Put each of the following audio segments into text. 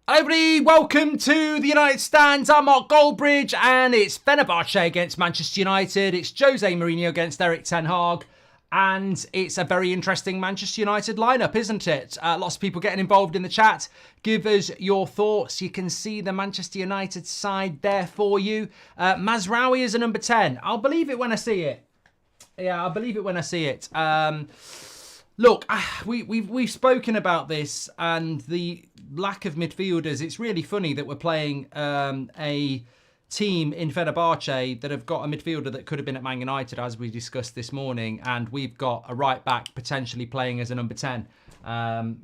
Hello everybody, welcome to the United Stands. I'm Mark Goldbridge and it's Fenerbache against Manchester United. It's Jose Mourinho against Erik ten Hag. And it's a very interesting Manchester United lineup, isn't it? Lots of people getting involved in the chat. Give us your thoughts. You can see the Manchester United side there for you. Mazraoui is a number 10. I'll believe it when I see it. Yeah, I'll believe it when I see it. Look, we've spoken about this and the lack of midfielders. It's really funny that we're playing a team in Fenerbahce that have got a midfielder that could have been at Man United, as we discussed this morning, and we've got a right back potentially playing as a number 10,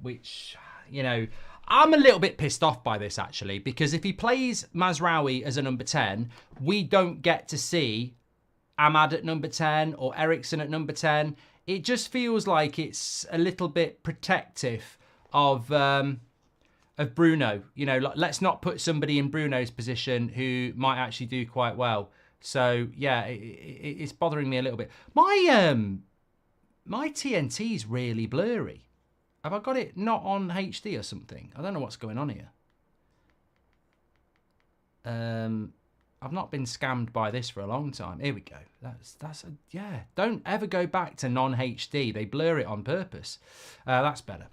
which, you know, I'm a little bit pissed off by this, actually, because if he plays Mazraoui as a number 10, we don't get to see Ahmad at number 10 or Eriksen at number 10. It just feels like it's a little bit protective of Bruno. You know, let's not put somebody in Bruno's position who might actually do quite well. So yeah, it's bothering me a little bit. My TNT's really blurry. Have I got it not on HD or something? I don't know what's going on here. I've not been scammed by this for a long time. Here we go. Yeah. Don't ever go back to non-HD. They blur it on purpose. That's better.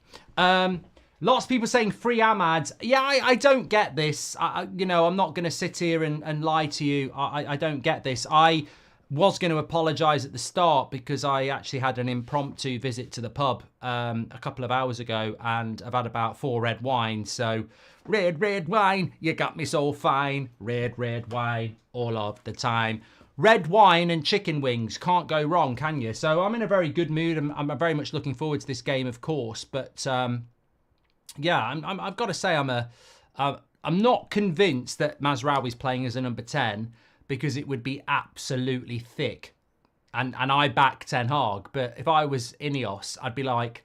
Lots of people saying free Ahmad. Yeah, I don't get this. You know, I'm not going to sit here and lie to you. I don't get this. I was going to apologise at the start because I actually had an impromptu visit to the pub a couple of hours ago and I've had about 4 red wines. So, red wine, you got me so fine. Red wine, all of the time. Red wine and chicken wings, can't go wrong, can you? So I'm in a very good mood. I'm very much looking forward to this game, of course. But yeah, I've got to say I'm not convinced that Mazraoui's playing as a number 10 because it would be absolutely thick. And I back Ten Hag. But if I was Ineos, I'd be like,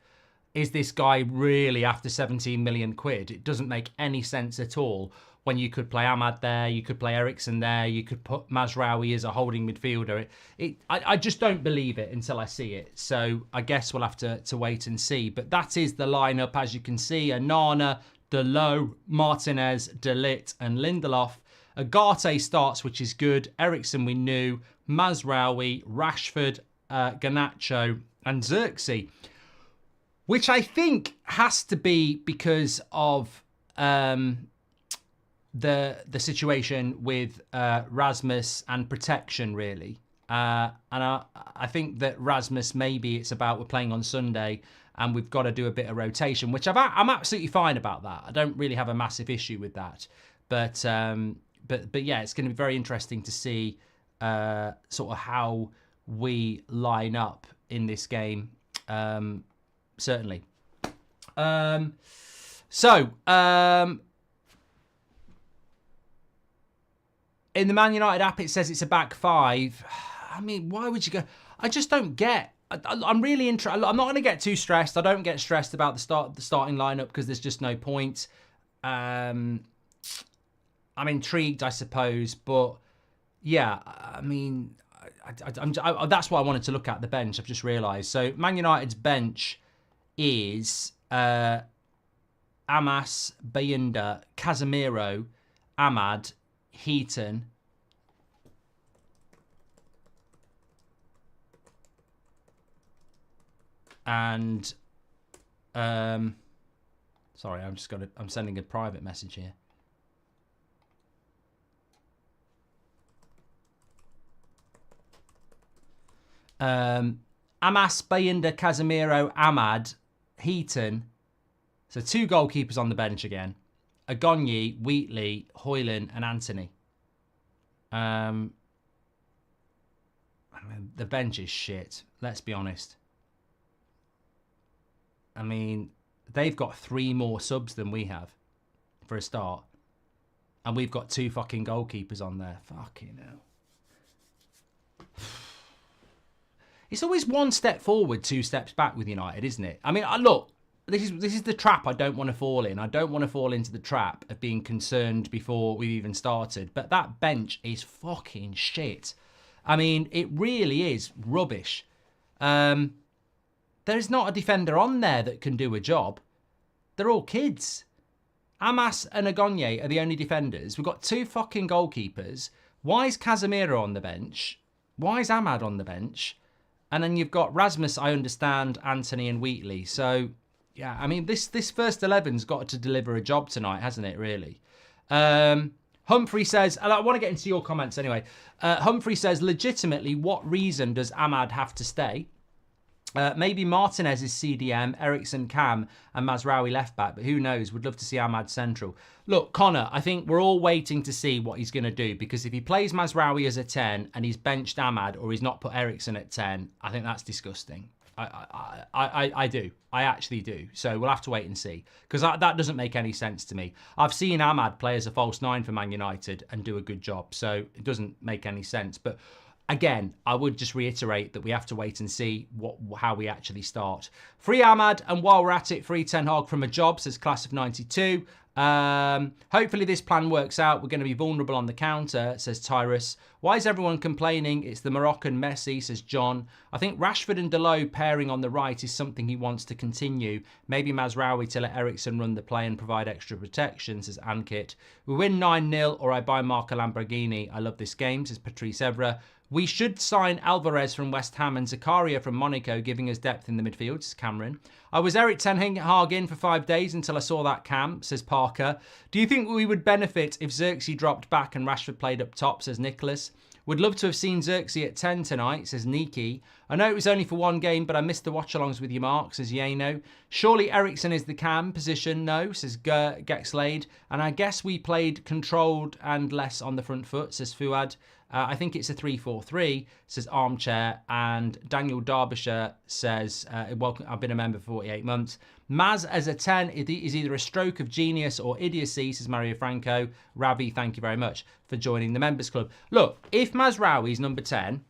is this guy really after 17 million quid? It doesn't make any sense at all when you could play Ahmad there, you could play Eriksen there, you could put Mazraoui as a holding midfielder. I just don't believe it until I see it. So I guess we'll have to wait and see. But that is the lineup, as you can see. Onana, Dalot, Martinez, De Ligt and Lindelof. Agate starts, which is good. Eriksen we knew. Mazraoui, Rashford, Garnacho and Xerxes. Which I think has to be because of the situation with Rasmus and protection, really. And I think that Rasmus, maybe it's about we're playing on Sunday and we've got to do a bit of rotation, which I'm absolutely fine about that. I don't really have a massive issue with that. But yeah, it's going to be very interesting to see sort of how we line up in this game. Certainly. In the Man United app, it says it's a back 5. I mean, why would you go? I just don't get. I'm really interested. I'm not going to get too stressed. I don't get stressed about the starting lineup because there's just no point. I'm intrigued, I suppose, but yeah, I mean, that's why I wanted to look at the bench. I've just realised. So Man United's bench is Amas, Bayinda, Casemiro, Ahmad, Heaton, and sorry, I'm sending a private message here. Amas, Bayinda, Casemiro, Ahmad, Heaton. So 2 goalkeepers on the bench again. Agonyi, Wheatley, Hoyland and Anthony. I mean, the bench is shit. Let's be honest. I mean, they've got 3 more subs than we have for a start. And we've got 2 fucking goalkeepers on there. Fucking hell. It's always 1 step forward, 2 steps back with United, isn't it? I mean, look, this is the trap I don't want to fall in. I don't want to fall into the trap of being concerned before we've even started. But that bench is fucking shit. I mean, it really is rubbish. There's not a defender on there that can do a job. They're all kids. Amas and Agonye are the only defenders. We've got 2 fucking goalkeepers. Why is Casemiro on the bench? Why is Ahmad on the bench? And then you've got Rasmus, I understand, Anthony and Wheatley. So, yeah, I mean, this first 11's got to deliver a job tonight, hasn't it, really? Humphrey says, and I want to get into your comments anyway. Humphrey says, legitimately, what reason does Ahmad have to stay? Maybe Martinez is CDM, Ericsson Cam, and Mazraoui left back, but who knows? Would love to see Ahmad central. Look, Connor, I think we're all waiting to see what he's going to do, because if he plays Mazraoui as a 10 and he's benched Ahmad, or he's not put Ericsson at 10, I think that's disgusting. I do. I actually do. So we'll have to wait and see, because that doesn't make any sense to me. I've seen Ahmad play as a false 9 for Man United and do a good job, so it doesn't make any sense. But again, I would just reiterate that we have to wait and see how we actually start. Free Ahmad, and while we're at it, free Ten Hag from a job, says Class of 92. Hopefully this plan works out. We're going to be vulnerable on the counter, says Tyrus. Why is everyone complaining? It's the Moroccan Messi, says John. I think Rashford and Dalot pairing on the right is something he wants to continue. Maybe Mazraoui to let Ericsson run the play and provide extra protection, says Ankit. We win 9-0 or I buy Marco Lamborghini. I love this game, says Patrice Evra. We should sign Alvarez from West Ham and Zakaria from Monaco, giving us depth in the midfield, says Cameron. I was Eric Ten Hag in for 5 days until I saw that camp, says Parker. Do you think we would benefit if Xerxes dropped back and Rashford played up top, says Nicholas. Would love to have seen Xerxes at 10 tonight, says Niki. I know it was only for 1 game, but I missed the watch-alongs with you, Mark, says Yano. Surely Ericsson is the cam position, no, says Gexlade. And I guess we played controlled and less on the front foot, says Fuad. I think it's a 3-4-3, says Armchair. And Daniel Derbyshire says, welcome, I've been a member for 48 months. Maz as a 10 is either a stroke of genius or idiocy, says Mario Franco. Ravi, thank you very much for joining the members club. Look, if Mazraoui's number 10,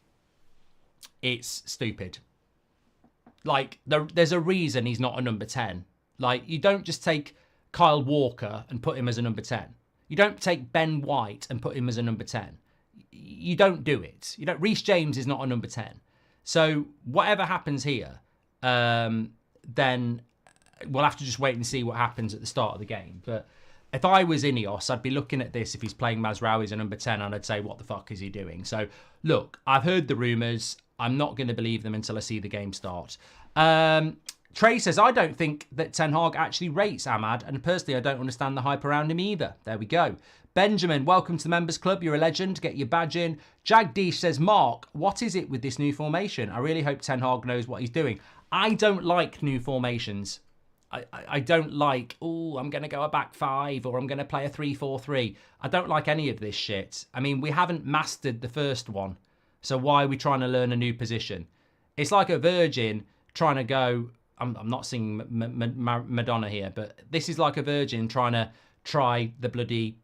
it's stupid. Like, there's a reason he's not a number 10. Like, you don't just take Kyle Walker and put him as a number 10. You don't take Ben White and put him as a number 10. You don't do it. You don't. Reece James is not a number 10. So whatever happens here, then we'll have to just wait and see what happens at the start of the game. But if I was Ineos, I'd be looking at this if he's playing Mazraoui as a number 10, and I'd say, what the fuck is he doing? So look, I've heard the rumours. I'm not going to believe them until I see the game start. Trey says, I don't think that Ten Hag actually rates Ahmad, and personally, I don't understand the hype around him either. There we go. Benjamin, welcome to the members club. You're a legend. Get your badge in. Jagdish says, Mark, what is it with this new formation? I really hope Ten Hag knows what he's doing. I don't like new formations. I don't like, I'm going to go a back 5 or I'm going to play a 3-4-3. I don't like any of this shit. I mean, we haven't mastered the first one. So why are we trying to learn a new position? It's like a virgin trying to go, I'm not singing Madonna here, but this is like a virgin trying to try the bloody,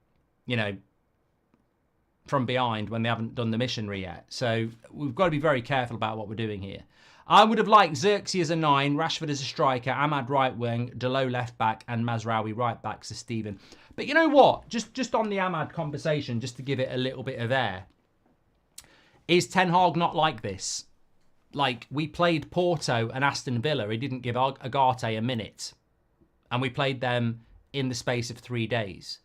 from behind when they haven't done the missionary yet. So we've got to be very careful about what we're doing here. I would have liked Xerxes as a 9, Rashford as a striker, Ahmad right wing, Dalot left back, and Mazraoui right back, says Stephen. But you know what? Just on the Ahmad conversation, just to give it a little bit of air, is Ten Hag not like this? Like, we played Porto and Aston Villa. He didn't give Agate a minute. And we played them in the space of 3 days.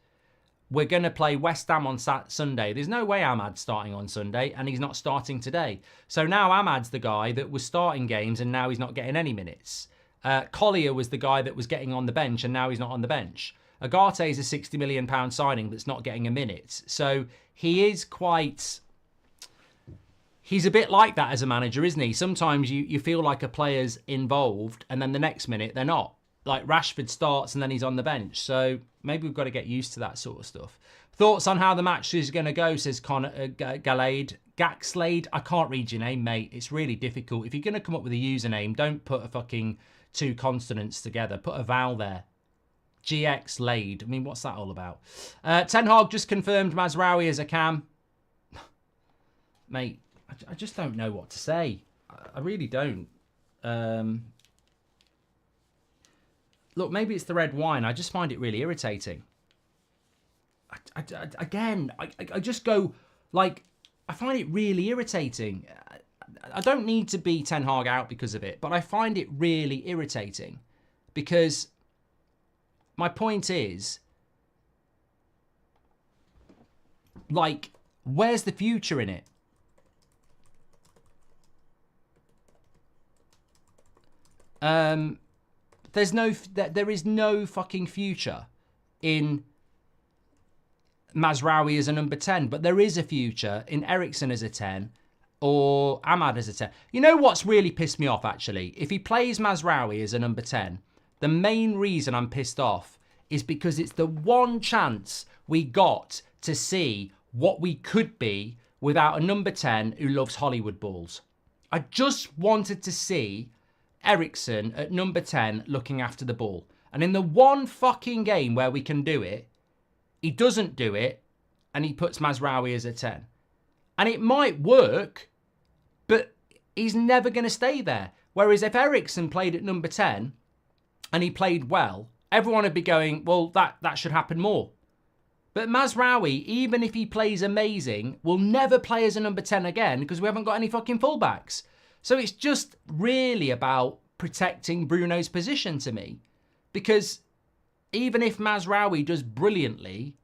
We're going to play West Ham on Sunday. There's no way Ahmad's starting on Sunday, and he's not starting today. So now Ahmad's the guy that was starting games, and now he's not getting any minutes. Collier was the guy that was getting on the bench, and now he's not on the bench. Agate is a £60 million signing that's not getting a minute. So he is quite... He's a bit like that as a manager, isn't he? Sometimes you feel like a player's involved, and then the next minute they're not. Like Rashford starts and then he's on the bench. So maybe we've got to get used to that sort of stuff. Thoughts on how the match is going to go, says Connor Galade. Gaxlade, I can't read your name, mate. It's really difficult. If you're going to come up with a username, don't put a fucking 2 consonants together. Put a vowel there. GX Lade. I mean, what's that all about? Ten Hag just confirmed Mazraoui as a cam. Mate, I just don't know what to say. I really don't. Look, maybe it's the red wine. I just find it really irritating. I just go, like, I find it really irritating. I don't need to be Ten Hag out because of it, but I find it really irritating because my point is, Like, where's the future in it? There is no fucking future in Mazraoui as a number 10, but there is a future in Eriksen as a 10 or Ahmad as a 10. You know what's really pissed me off, actually? If he plays Mazraoui as a number 10, the main reason I'm pissed off is because it's the one chance we got to see what we could be without a number 10 who loves Hollywood balls. I just wanted to see Eriksen at number 10 looking after the ball. And in the one fucking game where we can do it, he doesn't do it, and he puts Mazraoui as a 10. And it might work, but he's never going to stay there. Whereas if Eriksen played at number 10 and he played well, everyone would be going, well, that should happen more. But Mazraoui, even if he plays amazing, will never play as a number 10 again because we haven't got any fucking fullbacks. So it's just really about protecting Bruno's position to me. Because even if Mazraoui does brilliantly,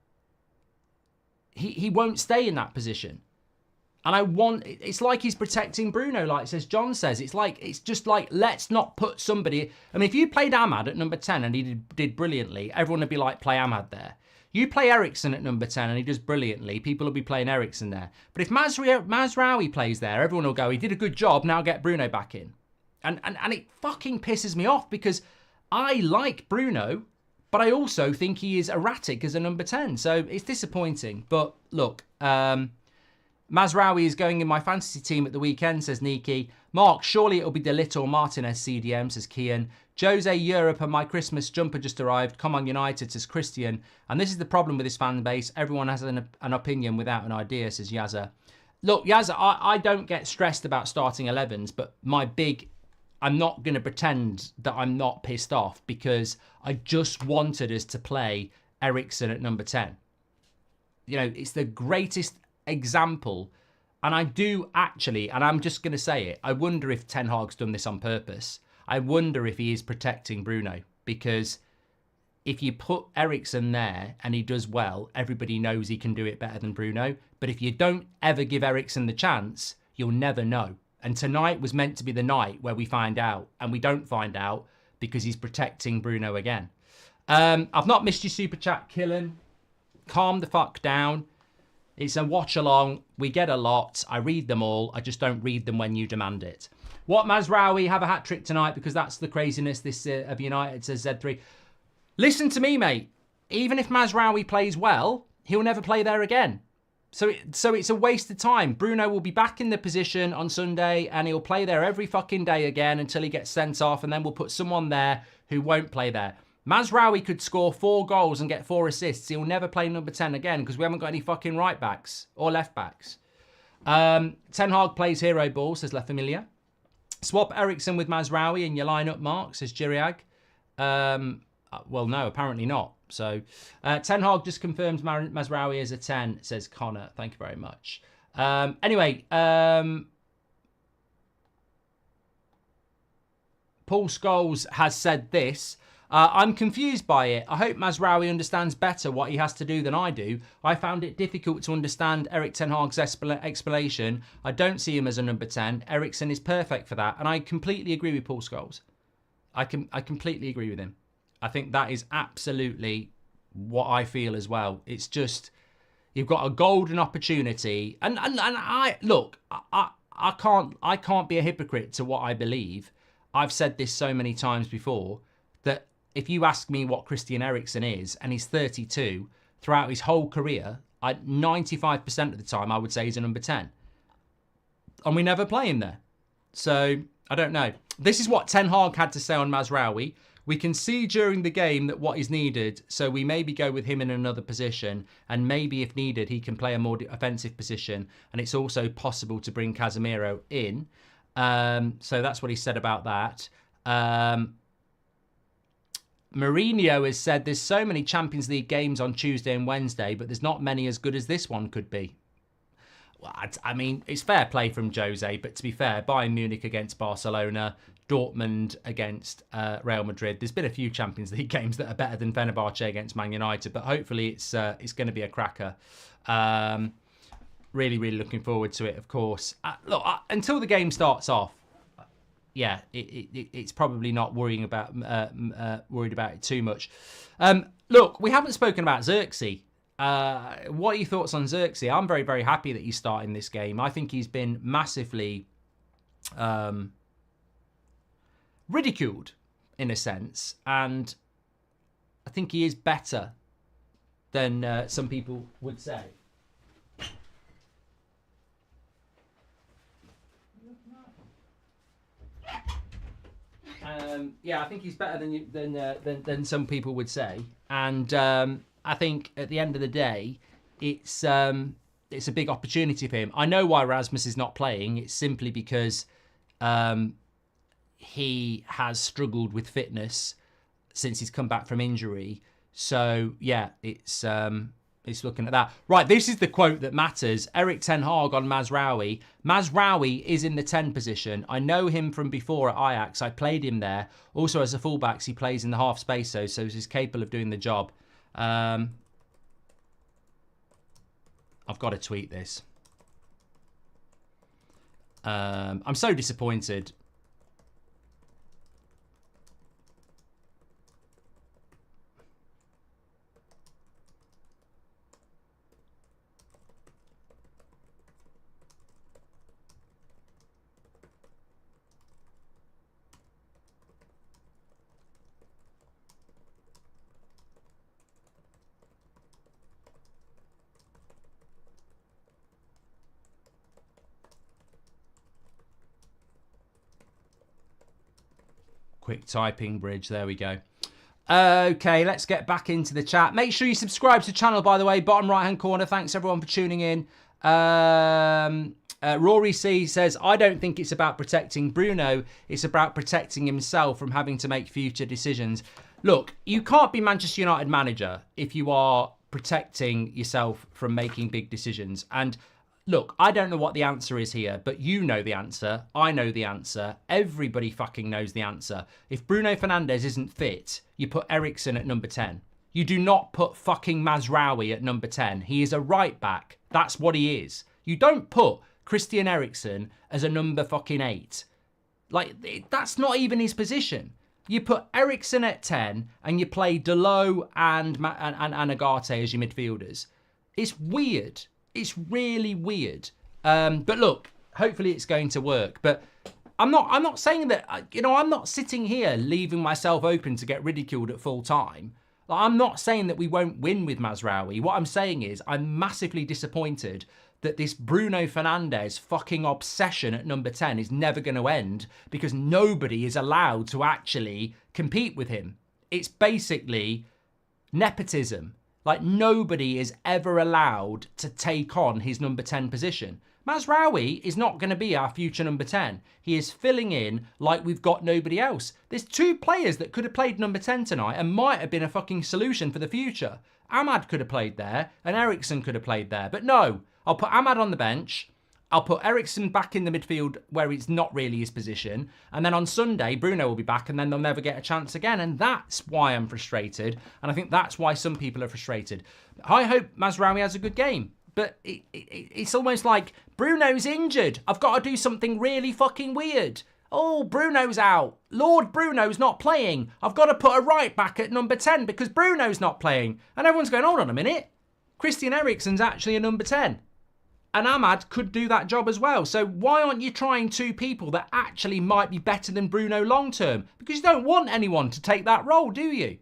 he won't stay in that position. And it's like he's protecting Bruno, like says John says. It's just like, let's not put somebody. I mean, if you played Ahmad at number 10 and he did brilliantly, everyone would be like, play Ahmad there. You play Eriksen at number 10 and he does brilliantly, people will be playing Eriksen there. But if Mazraoui plays there, everyone will go, he did a good job, now get Bruno back in. And it fucking pisses me off because I like Bruno, but I also think he is erratic as a number 10. So it's disappointing. But look, Mazraoui is going in my fantasy team at the weekend, says Niki. Mark, surely it'll be De Ligt or Martinez CDM, says Kian. Jose Europe and my Christmas jumper just arrived. Come on United, says Christian. And this is the problem with this fan base. Everyone has an opinion without an idea, says Yazza. Look, Yazza, I don't get stressed about starting 11s, but I'm not going to pretend that I'm not pissed off because I just wanted us to play Eriksen at number 10. You know, it's the greatest example. And I do actually, and I'm just going to say it, I wonder if Ten Hag's done this on purpose. I wonder if he is protecting Bruno, because if you put Eriksen there and he does well, everybody knows he can do it better than Bruno. But if you don't ever give Eriksen the chance, you'll never know. And tonight was meant to be the night where we find out, and we don't find out because he's protecting Bruno again. I've not missed your super chat, Killen. Calm the fuck down. It's a watch along. We get a lot. I read them all. I just don't read them when you demand it. What Mazraoui have a hat trick tonight because that's the craziness this of United, says Z3. Listen to me, mate. Even if Mazraoui plays well, he'll never play there again. So it's a waste of time. Bruno will be back in the position on Sunday and he'll play there every fucking day again until he gets sent off, and then we'll put someone there who won't play there. Mazraoui could score 4 goals and get 4 assists. He'll never play number 10 again because we haven't got any fucking right backs or left backs. Ten Hag plays hero ball, says La Familia. Swap Eriksen with Mazraoui in your lineup, Mark, says Jiriag. Well, no, apparently not. So Ten Hag just confirms Mazraoui as a 10, says Connor. Thank you very much. Anyway, Paul Scholes has said this. I'm confused by it. I hope Mazraoui understands better what he has to do than I do. I found it difficult to understand Erik Ten Hag's explanation. I don't see him as a number 10. Eriksen is perfect for that. And I completely agree with Paul Scholes. I completely agree with him. I think that is absolutely what I feel as well. It's just, you've got a golden opportunity. And I can't be a hypocrite to what I believe. I've said this so many times before that if you ask me what Christian Eriksen is, and he's 32, throughout his whole career, 95% of the time, I would say he's a number 10. And we never play him there. So, I don't know. This is what Ten Hag had to say on Mazraoui. We can see during the game that what is needed, so we maybe go with him in another position, and maybe if needed, he can play a more offensive position, and it's also possible to bring Casemiro in. So that's what he said about that. Mourinho has said there's so many Champions League games on Tuesday and Wednesday, but there's not many as good as this one could be. Well, I mean, it's fair play from Jose, but to be fair, Bayern Munich against Barcelona, Dortmund against Real Madrid. There's been a few Champions League games that are better than Fenerbahce against Man United, but hopefully it's going to be a cracker. Really, really looking forward to it, of course. Look, until the game starts off, yeah, it's probably not worried about it too much. Look, we haven't spoken about Xerxes. What are your thoughts on Xerxes? I'm very, very happy that he's starting this game. I think he's been massively ridiculed, in a sense, and I think he is better than some people would say. Yeah, I think he's better than some people would say, and I think at the end of the day, it's a big opportunity for him. I know why Rasmus is not playing. It's simply because he has struggled with fitness since he's come back from injury. So yeah, it's looking at that. Right, this is the quote that matters. Erik ten Hag on Mazraoui. Mazraoui is in the 10 position. I know him from before at Ajax. I played him there. Also as a fullback, he plays in the half space, so he's capable of doing the job. I've got to tweet this. I'm so disappointed. Quick typing bridge. There we go. Okay, let's get back into the chat. Make sure you subscribe to the channel, by the way. Bottom right-hand corner. Thanks, everyone, for tuning in. Rory C says, I don't think it's about protecting Bruno. It's about protecting himself from having to make future decisions. Look, you can't be Manchester United manager if you are protecting yourself from making big decisions. And look, I don't know what the answer is here, but you know the answer. I know the answer. Everybody fucking knows the answer. If Bruno Fernandez isn't fit, you put Eriksen at number 10. You do not put fucking Mazraoui at number 10. He is a right back. That's what he is. You don't put Christian Eriksen as a number fucking 8. Like, that's not even his position. You put Eriksen at 10 and you play Dalot and Agate as your midfielders. It's weird. It's really weird. But look, hopefully it's going to work. But I'm not saying that, I'm not sitting here leaving myself open to get ridiculed at full time. Like, I'm not saying that we won't win with Mazraoui. What I'm saying is I'm massively disappointed that this Bruno Fernandez fucking obsession at number 10 is never going to end because nobody is allowed to actually compete with him. It's basically nepotism. Like, nobody is ever allowed to take on his number 10 position. Mazraoui is not going to be our future number 10. He is filling in like we've got nobody else. There's 2 players that could have played number 10 tonight and might have been a fucking solution for the future. Ahmad could have played there and Eriksen could have played there. But no, I'll put Ahmad on the bench. I'll put Eriksen back in the midfield where it's not really his position. And then on Sunday, Bruno will be back and then they'll never get a chance again. And that's why I'm frustrated. And I think that's why some people are frustrated. I hope Mazraoui has a good game. But it's almost like Bruno's injured. I've got to do something really fucking weird. Oh, Bruno's out. Lord Bruno's not playing. I've got to put a right back at number 10 because Bruno's not playing. And everyone's going, hold on a minute. Christian Eriksen's actually a number 10. And Ahmad could do that job as well. So why aren't you trying 2 people that actually might be better than Bruno long term? Because you don't want anyone to take that role, do you?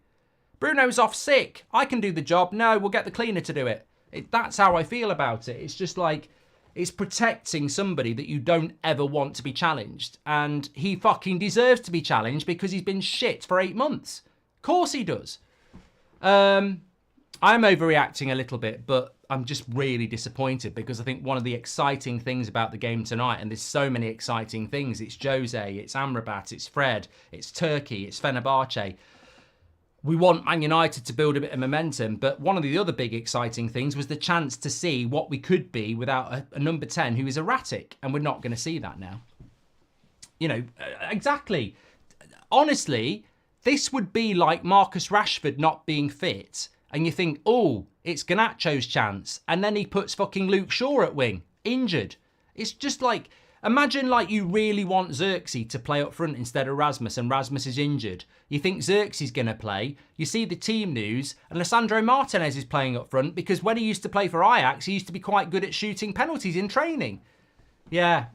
Bruno's off sick. I can do the job. No, we'll get the cleaner to do it. That's how I feel about it. It's just like, it's protecting somebody that you don't ever want to be challenged. And he fucking deserves to be challenged because he's been shit for 8 months. Of course he does. I'm overreacting a little bit, but I'm just really disappointed because I think one of the exciting things about the game tonight, and there's so many exciting things, it's Jose, it's Amrabat, it's Fred, it's Turkey, it's Fenerbahce. We want Man United to build a bit of momentum, but one of the other big exciting things was the chance to see what we could be without a number 10 who is erratic, and we're not going to see that now. You know, exactly. Honestly, this would be like Marcus Rashford not being fit. And you think, oh, it's Garnacho's chance. And then he puts fucking Luke Shaw at wing, injured. It's just like, imagine like you really want Xerxes to play up front instead of Rasmus, and Rasmus is injured. You think Xerxes is going to play. You see the team news, and Alessandro Martinez is playing up front because when he used to play for Ajax, he used to be quite good at shooting penalties in training. Yeah.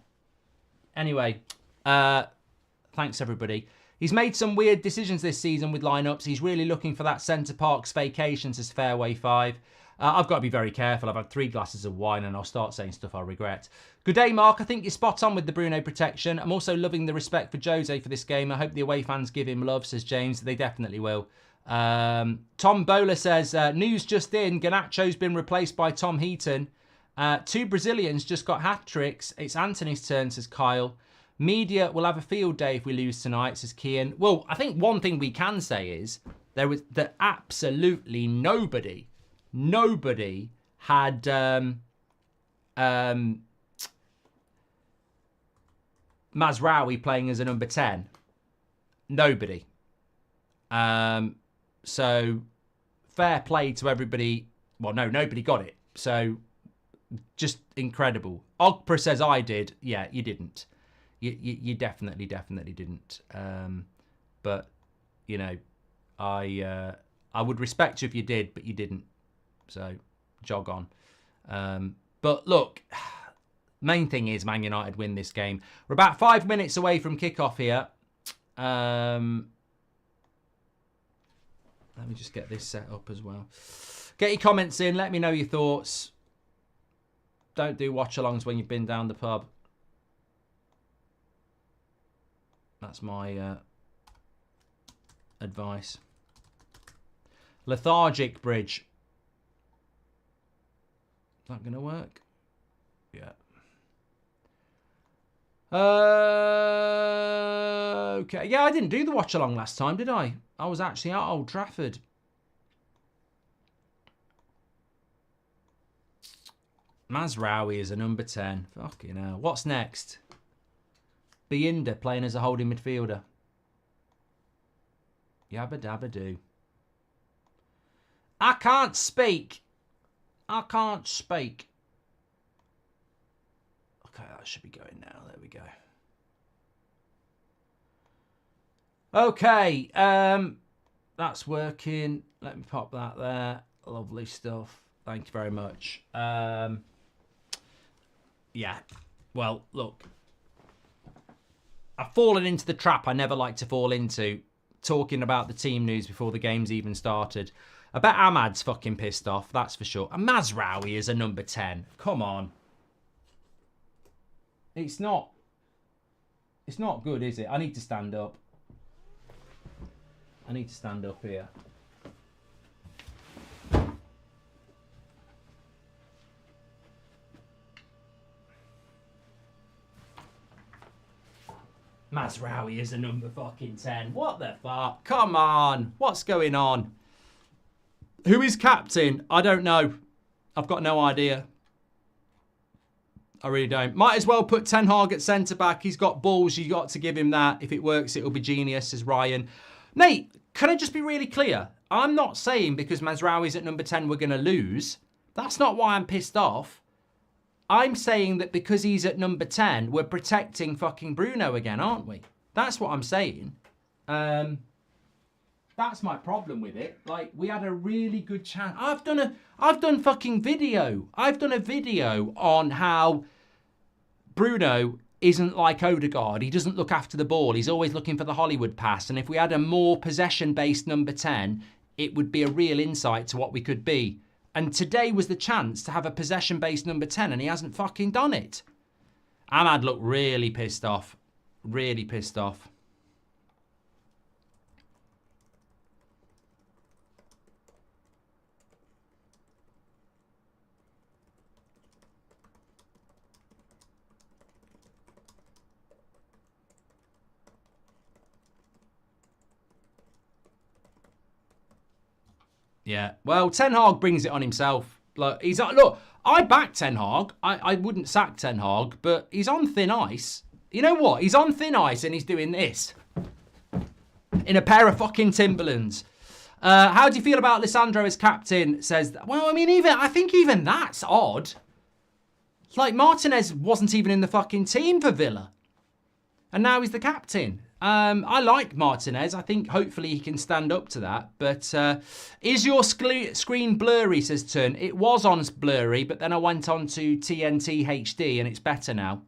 Anyway, thanks everybody. He's made some weird decisions this season with lineups. He's really looking for that Centre Parks vacation, says Fairway 5. I've got to be very careful. I've had 3 glasses of wine and I'll start saying stuff I'll regret. Good day, Mark. I think you're spot on with the Bruno protection. I'm also loving the respect for Jose for this game. I hope the away fans give him love, says James. They definitely will. Tom Bowler says, news just in. Garnacho's been replaced by Tom Heaton. 2 Brazilians just got hat-tricks. It's Anthony's turn, says Kyle. Media will have a field day if we lose tonight, says Kian. Well, I think one thing we can say is there was that absolutely nobody had Mazraoui playing as a number 10. Nobody. So fair play to everybody. Well, no, nobody got it. So just incredible. Ogpra says I did. Yeah, you didn't. You definitely didn't. But, you know, I would respect you if you did, but you didn't. So, jog on. But look, main thing is Man United win this game. We're about 5 minutes away from kickoff here. Let me just get this set up as well. Get your comments in. Let me know your thoughts. Don't do watch-alongs when you've been down the pub. That's my advice. Lethargic bridge. Is that going to work? Yeah. Okay. Yeah, I didn't do the watch-along last time, did I? I was actually at Old Trafford. Mazraoui is a number 10. Fucking hell. What's next? Binder playing as a holding midfielder. Yabba dabba do. I can't speak. I can't speak. Okay, that should be going now. There we go. Okay, that's working. Let me pop that there. Lovely stuff. Thank you very much. Yeah. Well, look. I've fallen into the trap I never like to fall into, talking about the team news before the game's even started. I bet Ahmad's fucking pissed off, that's for sure. And Mazraoui is a number 10. Come on. It's not good, is it? I need to stand up. I need to stand up here. Mazraoui is a number fucking 10. What the fuck? Come on. What's going on? Who is captain? I don't know. I've got no idea. I really don't. Might as well put Ten Hag at centre-back. He's got balls. You got to give him that. If it works, it'll be genius, says Ryan. Nate, can I just be really clear? I'm not saying because Mazraoui's at number 10 we're going to lose. That's not why I'm pissed off. I'm saying that because he's at number 10, we're protecting fucking Bruno again, aren't we? That's what I'm saying. That's my problem with it. Like, we had a really good chance. I've done fucking video. I've done a video on how Bruno isn't like Odegaard. He doesn't look after the ball. He's always looking for the Hollywood pass. And if we had a more possession-based number 10, it would be a real insight to what we could be. And today was the chance to have a possession-based number 10, and he hasn't fucking done it. Ahmad looked really pissed off. Really pissed off. Yeah, well, Ten Hag brings it on himself. Look, I back Ten Hag. I wouldn't sack Ten Hag, but he's on thin ice. You know what? He's on thin ice and he's doing this. In a pair of fucking Timberlands. How do you feel about Lisandro as captain? Says, well, I mean, I think even that's odd. Like, Martinez wasn't even in the fucking team for Villa. And now he's the captain. I like Martinez. I think hopefully he can stand up to that. But is your screen blurry, says Turn. It was on blurry, but then I went on to TNT HD and it's better now.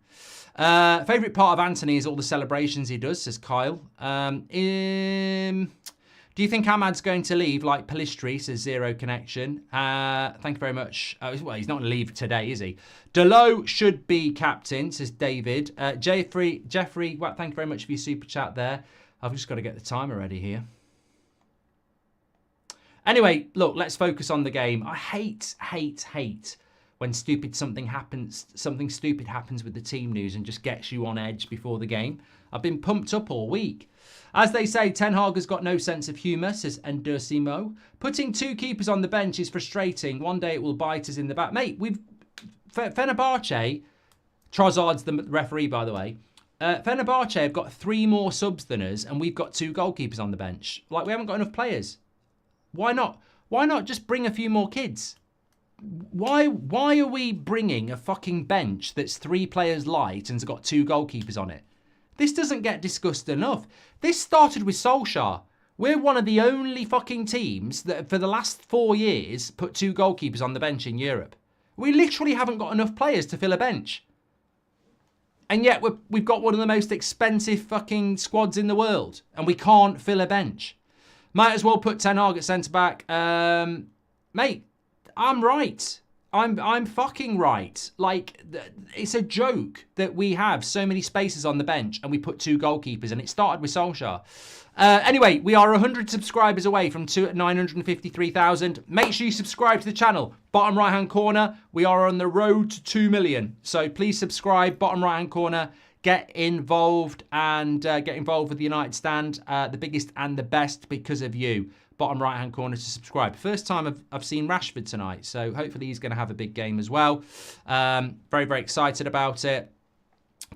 Favourite part of Anthony is all the celebrations he does, says Kyle. Do you think Ahmad's going to leave like Palistri, says Zero Connection? Thank you very much. Well, he's not going to leave today, is he? Delo should be captain, says David. Jeffrey, well, thank you very much for your super chat there. I've just got to get the timer ready here. Anyway, look, let's focus on the game. I hate when something stupid happens with the team news and just gets you on edge before the game. I've been pumped up all week. As they say, Ten Hag has got no sense of humour, says Endursimo. Putting 2 keepers on the bench is frustrating. One day it will bite us in the back. Mate, Fenerbache, Trossard's the referee, by the way. Fenerbahce have got 3 more subs than us, and we've got 2 goalkeepers on the bench. Like, we haven't got enough players. Why not? Why not just bring a few more kids? Why are we bringing a fucking bench that's 3 players light and's got 2 goalkeepers on it? This doesn't get discussed enough. This started with Solskjaer. We're one of the only fucking teams that for the last 4 years put 2 goalkeepers on the bench in Europe. We literally haven't got enough players to fill a bench. And yet we've got one of the most expensive fucking squads in the world. And we can't fill a bench. Might as well put Ten Hag at centre-back. Mate, I'm right. I'm fucking right. Like, it's a joke that we have so many spaces on the bench and we put 2 goalkeepers, and it started with Solskjaer. Anyway, we are 100 subscribers away from 953,000. Make sure you subscribe to the channel. Bottom right-hand corner, we are on the road to 2 million. So please subscribe, bottom right-hand corner. Get involved and get involved with the United Stand. The biggest and the best because of you. Bottom right-hand corner to subscribe. First time I've seen Rashford tonight, so hopefully he's going to have a big game as well. Very, very excited about it.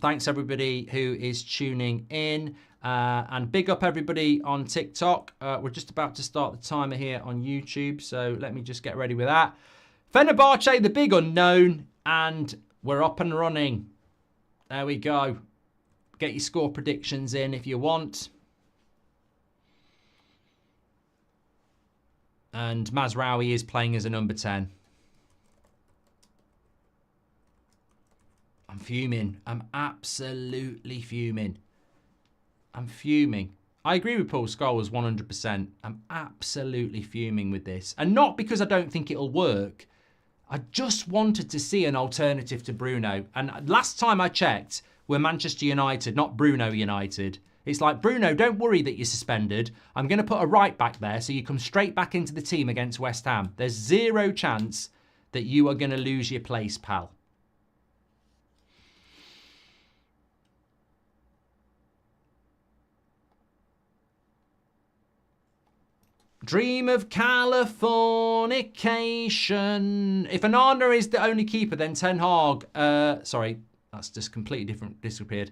Thanks, everybody who is tuning in. And big up, everybody on TikTok. We're just about to start the timer here on YouTube, so let me just get ready with that. Fenerbahce, the big unknown, and we're up and running. There we go. Get your score predictions in if you want. And Mazraoui is playing as a number 10. I'm fuming. I'm absolutely fuming. I'm fuming. I agree with Paul Scholes 100%. I'm absolutely fuming with this. And not because I don't think it'll work. I just wanted to see an alternative to Bruno. And last time I checked, we're Manchester United, not Bruno United. It's like, Bruno, don't worry that you're suspended. I'm going to put a right back there so you come straight back into the team against West Ham. There's 0 chance that you are going to lose your place, pal. Dream of Californication. If Onana is the only keeper, then Ten Hag... sorry. That's just completely disappeared.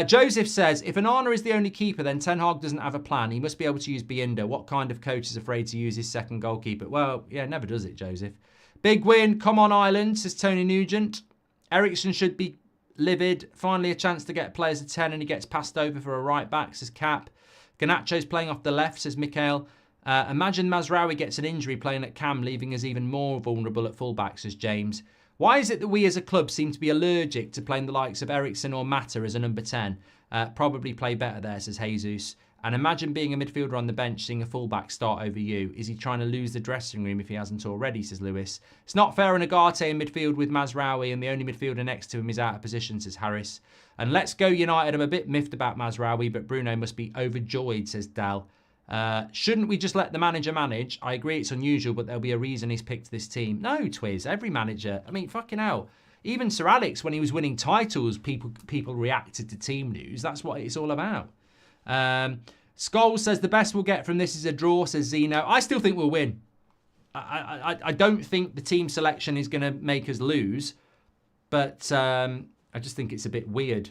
Joseph says, if Onana is the only keeper, then Ten Hag doesn't have a plan. He must be able to use Binder. What kind of coach is afraid to use his second goalkeeper? Well, yeah, never does it, Joseph. Big win. Come on, Ireland, says Tony Nugent. Ericsson should be livid. Finally a chance to get players at 10 and he gets passed over for a right back, says Cap. Garnacho's playing off the left, says Mikhail. Imagine Mazraoui gets an injury playing at Cam, leaving us even more vulnerable at fullback, says James. Why is it that we as a club seem to be allergic to playing the likes of Ericsson or Mata as a number 10? Probably play better there, says Jesus. And imagine being a midfielder on the bench, seeing a fullback start over you. Is he trying to lose the dressing room if he hasn't already, says Lewis. It's not fair on Agate in midfield with Mazraoui and the only midfielder next to him is out of position, says Harris. And let's go United. I'm a bit miffed about Mazraoui, but Bruno must be overjoyed, says Dal. Shouldn't we just let the manager manage? I agree it's unusual, but there'll be a reason he's picked this team. No, Twiz, every manager. I mean, fucking hell. Even Sir Alex, when he was winning titles, people reacted to team news. That's what it's all about. Scholes says the best we'll get from this is a draw, says Zeno. I still think we'll win. I don't think the team selection is going to make us lose, but I just think it's a bit weird.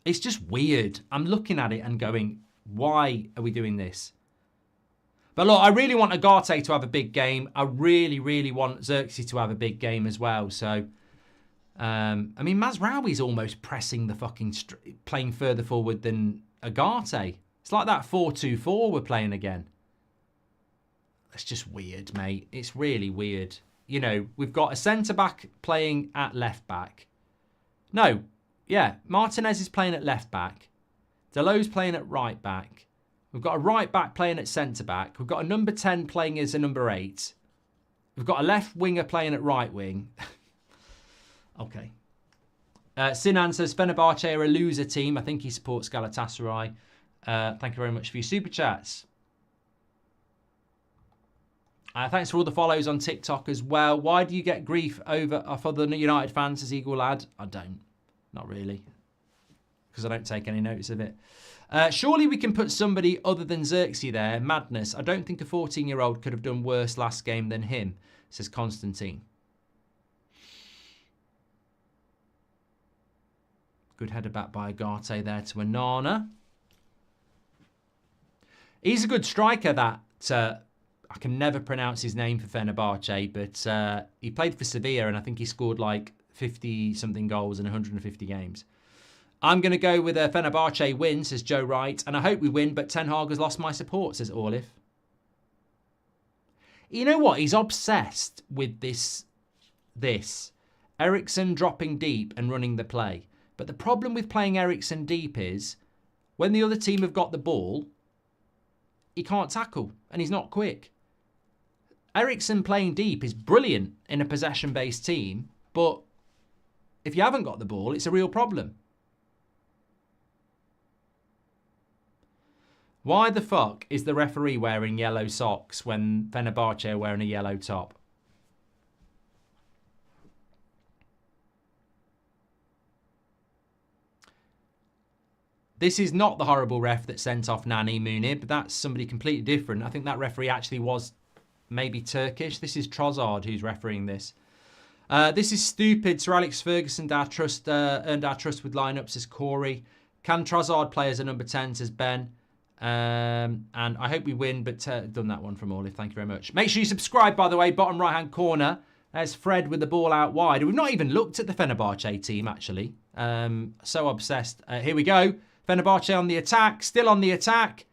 It's just weird. I'm looking at it and going, why are we doing this? But look, I really want Agate to have a big game. I really, really want Xerxes to have a big game as well. So, I mean, Mazraoui's almost pressing the fucking... playing further forward than Agate. It's like that 4-2-4 we're playing again. It's just weird, mate. It's really weird. You know, we've got a centre-back playing at left-back. No, yeah, Martinez is playing at left-back. Delot's playing at right-back. We've got a right-back playing at centre-back. We've got a number 10 playing as a number 8. We've got a left winger playing at right wing. Okay. Sinan says, Fenerbahce are a loser team. I think he supports Galatasaray. Thank you very much for your super chats. Thanks for all the follows on TikTok as well. Why do you get grief off other United fans, says Eagle Lad? I don't. Not really. Because I don't take any notice of it. Surely we can put somebody other than Xerxes there. Madness. I don't think a 14-year-old could have done worse last game than him, says Constantine. Good header back by Agate there to Anana. He's a good striker, that... I can never pronounce his name for Fenerbahce, but he played for Sevilla, and I think he scored like 50-something goals in 150 games. I'm going to go with a Fenerbahce win, says Joe Wright, and I hope we win, but Ten Hag has lost my support, says Orlif. You know what? He's obsessed with this. Eriksson dropping deep and running the play. But the problem with playing Eriksson deep is when the other team have got the ball, he can't tackle and he's not quick. Eriksson playing deep is brilliant in a possession-based team, but if you haven't got the ball, it's a real problem. Why the fuck is the referee wearing yellow socks when Fenerbahce are wearing a yellow top? This is not the horrible ref that sent off Nani Munib. That's somebody completely different. I think that referee actually was maybe Turkish. This is Trossard who's refereeing this. This is stupid. Sir Alex Ferguson earned our trust with lineups, says Corey. Can Trossard play as a number 10, says Ben. And I hope we win, but done that one from Orlif. Thank you very much. Make sure you subscribe, by the way. Bottom right-hand corner. There's Fred with the ball out wide. We've not even looked at the Fenerbahce team, actually. So obsessed. Here we go. Fenerbahce on the attack. Still on the attack.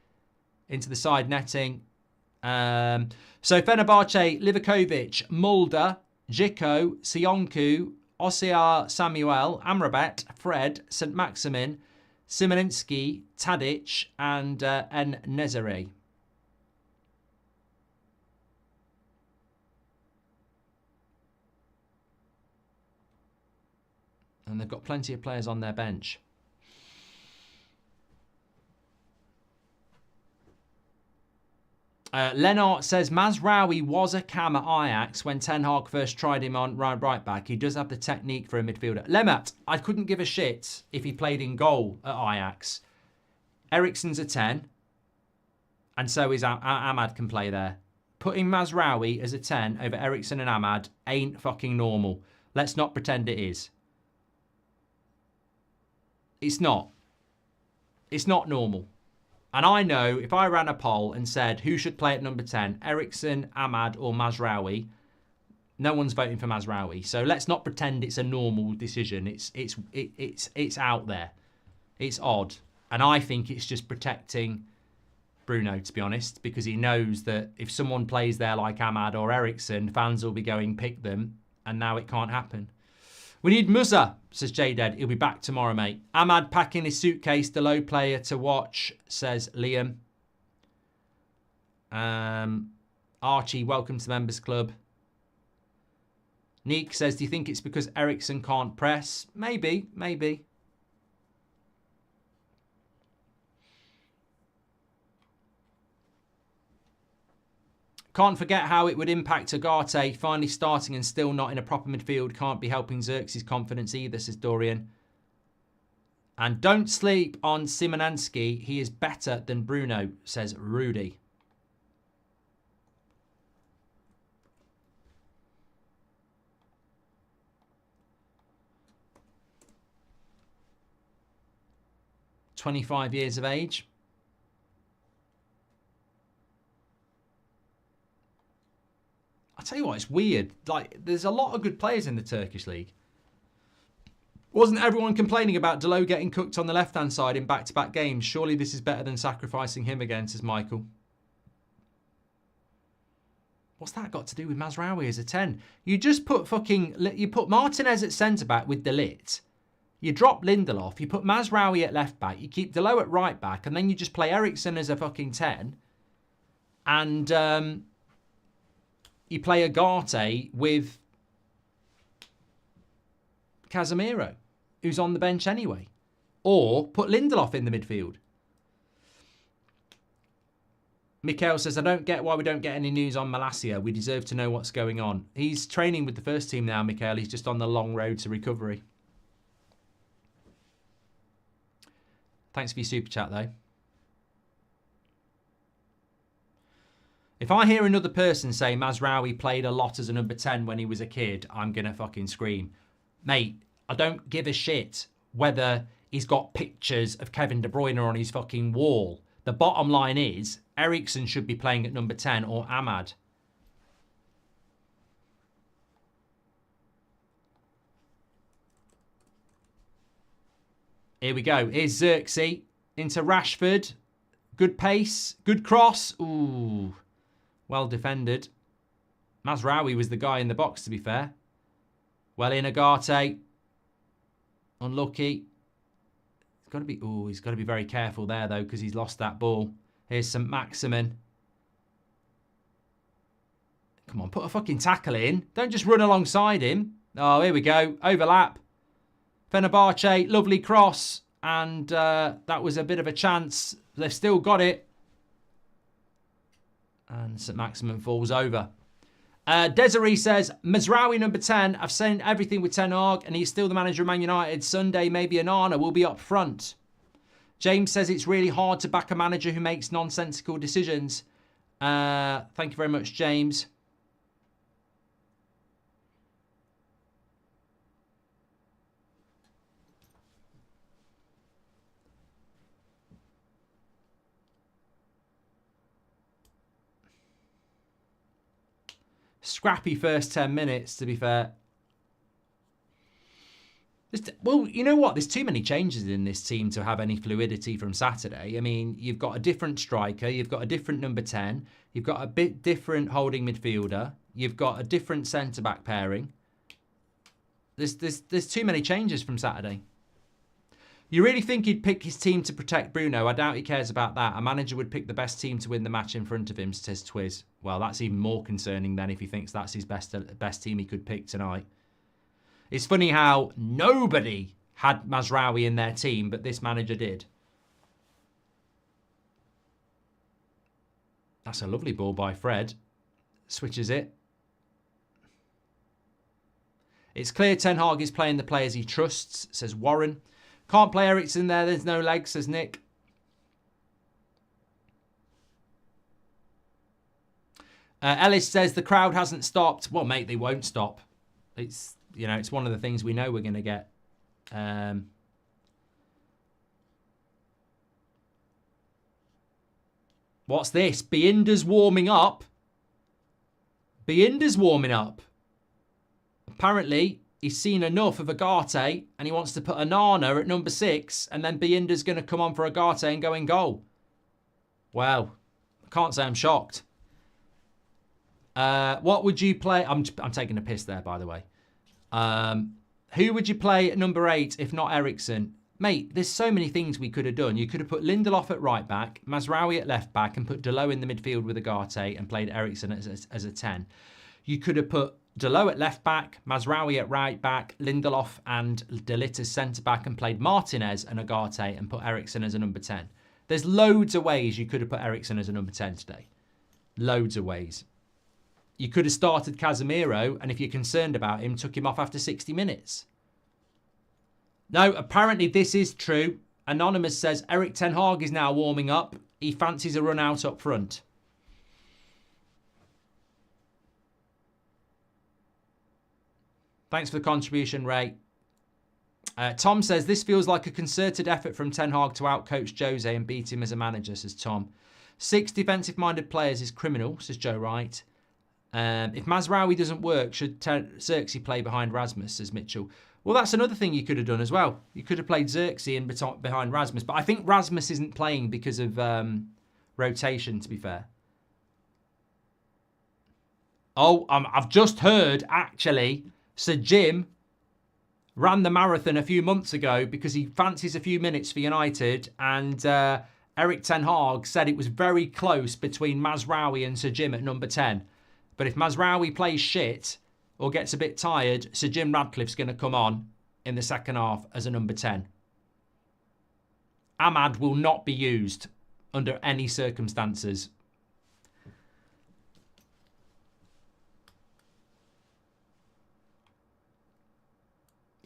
Into the side netting. So Fenerbahce, Livakovic, Mulder, Zico, Sionku, Osiar Samuel, Amrabat, Fred, St. Maximin, Simoninski, Tadic, and En-Nezere. And they've got plenty of players on their bench. Lennart says, Mazraoui was a cam at Ajax when Ten Hag first tried him on right back. He does have the technique for a midfielder. Lennart, I couldn't give a shit if he played in goal at Ajax. Eriksson's a 10. And so is Ahmad can play there. Putting Mazraoui as a 10 over Eriksson and Ahmad ain't fucking normal. Let's not pretend it is. It's not. It's not normal. And I know if I ran a poll and said who should play at number 10, Eriksson, Ahmad or Mazraoui, no one's voting for Mazraoui. So let's not pretend it's a normal decision. It's out there. It's odd. And I think it's just protecting Bruno, to be honest, because he knows that if someone plays there like Ahmad or Eriksson, fans will be going, pick them, and now it can't happen. We need Musa, says J-Dead. He'll be back tomorrow, mate. Ahmad packing his suitcase, the low player to watch, says Liam. Archie, welcome to the Members Club. Neek says, do you think it's because Eriksson can't press? Maybe, maybe. Can't forget how it would impact Agate finally starting and still not in a proper midfield. Can't be helping Xerxes' confidence either, says Dorian. And don't sleep on Simoninski. He is better than Bruno, says Rudy. 25 years of age. I tell you what, it's weird. Like, there's a lot of good players in the Turkish league. Wasn't everyone complaining about Delo getting cooked on the left-hand side in back-to-back games? Surely this is better than sacrificing him again, says Michael. What's that got to do with Mazraoui as a 10? You just put you put Martinez at centre-back with De Ligt. You drop Lindelof. You put Mazraoui at left-back. You keep Delo at right-back. And then you just play Eriksen as a fucking 10. And you play Agate with Casemiro, who's on the bench anyway. Or put Lindelof in the midfield. Mikhail says, I don't get why we don't get any news on Malacia. We deserve to know what's going on. He's training with the first team now, Mikhail. He's just on the long road to recovery. Thanks for your super chat, though. If I hear another person say Mazraoui played a lot as a number 10 when he was a kid, I'm going to fucking scream. Mate, I don't give a shit whether he's got pictures of Kevin De Bruyne on his fucking wall. The bottom line is, Eriksen should be playing at number 10 or Ahmad. Here we go. Here's Xerxes into Rashford. Good pace. Good cross. Ooh. Well defended. Mazraoui was the guy in the box, to be fair. Well in, Agate. Unlucky. He's got to be very careful there, though, because he's lost that ball. Here's St. Maximin. Come on, put a fucking tackle in. Don't just run alongside him. Oh, here we go. Overlap. Fenerbache, lovely cross. And that was a bit of a chance. They've still got it. And St. Maximin falls over. Desiree says, Mazraoui number 10. I've seen everything with Ten Hag, and he's still the manager of Man United. Sunday, maybe Onana will be up front. James says it's really hard to back a manager who makes nonsensical decisions. Thank you very much, James. Scrappy first 10 minutes, to be fair. Well, you know what? There's too many changes in this team to have any fluidity from Saturday. I mean, you've got a different striker. You've got a different number 10. You've got a bit different holding midfielder. You've got a different centre-back pairing. There's too many changes from Saturday. You really think he'd pick his team to protect Bruno? I doubt he cares about that. A manager would pick the best team to win the match in front of him, says Twiz. Well, that's even more concerning then if he thinks that's his best team he could pick tonight. It's funny how nobody had Mazraoui in their team, but this manager did. That's a lovely ball by Fred. Switches it. It's clear Ten Hag is playing the players he trusts, says Warren. Can't play Eriksen there, there's no legs, says Nick. Ellis says the crowd hasn't stopped. Well, mate, they won't stop. It's, you know, it's one of the things we know we're going to get. What's this? Beinda's warming up. Beinda's warming up. Apparently, he's seen enough of Agate and he wants to put Onana at number 6 and then Beinda's going to come on for Agate and go in goal. Wow. I can't say I'm shocked. What would you play? I'm taking a piss there, by the way. Who would you play at number 8 if not Eriksen? Mate, there's so many things we could have done. You could have put Lindelof at right back, Mazraoui at left back and put Delo in the midfield with Agate and played Eriksen as a 10. You could have put Delo at left back, Mazraoui at right back, Lindelof and De Ligt as centre back and played Martinez and Agate and put Eriksen as a number 10. There's loads of ways you could have put Eriksen as a number 10 today. Loads of ways. You could have started Casemiro and if you're concerned about him, took him off after 60 minutes. No, apparently this is true. Anonymous says Erik Ten Hag is now warming up. He fancies a run out up front. Thanks for the contribution, Ray. Tom says, this feels like a concerted effort from Ten Hag to outcoach Jose and beat him as a manager, says Tom. 6 defensive-minded players is criminal, says Joe Wright. If Mazraoui doesn't work, should Xerxes play behind Rasmus, says Mitchell. Well, that's another thing you could have done as well. You could have played Xerxes in behind Rasmus, but I think Rasmus isn't playing because of rotation, to be fair. Oh, I've just heard, actually, Sir Jim ran the marathon a few months ago because he fancies a few minutes for United, and Erik Ten Hag said it was very close between Mazraoui and Sir Jim at number 10. But if Mazraoui plays shit or gets a bit tired, Sir Jim Radcliffe's going to come on in the second half as a number 10. Ahmad will not be used under any circumstances.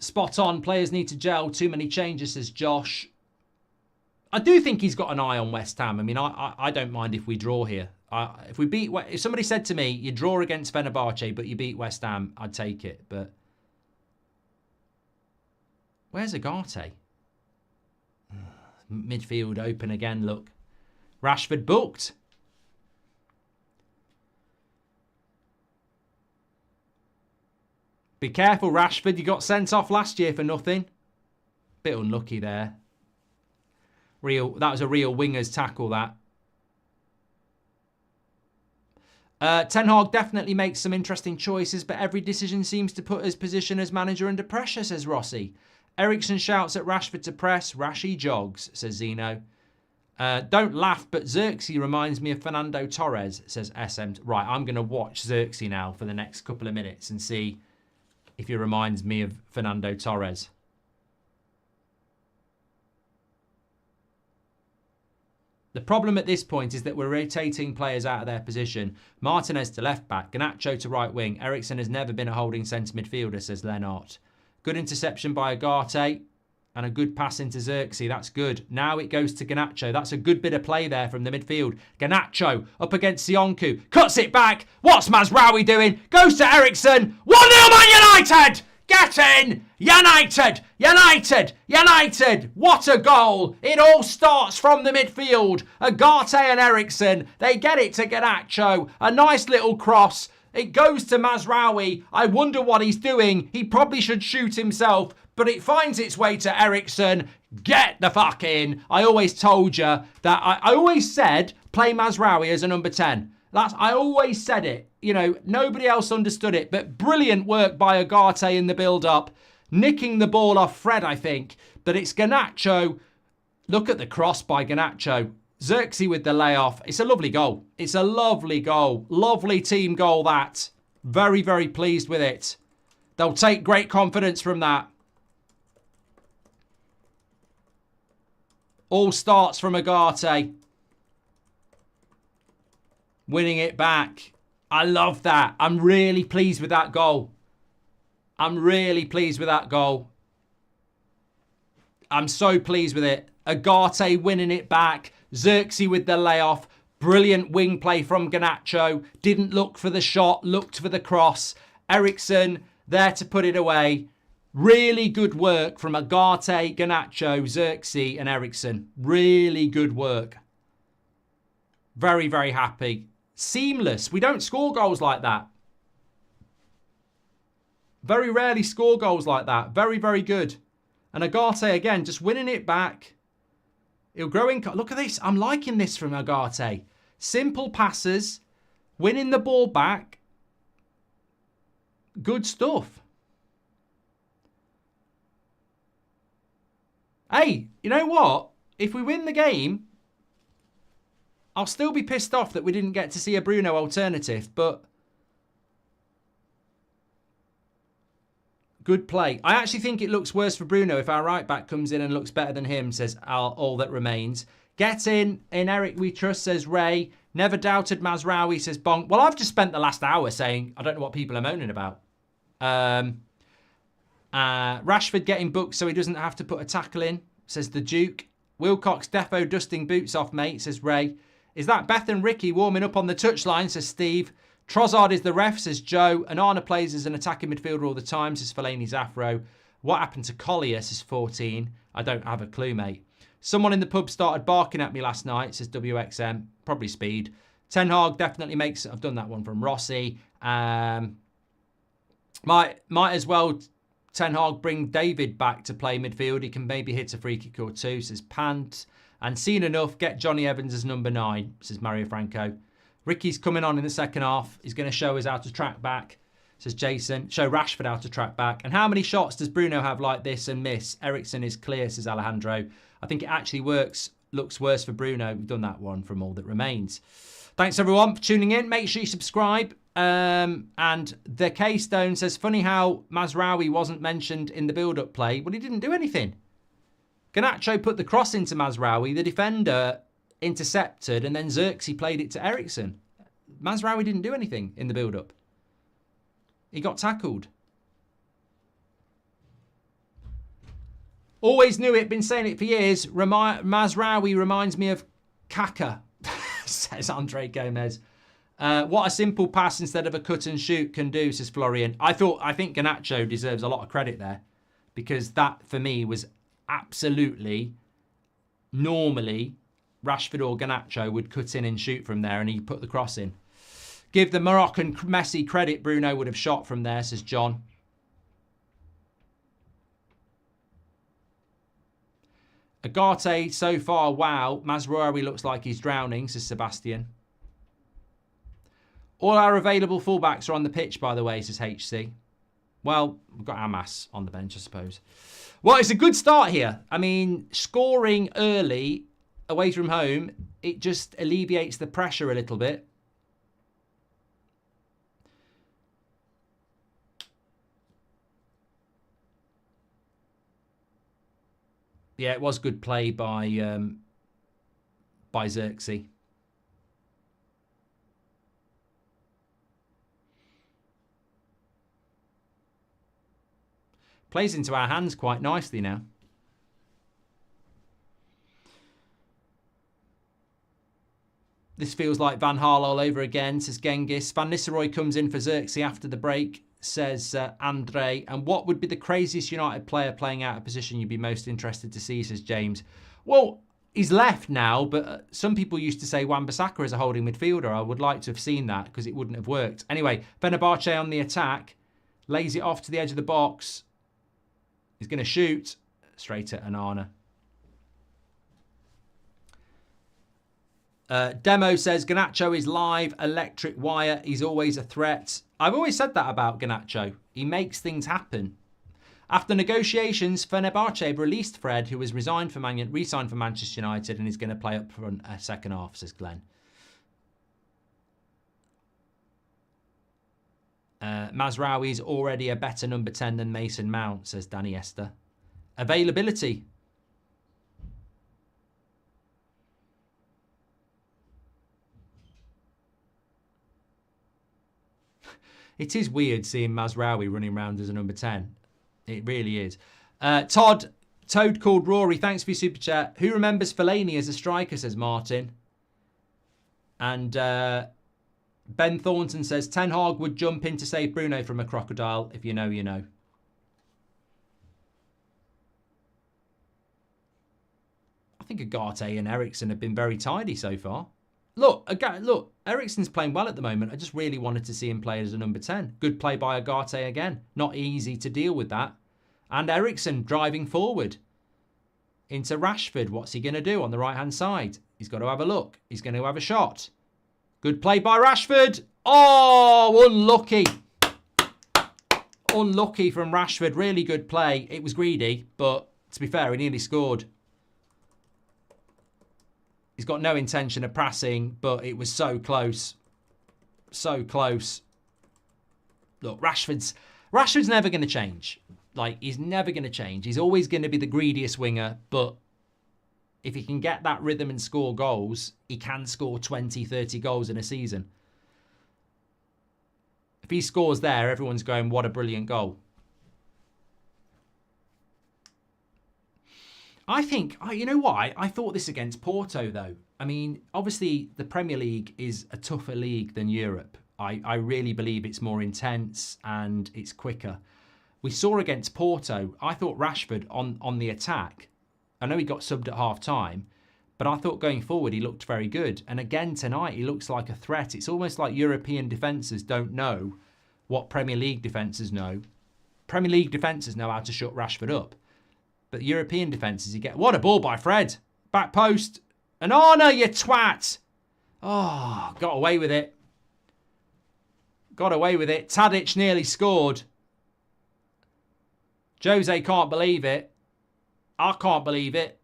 Spot on. Players need to gel. Too many changes, says Josh. I do think he's got an eye on West Ham. I mean, I don't mind if we draw here. If somebody said to me, you draw against Fenerbache, but you beat West Ham, I'd take it. But where's Agate? Midfield open again, look. Rashford booked. Be careful, Rashford. You got sent off last year for nothing. Bit unlucky there. That was a real winger's tackle, that. Ten Hag definitely makes some interesting choices, but every decision seems to put his position as manager under pressure, says Rossi. Ericsson shouts at Rashford to press. Rashi jogs, says Zeno. Don't laugh, but Xerxes reminds me of Fernando Torres, says SM. Right, I'm going to watch Xerxes now for the next couple of minutes and see if he reminds me of Fernando Torres. The problem at this point is that we're rotating players out of their position. Martinez to left back, Garnacho to right wing. Ericsson has never been a holding centre midfielder, says Lennart. Good interception by Agate and a good pass into Xerxes. That's good. Now it goes to Garnacho. That's a good bit of play there from the midfield. Garnacho up against Sionku. Cuts it back. What's Mazraoui doing? Goes to Ericsson. 1-0 Man United! Get in! United! United! United! What a goal! It all starts from the midfield. Agate and Ericsson. They get it to Garnacho. A nice little cross. It goes to Mazraoui. I wonder what he's doing. He probably should shoot himself, but it finds its way to Ericsson. Get the fuck in. I always told you that. I always said play Mazraoui as a number 10. I always said it. You know, nobody else understood it, but brilliant work by Agate in the build-up. Nicking the ball off Fred, I think. But it's Garnacho. Look at the cross by Garnacho. Xerxes with the layoff. It's a lovely goal. It's a lovely goal. Lovely team goal, that. Very, very pleased with it. They'll take great confidence from that. All starts from Agate. Winning it back. I love that. I'm really pleased with that goal. I'm really pleased with that goal. I'm so pleased with it. Agate winning it back. Xerxes with the layoff. Brilliant wing play from Garnacho. Didn't look for the shot. Looked for the cross. Ericsson there to put it away. Really good work from Agate, Garnacho, Xerxes and Ericsson. Really good work. Very, very happy. Seamless. We don't score goals like that. Very rarely score goals like that. Very, very good. And Agate, again, just winning it back. He'll grow in... Look at this. I'm liking this from Agate. Simple passes. Winning the ball back. Good stuff. Hey, you know what? If we win the game, I'll still be pissed off that we didn't get to see a Bruno alternative, but good play. I actually think it looks worse for Bruno if our right back comes in and looks better than him, says All That Remains. Get in Eric We Trust, says Ray. Never doubted Mazraoui, says Bonk. Well, I've just spent the last hour saying I don't know what people are moaning about. Rashford getting booked so he doesn't have to put a tackle in, says the Duke. Wilcox defo dusting boots off, mate, says Ray. Is that Beth and Ricky warming up on the touchline, says Steve. Trossard is the ref, says Joe. And Arna plays as an attacking midfielder all the time, says Fellaini's Afro. What happened to Collier, says 14. I don't have a clue, mate. Someone in the pub started barking at me last night, says WXM. Probably speed. Ten Hag definitely makes it. I've done that one from Rossi. Might as well Ten Hag bring David back to play midfield. He can maybe hit a free kick or two, says Pant. And seen enough, get Johnny Evans as number 9, says Mario Franco. Ricky's coming on in the second half. He's going to show us how to track back, says Jason. Show Rashford how to track back. And how many shots does Bruno have like this and miss? Ericsson is clear, says Alejandro. I think it actually looks worse for Bruno. We've done that one from All That Remains. Thanks, everyone, for tuning in. Make sure you subscribe. And the Keystone says, funny how Mazraoui wasn't mentioned in the build-up play. Well, he didn't do anything. Garnacho put the cross into Mazraoui. The defender intercepted, and then Xerxes played it to Ericsson. Mazraoui didn't do anything in the build-up. He got tackled. Always knew it, been saying it for years. Mazraoui reminds me of Kaka, says Andre Gomez. What a simple pass instead of a cut and shoot can do, says Florian. I think Garnacho deserves a lot of credit there, because that, for me, was absolutely, normally, Rashford or Garnacho would cut in and shoot from there, and he put the cross in. Give the Moroccan Messi credit, Bruno would have shot from there, says John. Agate so far, wow. Mazraoui looks like he's drowning, says Sebastian. All our available fullbacks are on the pitch, by the way, says HC. Well, we've got Amas on the bench, I suppose. Well, it's a good start here. I mean, scoring early away from home, it just alleviates the pressure a little bit. Yeah, it was good play by Xerxes. Plays into our hands quite nicely now. This feels like Van Gaal all over again, says Genghis. Van Nistelrooy comes in for Xerxes after the break, says Andre. And what would be the craziest United player playing out of position you'd be most interested to see, says James. Well, he's left now, but some people used to say Wan-Bissaka is a holding midfielder. I would like to have seen that because it wouldn't have worked. Anyway, Fenerbahce on the attack. Lays it off to the edge of the box. He's going to shoot straight at Anana. Demo says, Garnacho is live, electric wire. He's always a threat. I've always said that about Garnacho. He makes things happen. After negotiations, Fenerbahce have released Fred, who has re-signed for Manchester United and is going to play up front a second half, says Glenn. Mazraoui is already a better number 10 than Mason Mount, says Danny Esther. Availability. It is weird seeing Mazraoui running around as a number 10. It really is. Toad called Rory, thanks for your super chat. Who remembers Fellaini as a striker, says Martin. And Ben Thornton says, Ten Hag would jump in to save Bruno from a crocodile. If you know, you know. I think Agate and Ericsson have been very tidy so far. Look, Ericsson's playing well at the moment. I just really wanted to see him play as a number 10. Good play by Agate again. Not easy to deal with that. And Ericsson driving forward into Rashford. What's he going to do on the right-hand side? He's got to have a look. He's going to have a shot. Good play by Rashford. Oh, unlucky. Unlucky from Rashford. Really good play. It was greedy, but to be fair, he nearly scored. He's got no intention of passing, but it was so close. So close. Look, Rashford's never going to change. Like, he's never going to change. He's always going to be the greediest winger, but if he can get that rhythm and score goals, he can score 20, 30 goals in a season. If he scores there, everyone's going, what a brilliant goal. I think, you know why? I thought this against Porto, though. I mean, obviously, the Premier League is a tougher league than Europe. I really believe it's more intense and it's quicker. We saw against Porto, I thought Rashford on the attack, I know he got subbed at half-time, but I thought going forward he looked very good. And again tonight, he looks like a threat. It's almost like European defences don't know what Premier League defences know. Premier League defences know how to shut Rashford up. But European defences, you get... What a ball by Fred. Back post. An honour, you twat. Oh, got away with it. Got away with it. Tadic nearly scored. Jose can't believe it. I can't believe it.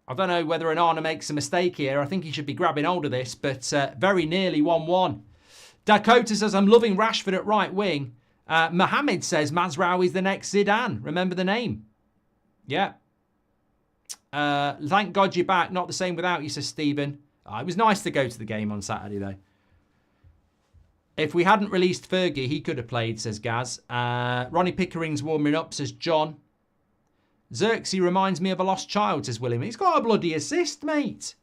I don't know whether Onana makes a mistake here. I think he should be grabbing hold of this, but very nearly 1-1. Dakota says, I'm loving Rashford at right wing. Mohammed says, Mazraoui's the next Zidane. Remember the name. Yeah. Thank God you're back. Not the same without you, says Stephen. It was nice to go to the game on Saturday, though. If we hadn't released Fergie, he could have played, says Gaz. Ronnie Pickering's warming up, says John. Xerxes reminds me of a lost child, says William. He's got a bloody assist, mate.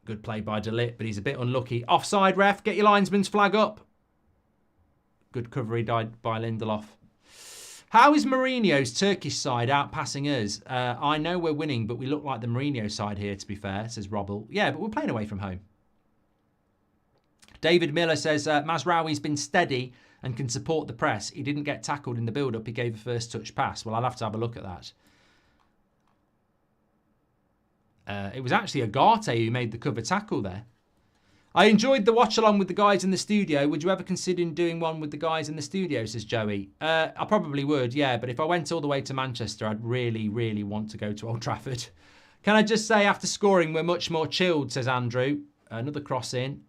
Good play by De Ligt, but he's a bit unlucky. Offside, ref. Get your linesman's flag up. Good cover by Lindelof. How is Mourinho's Turkish side outpassing us? I know we're winning, but we look like the Mourinho side here, to be fair, says Robble. Yeah, but we're playing away from home. David Miller says, Mazraoui's been steady and can support the press. He didn't get tackled in the build-up. He gave a first touch pass. Well, I'll have to have a look at that. It was actually Agate who made the cover tackle there. I enjoyed the watch-along with the guys in the studio. Would you ever consider doing one with the guys in the studio, says Joey? I probably would, yeah. But if I went all the way to Manchester, I'd really, really want to go to Old Trafford. Can I just say, after scoring, we're much more chilled, says Andrew. Another cross in.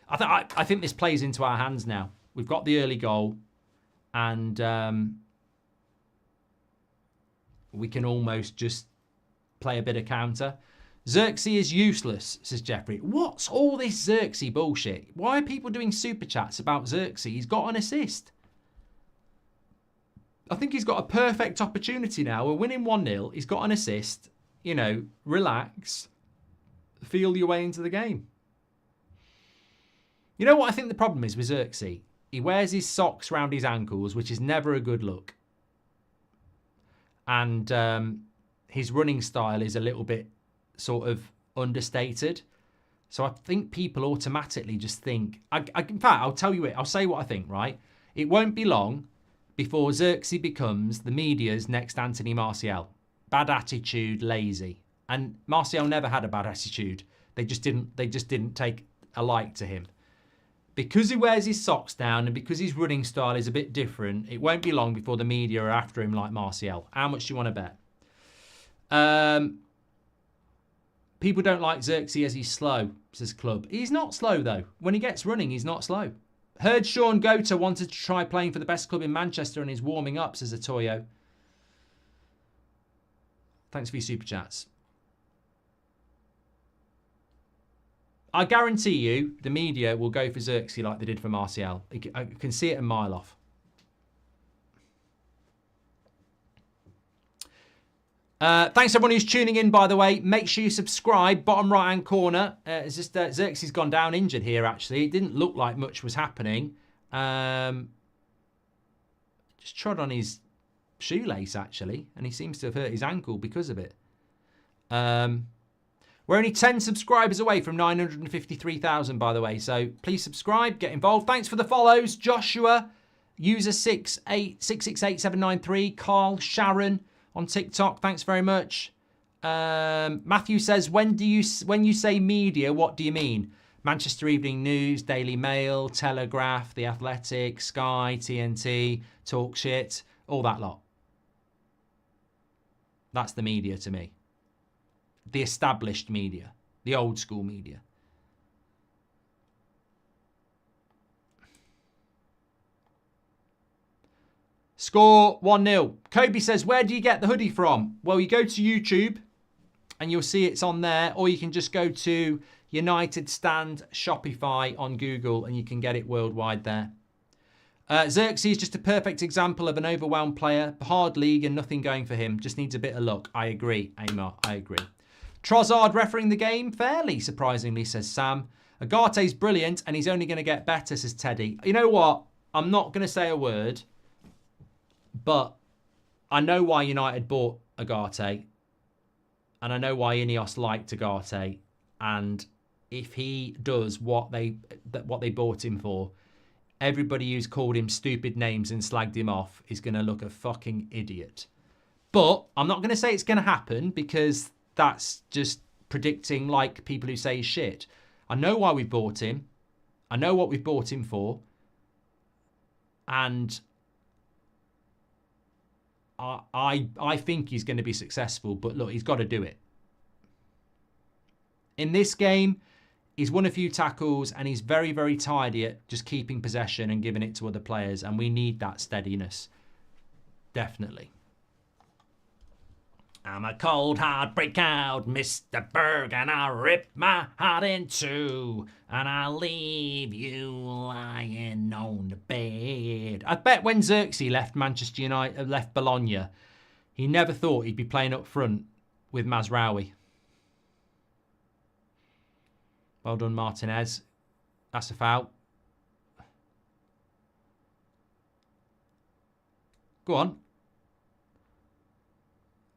I think this plays into our hands now. We've got the early goal. And we can almost just play a bit of counter. Xerxes is useless, says Jeffrey. What's all this Xerxes bullshit? Why are people doing super chats about Xerxes? He's got an assist. I think he's got a perfect opportunity now. We're winning 1-0. He's got an assist. You know, relax. Feel your way into the game. You know what I think the problem is with Xerxes? He wears his socks round his ankles, which is never a good look. And his running style is a little bit sort of understated. So I think people automatically just think... in fact, I'll tell you it. I'll say what I think, right? It won't be long before Xerxes becomes the media's next Anthony Martial. Bad attitude, lazy. And Martial never had a bad attitude. They just didn't take a like to him. Because he wears his socks down and because his running style is a bit different, it won't be long before the media are after him like Martial. How much do you want to bet? People don't like Xerxes as he's slow, says Club. He's not slow, though. When he gets running, he's not slow. Heard Sean Gota wanted to try playing for the best club in Manchester and is warming up, says Atoyo. Thanks for your super chats. I guarantee you the media will go for Xerxes like they did for Martial. I can see it a mile off. Thanks everyone who's tuning in, by the way. Make sure you subscribe. Bottom right-hand corner. It's just Xerxes gone down injured here, actually. It didn't look like much was happening. Just trod on his shoelace, actually. And he seems to have hurt his ankle because of it. We're only 10 subscribers away from 953,000, by the way. So please subscribe, get involved. Thanks for the follows. Joshua, user 668793, Carl, Sharon on TikTok. Thanks very much. Matthew says, when you say media, what do you mean? Manchester Evening News, Daily Mail, Telegraph, The Athletic, Sky, TNT, Talk Shit, all that lot. That's the media to me. The established media, the old school media. Score 1-0. Kobe says, where do you get the hoodie from? Well, you go to YouTube and you'll see it's on there, or you can just go to United Stand Shopify on Google and you can get it worldwide there. Xerxes is just a perfect example of an overwhelmed player. Hard league and nothing going for him. Just needs a bit of luck. I agree, Amar. I agree. Trossard refereeing the game fairly, surprisingly, says Sam. Agate's brilliant and he's only going to get better, says Teddy. You know what? I'm not going to say a word, but I know why United bought Agate, and I know why Ineos liked Agate, and if he does what they bought him for, everybody who's called him stupid names and slagged him off is going to look a fucking idiot. But I'm not going to say it's going to happen because that's just predicting like people who say shit. I know why we bought him. I know what we've bought him for. And I think he's going to be successful. But look, he's got to do it. In this game, he's won a few tackles and he's very, very tidy at just keeping possession and giving it to other players. And we need that steadiness. Definitely. I'm a cold, hard breakout, Mr. Berg, and I'll rip my heart in two, and I'll leave you lying on the bed. I bet when Xerxes left Manchester United, left Bologna, he never thought he'd be playing up front with Mazraoui. Well done, Martinez. That's a foul. Go on.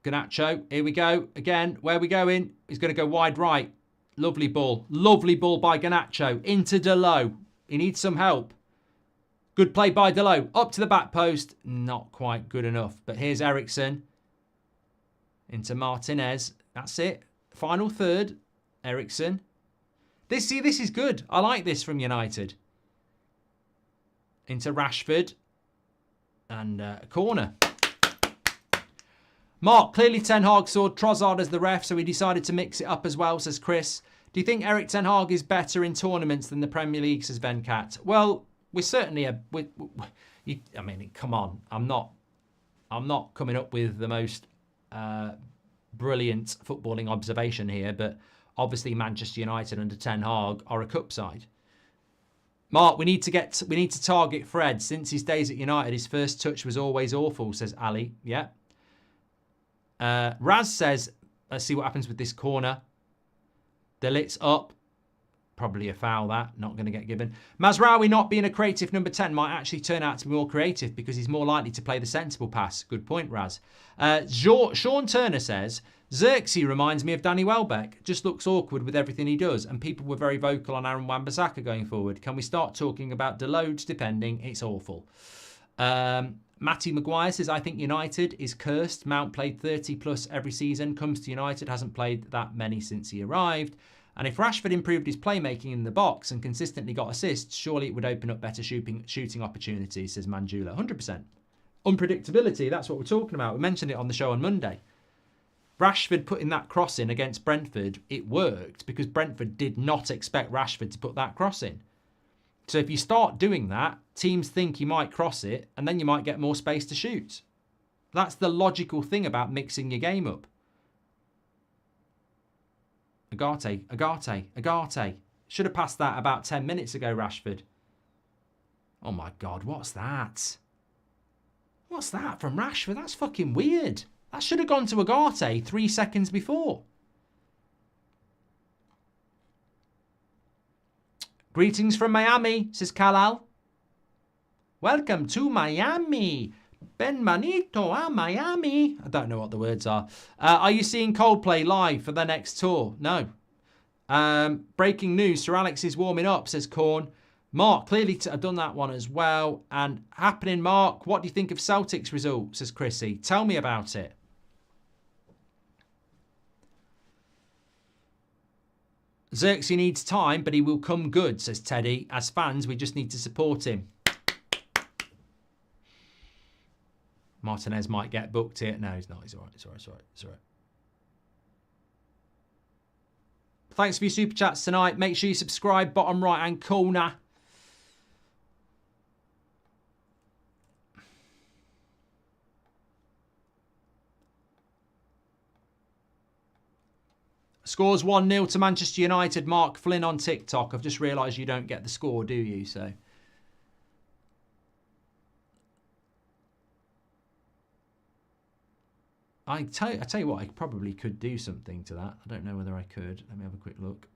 Garnacho, here we go. Again, where are we going? He's going to go wide right. Lovely ball. Lovely ball by Garnacho. Into Delo. He needs some help. Good play by Delo. Up to the back post. Not quite good enough. But here's Ericsson. Into Martinez. That's it. Final third. Ericsson. This is good. I like this from United. Into Rashford. And a corner. Mark, clearly Ten Hag saw Trossard as the ref, so he decided to mix it up as well, says Chris. Do you think Erik Ten Hag is better in tournaments than the Premier League, says Venkat? Well, we're certainly I mean, come on. I'm not coming up with the most brilliant footballing observation here, but obviously Manchester United under Ten Hag are a cup side. Mark, we need to target Fred. Since his days at United, his first touch was always awful, says Ali. Yeah. Raz says, let's see what happens with this corner. The lit's up. Probably a foul that. Not going to get given. Mazraoui not being a creative number 10 might actually turn out to be more creative because he's more likely to play the sensible pass. Good point, Raz. Sean Turner says, Xerxes reminds me of Danny Welbeck. Just looks awkward with everything he does. And people were very vocal on Aaron Wan-Bissaka going forward. Can we start talking about deloads depending? It's awful. Matty Maguire says, I think United is cursed. Mount played 30 plus every season. Comes to United, hasn't played that many since he arrived. And if Rashford improved his playmaking in the box and consistently got assists, surely it would open up better shooting opportunities, says Manjula. 100%. Unpredictability, that's what we're talking about. We mentioned it on the show on Monday. Rashford putting that cross in against Brentford, it worked because Brentford did not expect Rashford to put that cross in. So if you start doing that, teams think you might cross it, and then you might get more space to shoot. That's the logical thing about mixing your game up. Agate. Should have passed that about 10 minutes ago, Rashford. Oh my God, what's that? What's that from Rashford? That's fucking weird. That should have gone to Agate 3 seconds before. Greetings from Miami, says Kalal. Welcome to Miami. Benmanito a Miami. I don't know what the words are. Are you seeing Coldplay live for their next tour? No. Breaking news, Sir Alex is warming up, says Corn. Mark, clearly I've done that one as well. And happening, Mark, what do you think of Celtic's result, says Chrissy. Tell me about it. Xerxes needs time, but he will come good, says Teddy. As fans, we just need to support him. Martinez might get booked here. No, he's not. He's all right. It's all right. Thanks for your super chats tonight. Make sure you subscribe, bottom right-hand corner. Scores 1-0 to Manchester United. Mark Flynn on TikTok. I've just realised you don't get the score, do you? So I tell you what, I probably could do something to that. I don't know whether I could. Let me have a quick look.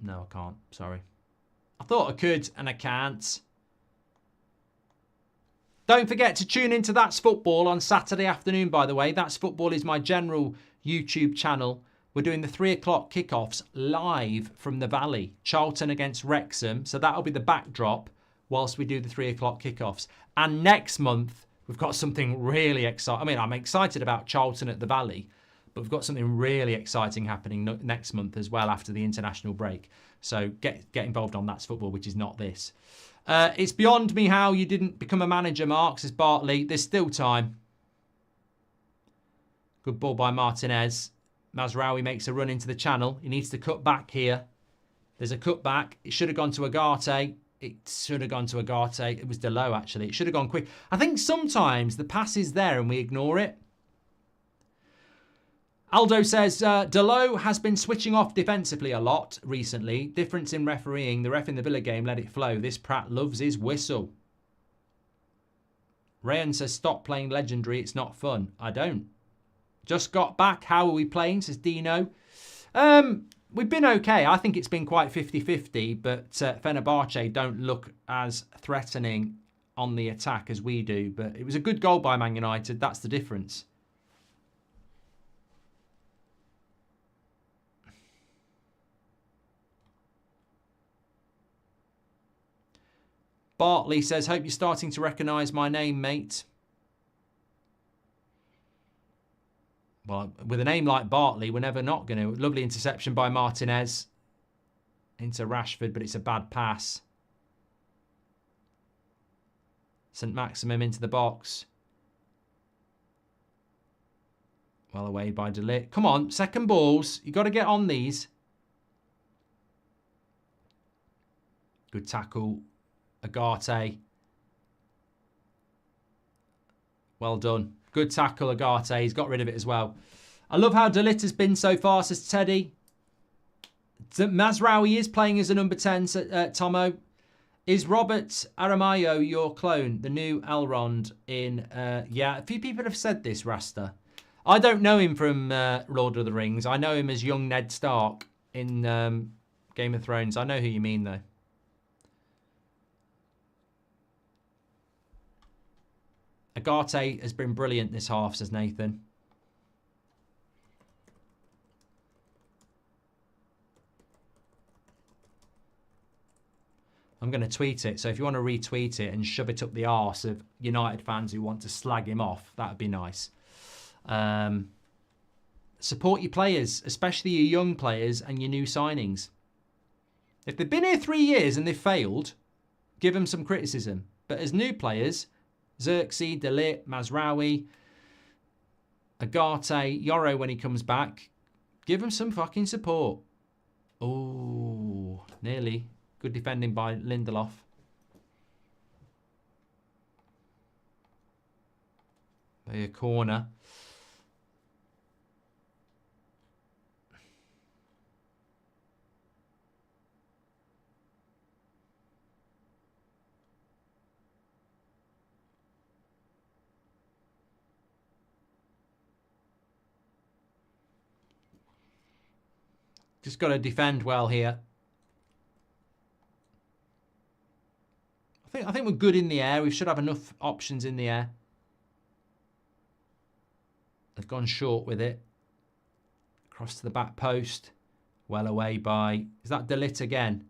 No, I can't. Sorry. I thought I could, and I can't. Don't forget to tune into That's Football on Saturday afternoon, by the way. That's Football is my general YouTube channel. We're doing the 3 o'clock kickoffs live from the Valley. Charlton against Wrexham. So that'll be the backdrop whilst we do the 3 o'clock kickoffs. And next month, we've got something really exciting. I mean, I'm excited about Charlton at the Valley, but we've got something really exciting happening next month as well after the international break. So get involved on That's Football, which is not this. It's beyond me how you didn't become a manager, Mark, says Bartley. There's still time. Good ball by Martinez. Mazraoui makes a run into the channel. He needs to cut back here. There's a cut back. It should have gone to Agate. It should have gone to Agate. It was Delo, actually. It should have gone quick. I think sometimes the pass is there and we ignore it. Aldo says, Delo has been switching off defensively a lot recently. Difference in refereeing. The ref in the Villa game let it flow. This Pratt loves his whistle. Rayan says, stop playing legendary. It's not fun. I don't. Just got back. How are we playing, says Dino. We've been okay. I think it's been quite 50-50, but Fenerbache don't look as threatening on the attack as we do. But it was a good goal by Man United. That's the difference. Bartley says, hope you're starting to recognise my name, mate. Well, with a name like Bartley, we're never not going to. Lovely interception by Martinez into Rashford, but it's a bad pass. St. Maximum into the box. Well away by De Ligt. Come on, second balls. You've got to get on these. Good tackle. Agate. Well done. Good tackle, Agate. He's got rid of it as well. I love how De Ligt has been so far, says Teddy. Mazraoui is playing as a number 10, Tomo. Is Robert Aramayo your clone? The new Elrond in... yeah, a few people have said this, Rasta. I don't know him from Lord of the Rings. I know him as young Ned Stark in Game of Thrones. I know who you mean, though. Agate has been brilliant this half, says Nathan. I'm going to tweet it. So if you want to retweet it and shove it up the arse of United fans who want to slag him off, that would be nice. Support your players, especially your young players and your new signings. If they've been here 3 years and they've failed, give them some criticism. But as new players... Xerxes, De Ligt, Mazraoui, Agate, Yoro when he comes back. Give him some fucking support. Oh, nearly. Good defending by Lindelof. There, a corner. Just got to defend well here. I think we're good in the air. We should have enough options in the air. They've gone short with it. Across to the back post. Well away by... Is that De Ligt again?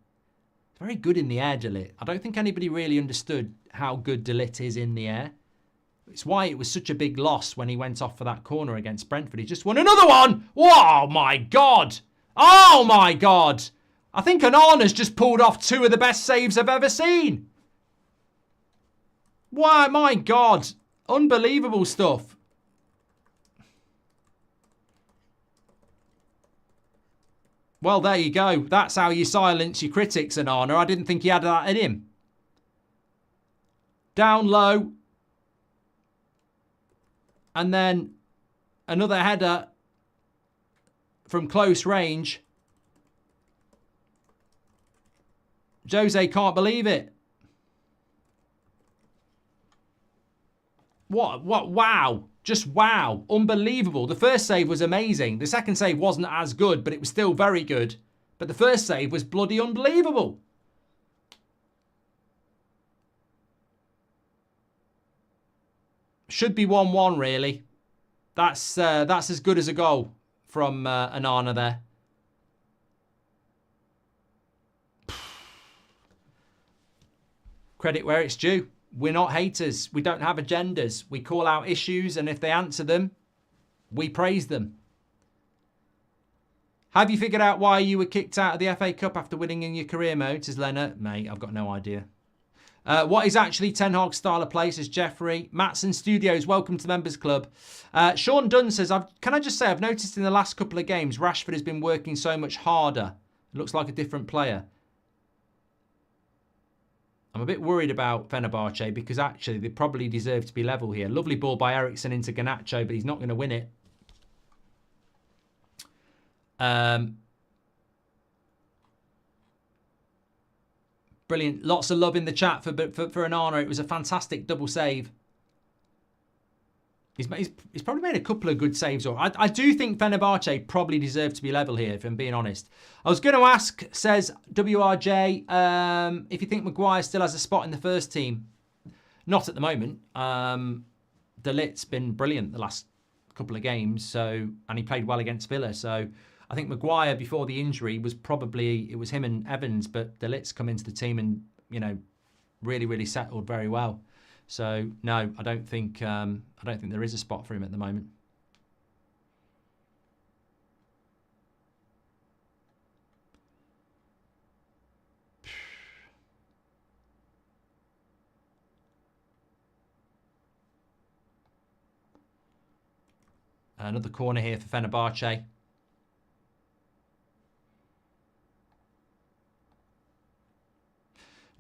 Very good in the air, De Ligt. I don't think anybody really understood how good De Ligt is in the air. It's why it was such a big loss when he went off for that corner against Brentford. He just won another one! Oh, my God! Oh, my God. I think Onana's just pulled off 2 of the best saves I've ever seen. Why, my God. Unbelievable stuff. Well, there you go. That's how you silence your critics, Onana. I didn't think he had that in him. Down low. And then another header from close range. Jose can't believe it. What, wow. Just wow. Unbelievable. The first save was amazing. The second save wasn't as good, but it was still very good. But the first save was bloody unbelievable. Should be 1-1, really. That's as good as a goal from Onana there. Credit where it's due. We're not haters. We don't have agendas. We call out issues, and if they answer them, we praise them. Have you figured out why you were kicked out of the FA Cup after winning in your career mode? Says Leonard. Mate, I've got no idea. What is actually Ten Hag's style of play? Says Jeffrey. Matson Studios, welcome to the Members Club. Sean Dunn says, can I just say, I've noticed in the last couple of games, Rashford has been working so much harder. It looks like a different player. I'm a bit worried about Fenerbahce because actually they probably deserve to be level here. Lovely ball by Ericsson into Garnacho, but he's not going to win it. Brilliant. Lots of love in the chat for Onana. It was a fantastic double save. He's probably made a couple of good saves. I do think Fenerbahce probably deserve to be level here, if I'm being honest. I was going to ask, says WRJ, if you think Maguire still has a spot in the first team. Not at the moment. De Ligt's been brilliant the last couple of games, and he played well against Villa. So I think Maguire, before the injury, was probably, it was him and Evans, but De Ligt's come into the team and, you know, really, really settled very well. So no, I don't think there is a spot for him at the moment. Another corner here for Fenerbahce.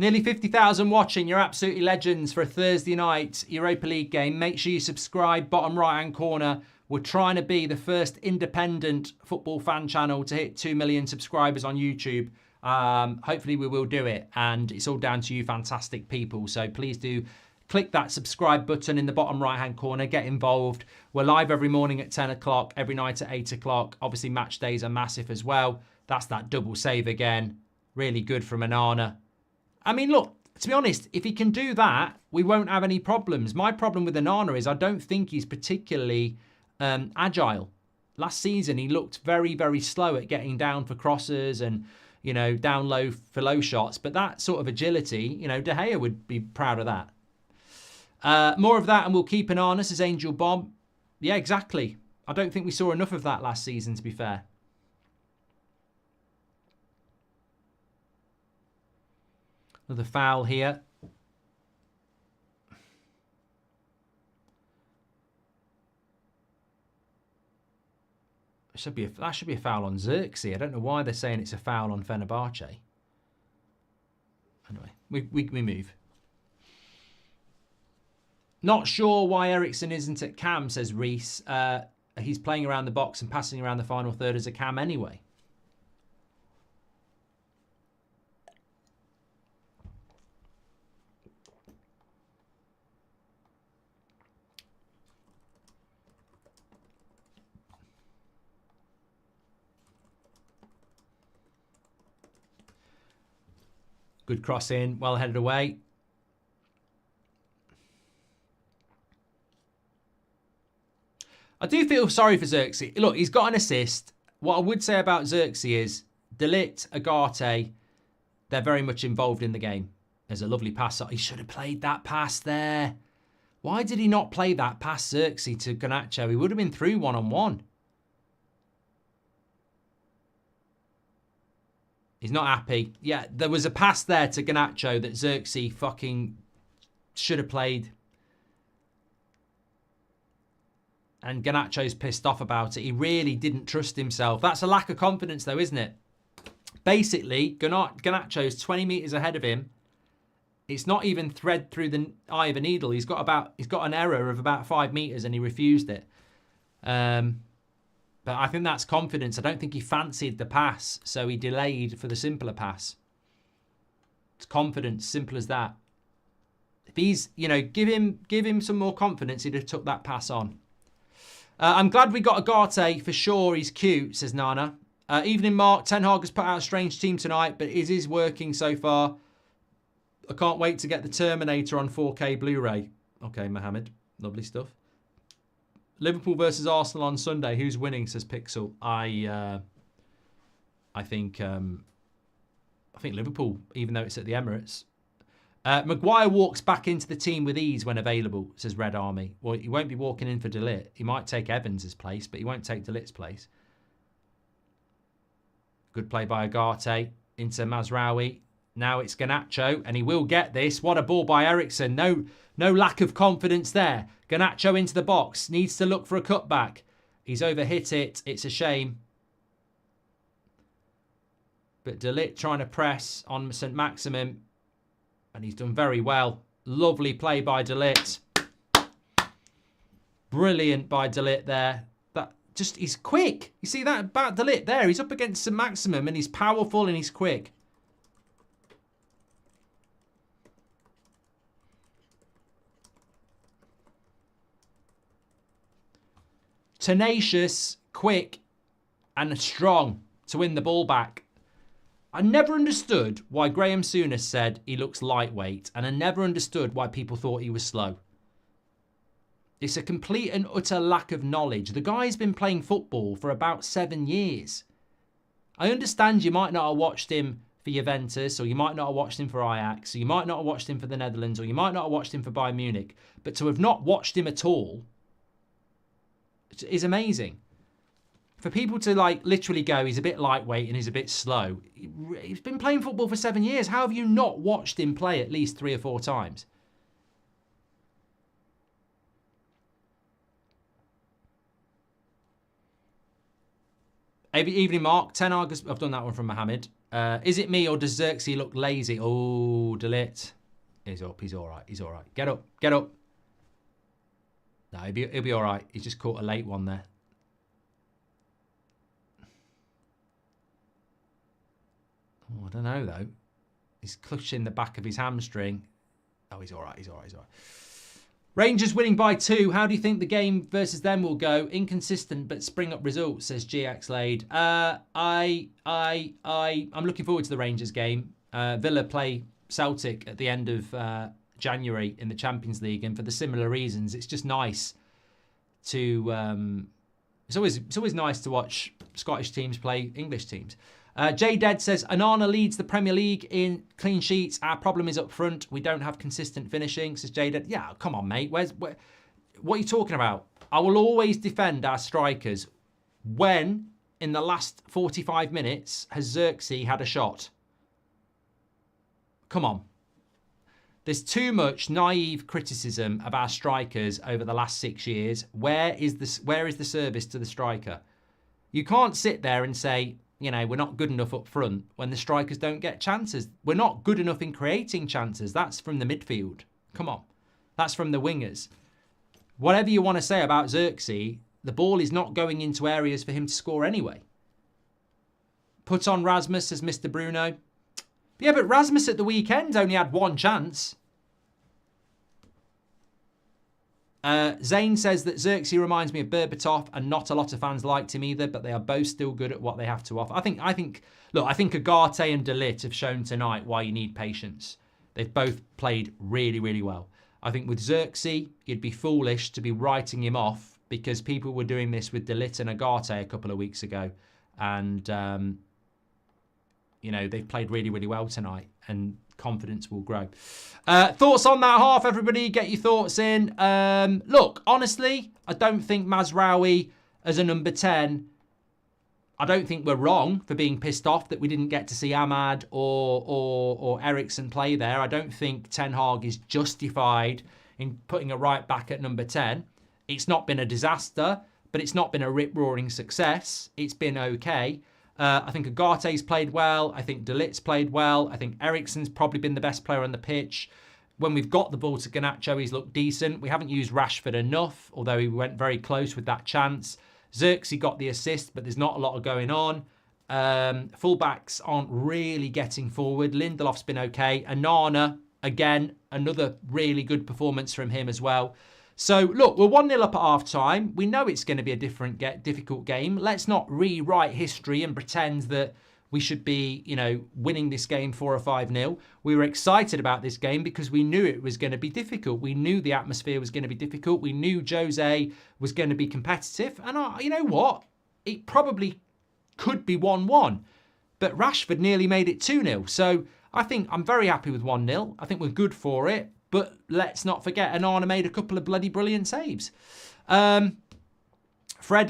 Nearly 50,000 watching. You're absolutely legends for a Thursday night Europa League game. Make sure you subscribe. Bottom right-hand corner. We're trying to be the first independent football fan channel to hit 2 million subscribers on YouTube. Hopefully we will do it. And it's all down to you fantastic people. So please do click that subscribe button in the bottom right-hand corner. Get involved. We're live every morning at 10 o'clock. Every night at 8 o'clock. Obviously match days are massive as well. That's that double save again. Really good from Onana. I mean, look, to be honest, if he can do that, we won't have any problems. My problem with Onana is I don't think he's particularly agile. Last season, he looked very, very slow at getting down for crosses and, you know, down low for low shots. But that sort of agility, you know, De Gea would be proud of that. More of that and we'll keep Onana, says Angel Bomb. Yeah, exactly. I don't think we saw enough of that last season, to be fair. Another foul here. That should be a foul on Xerxes. I don't know why they're saying it's a foul on Fenerbahce. Anyway, we move. Not sure why Ericsson isn't at cam, says Reese. He's playing around the box and passing around the final third as a cam anyway. Good cross in, well headed away. I do feel sorry for Xerxes. Look, he's got an assist. What I would say about Xerxes is De Ligt, Agate, they're very much involved in the game. There's a lovely pass. He should have played that pass there. Why did he not play that pass, Xerxes, to Garnacho? He would have been through one-on-one. He's not happy. Yeah, there was a pass there to Garnacho that Xerxes fucking should have played. And Garnacho's pissed off about it. He really didn't trust himself. That's a lack of confidence though, isn't it? Basically, Garnacho's 20 metres ahead of him. It's not even thread through the eye of a needle. He's got an error of about 5 metres and he refused it. But I think that's confidence. I don't think he fancied the pass, so he delayed for the simpler pass. It's confidence, simple as that. If he's, you know, give him some more confidence, he'd have took that pass on. I'm glad we got Agate for sure. He's cute, says Nana. Evening Mark, Ten Hag has put out a strange team tonight, but it is working so far. I can't wait to get the Terminator on 4K Blu-ray. Okay, Mohammed. Lovely stuff. Liverpool versus Arsenal on Sunday. Who's winning, says Pixel. I think Liverpool, even though it's at the Emirates. Maguire walks back into the team with ease when available, says Red Army. Well, he won't be walking in for De Ligt. He might take Evans' place, but he won't take De Ligt's place. Good play by Agate into Mazraoui. Now it's Garnacho, and he will get this. What a ball by Eriksen. No lack of confidence there. Garnacho into the box. Needs to look for a cutback. He's overhit it. It's a shame. But De Ligt trying to press on St. Maximin. And he's done very well. Lovely play by De Ligt. Brilliant by De Ligt there. He's quick. You see that about De Ligt there? He's up against St. Maximin and he's powerful and he's quick. Tenacious, quick, and strong to win the ball back. I never understood why Graham Souness said he looks lightweight, and I never understood why people thought he was slow. It's a complete and utter lack of knowledge. The guy's been playing football for about 7 years. I understand you might not have watched him for Juventus, or you might not have watched him for Ajax, or you might not have watched him for the Netherlands, or you might not have watched him for Bayern Munich, but to have not watched him at all is amazing. For people to literally go, he's a bit lightweight and he's a bit slow. He's been playing football for 7 years. How have you not watched him play at least 3 or 4 times? Evening, Mark. Ten Hag. I've done that one from Mohammed. Is it me or does Xerxes look lazy? Oh, De Ligt. He's up. He's all right. He's all right. Get up. Get up. No, he'll be all right. He's just caught a late one there. Oh, I don't know, though. He's clutching the back of his hamstring. Oh, he's all right. He's all right. He's all right. Rangers winning by 2. How do you think the game versus them will go? Inconsistent, but spring up results, says GX Lade. I'm looking forward to the Rangers game. Villa play Celtic at the end of January in the Champions League, and for the similar reasons, it's just nice to. It's always nice to watch Scottish teams play English teams. J Dead says Onana leads the Premier League in clean sheets. Our problem is up front. We don't have consistent finishing, says J Dead. Yeah, come on, mate. What are you talking about? I will always defend our strikers. When in the last 45 minutes has Xerxes had a shot? Come on. There's too much naive criticism of our strikers over the last 6 years. Where is the service to the striker? You can't sit there and say, we're not good enough up front when the strikers don't get chances. We're not good enough in creating chances. That's from the midfield. Come on. That's from the wingers. Whatever you want to say about Xerxes, the ball is not going into areas for him to score anyway. Put on Rasmus, says Mr. Bruno. Yeah, but Rasmus at the weekend only had 1 chance. Zane says that Xerxes reminds me of Berbatov, and not a lot of fans liked him either, but they are both still good at what they have to offer. I think Agate and De Ligt have shown tonight why you need patience. They've both played really, really well. I think with Xerxes, you'd be foolish to be writing him off because people were doing this with De Ligt and Agate a couple of weeks ago, and they've played really, really well tonight, and confidence will grow. Thoughts on that half, everybody? Get your thoughts in. Look, honestly, I don't think Mazraoui as a number 10, I don't think we're wrong for being pissed off that we didn't get to see Ahmad or Eriksen play there. I don't think Ten Hag is justified in putting a right back at number 10. It's not been a disaster, but it's not been a rip-roaring success. It's been okay. I think Agate's played well. I think De Ligt's played well. I think Eriksen's probably been the best player on the pitch. When we've got the ball to Garnacho, he's looked decent. We haven't used Rashford enough, although he went very close with that chance. Xerxes got the assist, but there's not a lot going on. Fullbacks aren't really getting forward. Lindelof's been okay. Onana, again, another really good performance from him as well. So, look, we're 1-0 up at half-time. We know it's going to be a difficult game. Let's not rewrite history and pretend that we should be, winning this game 4 or 5-0. We were excited about this game because we knew it was going to be difficult. We knew the atmosphere was going to be difficult. We knew Jose was going to be competitive. And you know what? It probably could be 1-1. But Rashford nearly made it 2-0. So I think I'm very happy with 1-0. I think we're good for it. But let's not forget, Onana made a couple of bloody brilliant saves. Fred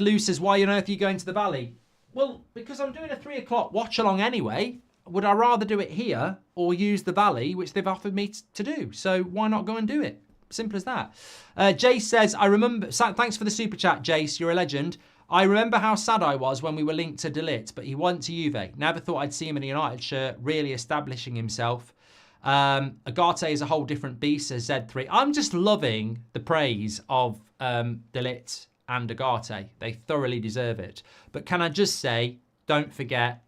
Lou says, why on earth are you going to the Valley? Well, because I'm doing a 3 o'clock watch along anyway. Would I rather do it here or use the Valley, which they've offered me to do? So why not go and do it? Simple as that. Jace says, I remember... Thanks for the super chat, Jace. You're a legend. I remember how sad I was when we were linked to De Ligt, but he went to Juve. Never thought I'd see him in a United shirt, really establishing himself. Agate is a whole different beast, says Z3. I'm just loving the praise of De Ligt and Agate. They thoroughly deserve it. But can I just say, don't forget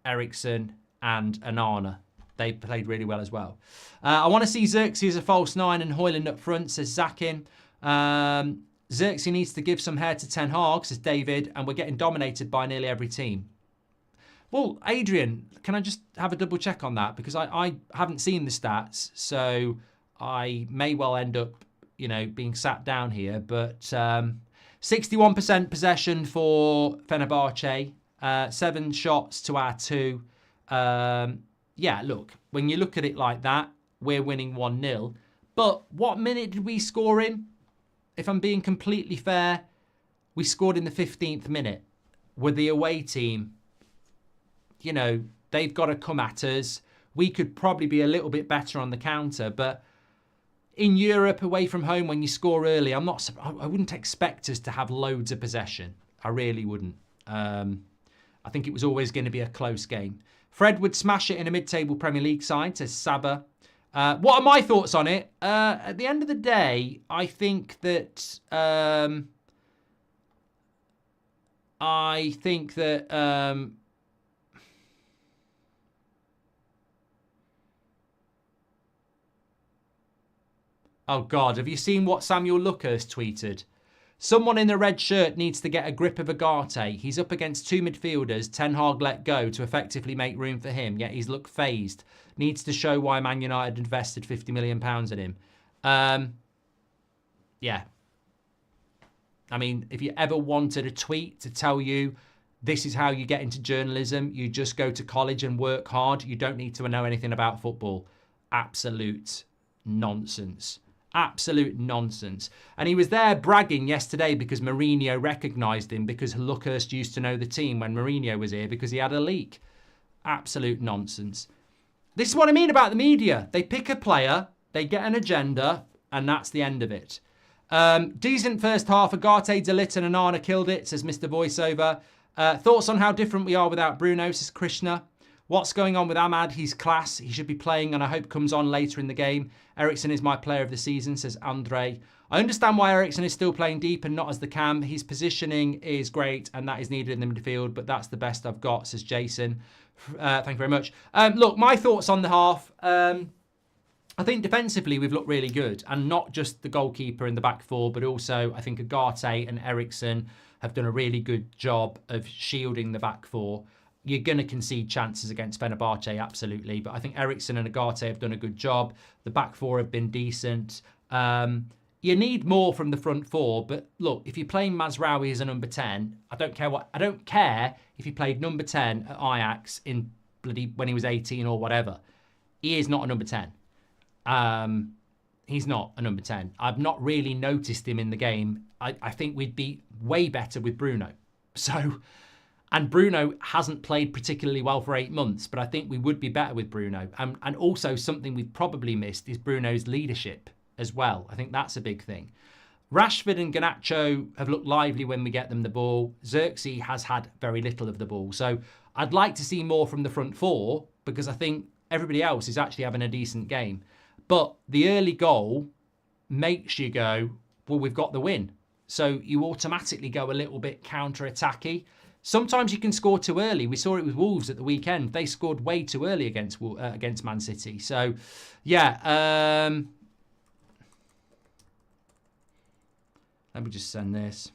Eriksen and Onana. They played really well as well. I want to see Xerxes as a false 9 and Højlund up front, says Zakin. Xerxes needs to give some hair to Ten Hag, says David, and we're getting dominated by nearly every team. Well, Adrian, can I just have a double check on that? Because I haven't seen the stats, so I may well end up, being sat down here. But 61% possession for Fenerbahce, 7 shots to our 2. Yeah, look, when you look at it like that, we're winning 1-0. But what minute did we score in? If I'm being completely fair, we scored in the 15th minute. With the away team, they've got to come at us. We could probably be a little bit better on the counter, but in Europe, away from home, when you score early, I wouldn't expect us to have loads of possession. I really wouldn't. I think it was always going to be a close game. Fred would smash it in a mid-table Premier League side, says Saba. What are my thoughts on it? At the end of the day, I think that... Oh, God, have you seen what Samuel Luckhurst tweeted? Someone in the red shirt needs to get a grip of Agate. He's up against 2 midfielders Ten Hag let go to effectively make room for him, yet he's looked phased. Needs to show why Man United invested £50 million in him. Yeah. I mean, if you ever wanted a tweet to tell you this is how you get into journalism, you just go to college and work hard. You don't need to know anything about football. Absolute nonsense. Absolute nonsense. And he was there bragging yesterday because Mourinho recognised him because Luckhurst used to know the team when Mourinho was here because he had a leak. Absolute nonsense. This is what I mean about the media. They pick a player, they get an agenda, and that's the end of it. Decent first half. Agate, De Ligt and Onana killed it, says Mr. Voiceover. Thoughts on how different we are without Bruno, says Krishna. What's going on with Ahmad? He's class. He should be playing and I hope comes on later in the game. Eriksen is my player of the season, says Andre. I understand why Eriksen is still playing deep and not as the cam. His positioning is great and that is needed in the midfield, but that's the best I've got, says Jason. Thank you very much. Look, my thoughts on the half. I think defensively we've looked really good, and not just the goalkeeper in the back 4, but also I think Agate and Eriksen have done a really good job of shielding the back 4. You're going to concede chances against Fenerbahce, absolutely. But I think Eriksen and Agate have done a good job. The back 4 have been decent. You need more from the front 4. But look, if you're playing Mazraoui as a number 10, I don't care if he played number 10 at Ajax in when he was 18 or whatever. He is not a number 10. He's not a number 10. I've not really noticed him in the game. I think we'd be way better with Bruno. And Bruno hasn't played particularly well for 8 months, but I think we would be better with Bruno. And also something we've probably missed is Bruno's leadership as well. I think that's a big thing. Rashford and Garnacho have looked lively when we get them the ball. Xerxes has had very little of the ball. So I'd like to see more from the front 4 because I think everybody else is actually having a decent game. But the early goal makes you go, well, we've got the win. So you automatically go a little bit counter-attacky. Sometimes you can score too early. We saw it with Wolves at the weekend. They scored way too early against Man City. So, yeah. Let me just send this.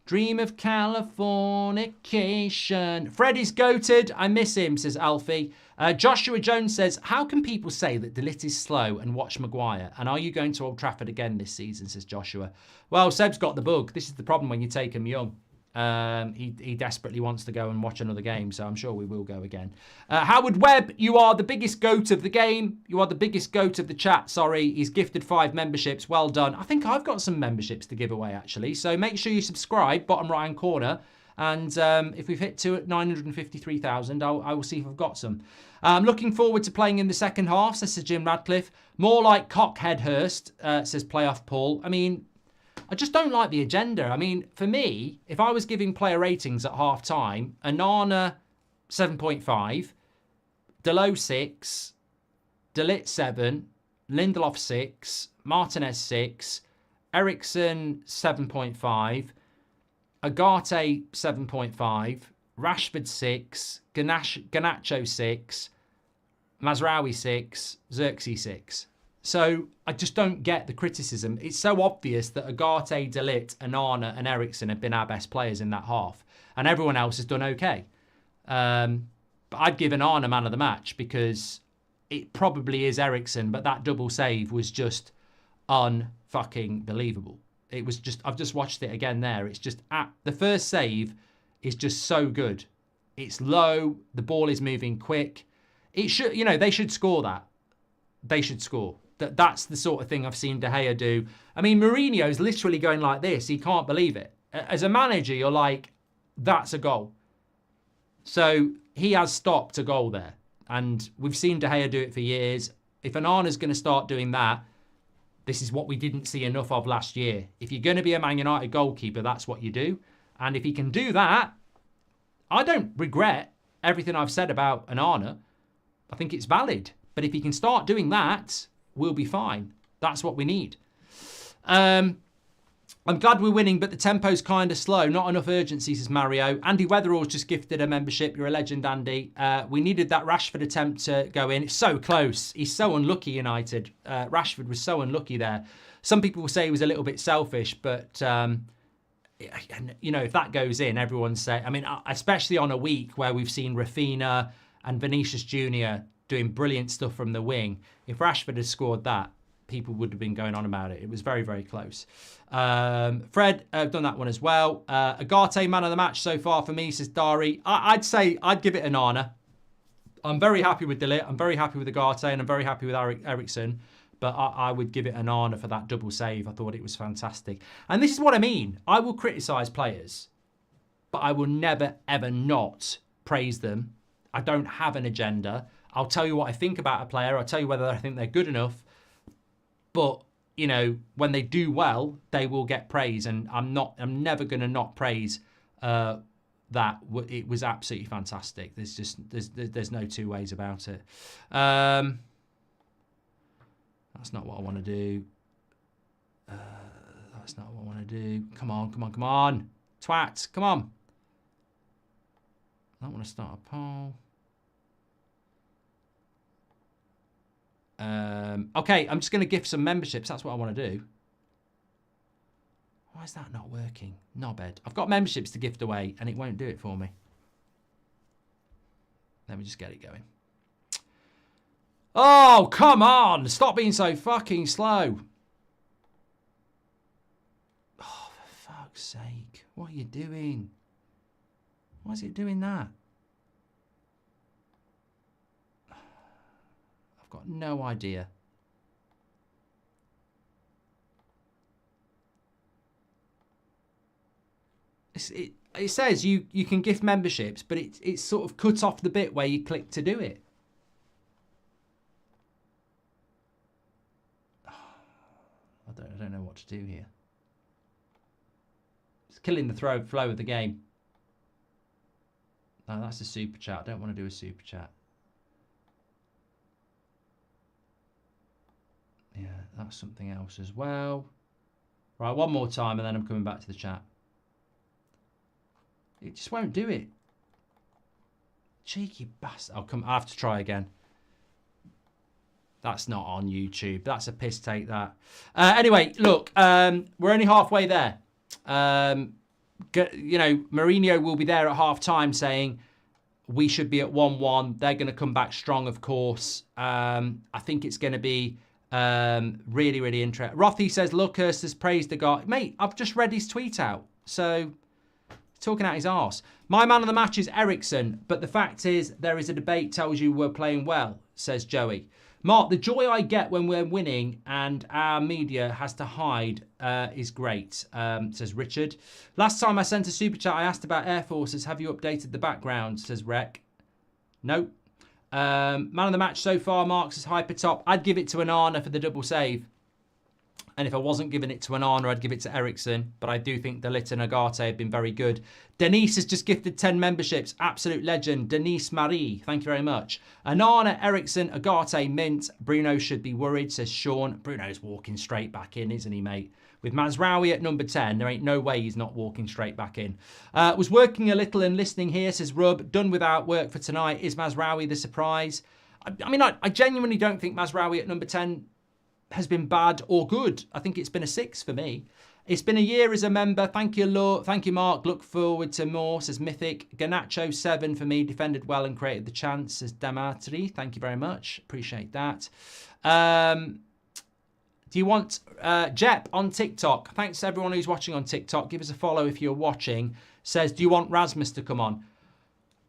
Dream of Californication. Freddie's goated. I miss him, says Alfie. Joshua Jones says, how can people say that De Ligt is slow and watch Maguire? And are you going to Old Trafford again this season, says Joshua. Well, Seb's got the bug. This is the problem when you take him young. He desperately wants to go and watch another game, so I'm sure we will go again. Howard Webb, you are the biggest goat of the game. You are the biggest goat of the chat, sorry. He's gifted 5 memberships. Well done. I think I've got some memberships to give away, actually. So make sure you subscribe, bottom right-hand corner. And if we've hit 953,000, I will see if I've got some. I'm looking forward to playing in the second half, says Sir Jim Radcliffe. More like Cockheadhurst, says Playoff Paul. I mean, I just don't like the agenda. I mean, for me, if I was giving player ratings at half-time, Onana 7.5, Delo 6, De Ligt 7, Lindelof 6, Martinez 6, Eriksen 7.5, Agate 7.5, Rashford 6, Garnacho 6, Mazraoui 6, Xerxes 6. So I just don't get the criticism. It's so obvious that Agate, De Ligt, Onana and Eriksen have been our best players in that half. And everyone else has done okay. But I'd give Onana man of the match because it probably is Eriksen, but that double save was just unfucking believable. It was just, I've just watched it again there. It's just, the first save is just so good. It's low, the ball is moving quick. It should, you know, they should score that. They should score. That's the sort of thing I've seen De Gea do. I mean, Mourinho's literally going like this. He can't believe it. As a manager, you're like, that's a goal. So he has stopped a goal there. And we've seen De Gea do it for years. If Onana's going to start doing that, this is what we didn't see enough of last year. If you're going to be a Man United goalkeeper, that's what you do. And if he can do that, I don't regret everything I've said about Onana. I think it's valid. But if he can start doing that, we'll be fine. That's what we need. I'm glad we're winning, but the tempo's kind of slow. Not enough urgency, says Mario. Andy Weatherall's just gifted a membership. You're a legend, Andy. We needed that Rashford attempt to go in. It's so close. He's so unlucky, United. Rashford was so unlucky there. Some people will say he was a little bit selfish, but, you know, if that goes in, everyone's saying... I mean, especially on a week where we've seen Rafinha and Vinicius Jr. doing brilliant stuff from the wing. If Rashford had scored that, people would have been going on about it. It was very, very close. Fred, I've done that one as well. Agate, man of the match so far for me, says Dari. I'd say I'd give it Onana. I'm very happy with De Ligt. I'm very happy with Agate, and I'm very happy with Eriksen. But I would give it Onana for that double save. I thought it was fantastic. And this is what I mean. I will criticise players, but I will never, ever not praise them. I don't have an agenda. I'll tell you what I think about a player. I'll tell you whether I think they're good enough. But, you know, when they do well, they will get praise. And I'm never going to not praise that. It was absolutely fantastic. There's no two ways about it. That's not what I want to do. That's not what I want to do. Come on, come on, come on. Twat, come on. I don't want to start a poll. Okay, I'm just going to gift some memberships. That's what I want to do. Why is that not working? Knobhead. I've got memberships to gift away, and it won't do it for me. Let me just get it going. Oh, come on! Stop being so fucking slow. Oh, for fuck's sake. What are you doing? Why is it doing that? Got no idea. It says you can gift memberships, but it's sort of cut off the bit where you click to do it. I don't know what to do here. It's killing the flow of the game. No, that's a super chat. I don't want to do a super chat. Yeah, that's something else as well. Right, one more time and then I'm coming back to the chat. It just won't do it. Cheeky bastard. I have to try again. That's not on YouTube. That's a piss take, that. Anyway, look, we're only halfway there. Mourinho will be there at half-time saying we should be at 1-1. They're going to come back strong, of course. I think it's going to be really, really interesting. Rothy says, Lucas has praised the guy. Mate, I've just read his tweet out. So, talking out his arse. My man of the match is Ericsson, but the fact is there is a debate tells you we're playing well, says Joey. Mark, the joy I get when we're winning and our media has to hide is great, says Richard. Last time I sent a super chat, I asked about Air Forces. Have you updated the background, says Rec. Nope. Man of the match so far, Marks is hyper top. I'd give it to Anana for the double save. And if I wasn't giving it to Anana, I'd give it to Ericsson. But I do think Dalit and Agate have been very good. Denise has just gifted 10 memberships. Absolute legend. Denise Marie, thank you very much. Anana, Ericsson, Agate, Mint. Bruno should be worried, says Sean. Bruno's walking straight back in, isn't he, mate? With Mazraoui at number 10, there ain't no way he's not walking straight back in. Was working a little and listening here, says Rub. Done without work for tonight. Is Mazraoui the surprise? I genuinely don't think Mazraoui at number 10 has been bad or good. I think it's been a 6 for me. It's been a year as a member. Thank you, Lord. Thank you, Mark. Look forward to more, says Mythic. Ganacho 7 for me. Defended well and created the chance, says Damatri. Thank you very much. Appreciate that. Do you want Jep on TikTok? Thanks to everyone who's watching on TikTok. Give us a follow if you're watching. Says, do you want Rasmus to come on?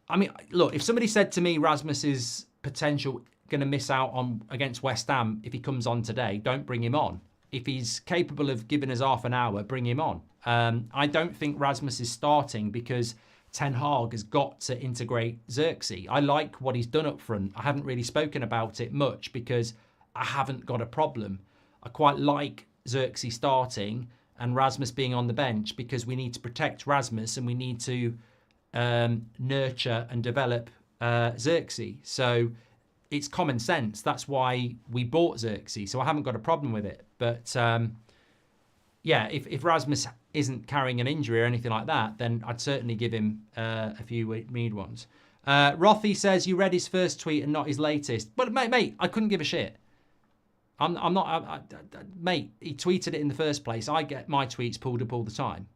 I mean, look, if somebody said to me Rasmus's potential going to miss out on against West Ham if he comes on today, don't bring him on. If he's capable of giving us half an hour, bring him on. I don't think Rasmus is starting because Ten Hag has got to integrate Xerxes. I like what he's done up front. I haven't really spoken about it much because I haven't got a problem. I quite like Xerxes starting and Rasmus being on the bench because we need to protect Rasmus and we need to nurture and develop Xerxes. So it's common sense. That's why we bought Xerxes. So I haven't got a problem with it. But yeah, if Rasmus isn't carrying an injury or anything like that, then I'd certainly give him a few Mead ones. Rothy says you read his first tweet and not his latest. But mate, I couldn't give a shit. I'm not, mate. He tweeted it in the first place. I get my tweets pulled up all the time.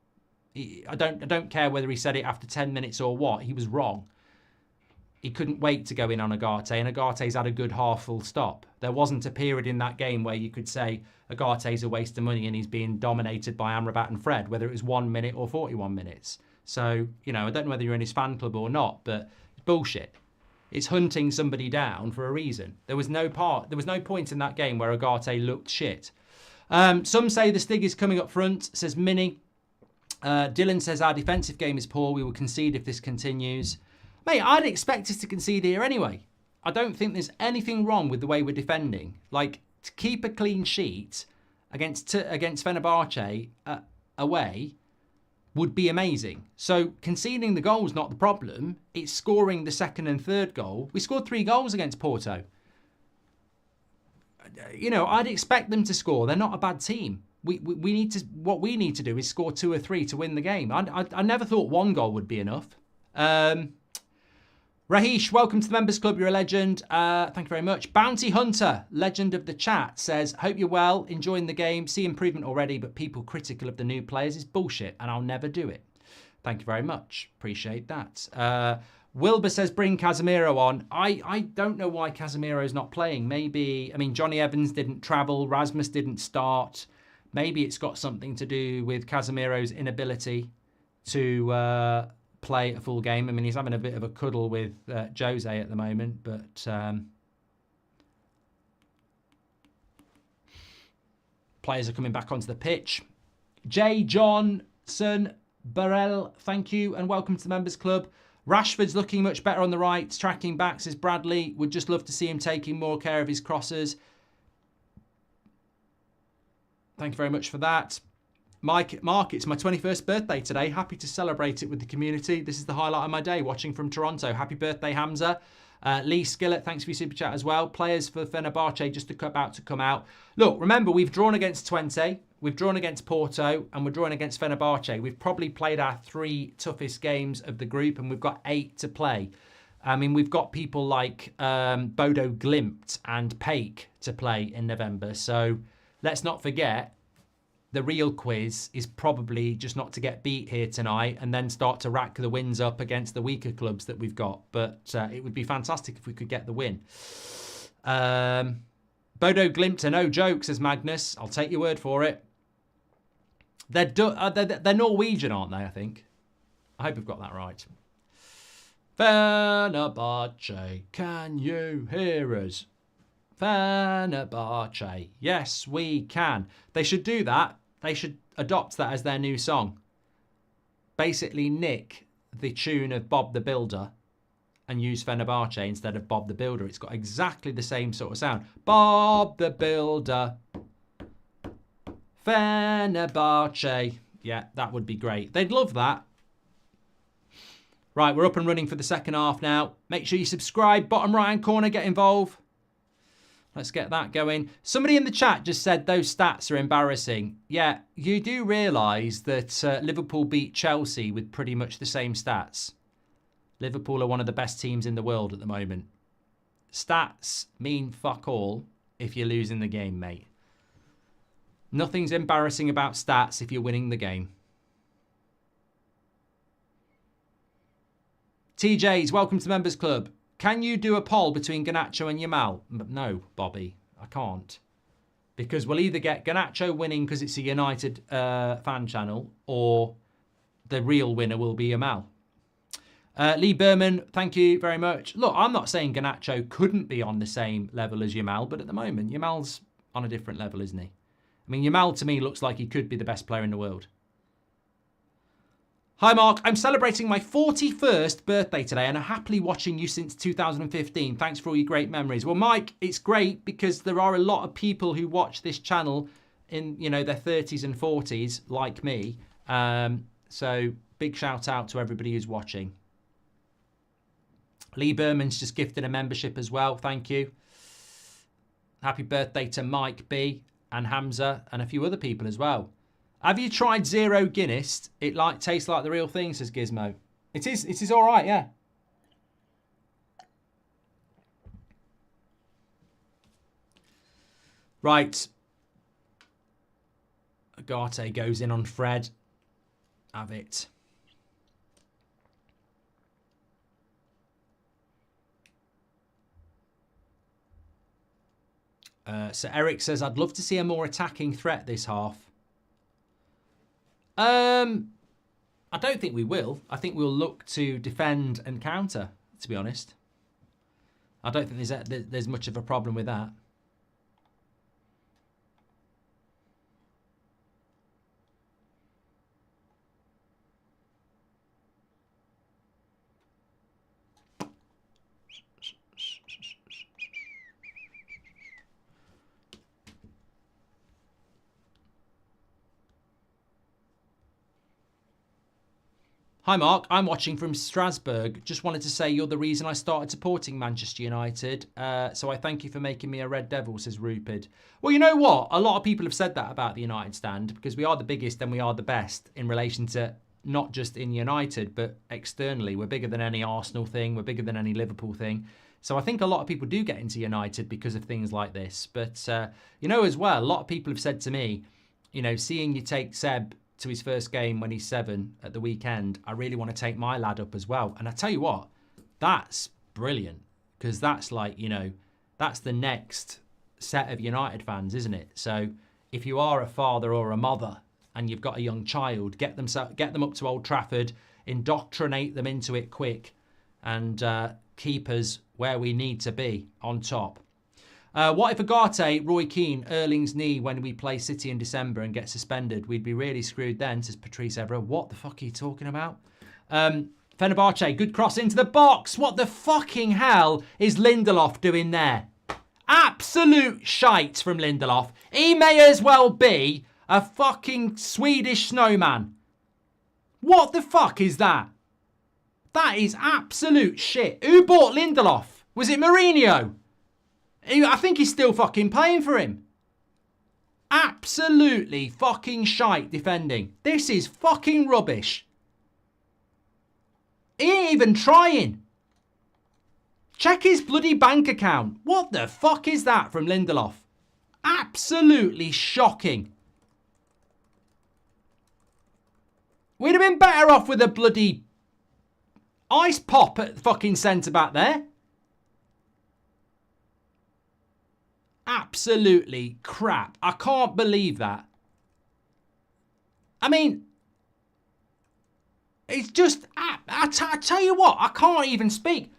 I don't care whether he said it after 10 minutes or what. He was wrong. He couldn't wait to go in on Agate, and Agate's had a good half full stop. There wasn't a period in that game where you could say Agate's a waste of money and he's being dominated by Amrabat and Fred, whether it was 1 minute or 41 minutes. So, I don't know whether you're in his fan club or not, but it's bullshit. It's hunting somebody down for a reason. There was no point in that game where Agate looked shit. Some say the Stig is coming up front, says Minnie. Dylan says our defensive game is poor. We will concede if this continues. Mate, I'd expect us to concede here anyway. I don't think there's anything wrong with the way we're defending. Like, to keep a clean sheet against Fenerbahce away would be amazing. So conceding the goal is not the problem. It's scoring the second and third goal. We scored 3 goals against Porto. I'd expect them to score. They're not a bad team. What we need to do is score 2 or 3 to win the game. I never thought 1 goal would be enough. Rahish, welcome to the Members Club. You're a legend. Thank you very much. Bounty Hunter, legend of the chat, says, hope you're well, enjoying the game, see improvement already, but people critical of the new players is bullshit, and I'll never do it. Thank you very much. Appreciate that. Wilbur says, bring Casemiro on. I don't know why Casemiro's not playing. Maybe, Johnny Evans didn't travel. Rasmus didn't start. Maybe it's got something to do with Casemiro's inability to play a full game. He's having a bit of a cuddle with Jose at the moment, but players are coming back onto the pitch. J. Johnson Burrell, thank you and welcome to the Members Club. Rashford's looking much better on the right, tracking back, says Bradley. Would just love to see him taking more care of his crosses. Thank you very much for that. Mark, it's my 21st birthday today. Happy to celebrate it with the community. This is the highlight of my day, watching from Toronto. Happy birthday, Hamza. Lee Skillett, thanks for your super chat as well. Players for Fenerbahce just about to come out. Look, remember, we've drawn against Twente, we've drawn against Porto, and we're drawing against Fenerbahce. We've probably played our 3 toughest games of the group, and we've got 8 to play. I mean, we've got people like Bodo Glimt and Paik to play in November. So let's not forget, the real quiz is probably just not to get beat here tonight and then start to rack the wins up against the weaker clubs that we've got. But it would be fantastic if we could get the win. Bodo Glimt are no joke, says Magnus. I'll take your word for it. They're Norwegian, aren't they, I think? I hope we've got that right. Fenerbache, can you hear us? Fenerbache, yes, we can. They should do that. They should adopt that as their new song. Basically nick the tune of Bob the Builder and use Fenerbache instead of Bob the Builder. It's got exactly the same sort of sound. Bob the Builder. Fenerbache. Yeah, that would be great. They'd love that. Right, we're up and running for the second half now. Make sure you subscribe. Bottom right-hand corner, get involved. Let's get that going. Somebody in the chat just said those stats are embarrassing. Yeah, you do realise that Liverpool beat Chelsea with pretty much the same stats. Liverpool are one of the best teams in the world at the moment. Stats mean fuck all if you're losing the game, mate. Nothing's embarrassing about stats if you're winning the game. TJ's, welcome to the Members Club. Can you do a poll between Garnacho and Yamal? No, Bobby, I can't. Because we'll either get Garnacho winning because it's a United fan channel, or the real winner will be Yamal. Lee Berman, thank you very much. Look, I'm not saying Garnacho couldn't be on the same level as Yamal, but at the moment, Yamal's on a different level, isn't he? I mean, Yamal to me looks like he could be the best player in the world. Hi, Mark. I'm celebrating my 41st birthday today and I'm happily watching you since 2015. Thanks for all your great memories. Well, Mike, it's great because there are a lot of people who watch this channel in, you know, their 30s and 40s, like me. So big shout out to everybody who's watching. Lee Berman's just gifted a membership as well. Thank you. Happy birthday to Mike B and Hamza and a few other people as well. Have you tried Zero Guinness? It tastes like the real thing, says Gizmo. It is all right, yeah. Right. Agate goes in on Fred. Have it. So Eric says, I'd love to see a more attacking threat this half. I don't think we will. I think we'll look to defend and counter, to be honest. I don't think there's much of a problem with that. Hi Mark, I'm watching from Strasbourg. Just wanted to say you're the reason I started supporting Manchester United. So I thank you for making me a Red Devil, says Rupert. Well, you know what? A lot of people have said that about the United stand because we are the biggest and we are the best in relation to not just in United, but externally. We're bigger than any Arsenal thing. We're bigger than any Liverpool thing. So I think a lot of people do get into United because of things like this. But, you know, as well, a lot of people have said to me, you know, seeing you take Seb to his first game when he's 7 at the weekend, I really want to take my lad up as well. And I tell you what, that's brilliant because that's like, you know, that's the next set of United fans, isn't it? So if you are a father or a mother and you've got a young child, get them up to Old Trafford, indoctrinate them into it quick and keep us where we need to be on top. What if Agate, Roy Keane, Erling's knee when we play City in December and get suspended? We'd be really screwed then, says Patrice Evra. What the fuck are you talking about? Fenerbahce, good cross into the box. What the fucking hell is Lindelof doing there? Absolute shite from Lindelof. He may as well be a fucking Swedish snowman. What the fuck is that? That is absolute shit. Who bought Lindelof? Was it Mourinho? I think he's still fucking playing for him. Absolutely fucking shite defending. This is fucking rubbish. He ain't even trying. Check his bloody bank account. What the fuck is that from Lindelof? Absolutely shocking. We'd have been better off with a bloody ice pop at fucking centre back there. Absolutely crap. I can't believe that. I mean, it's just, I tell you what, I can't even speak.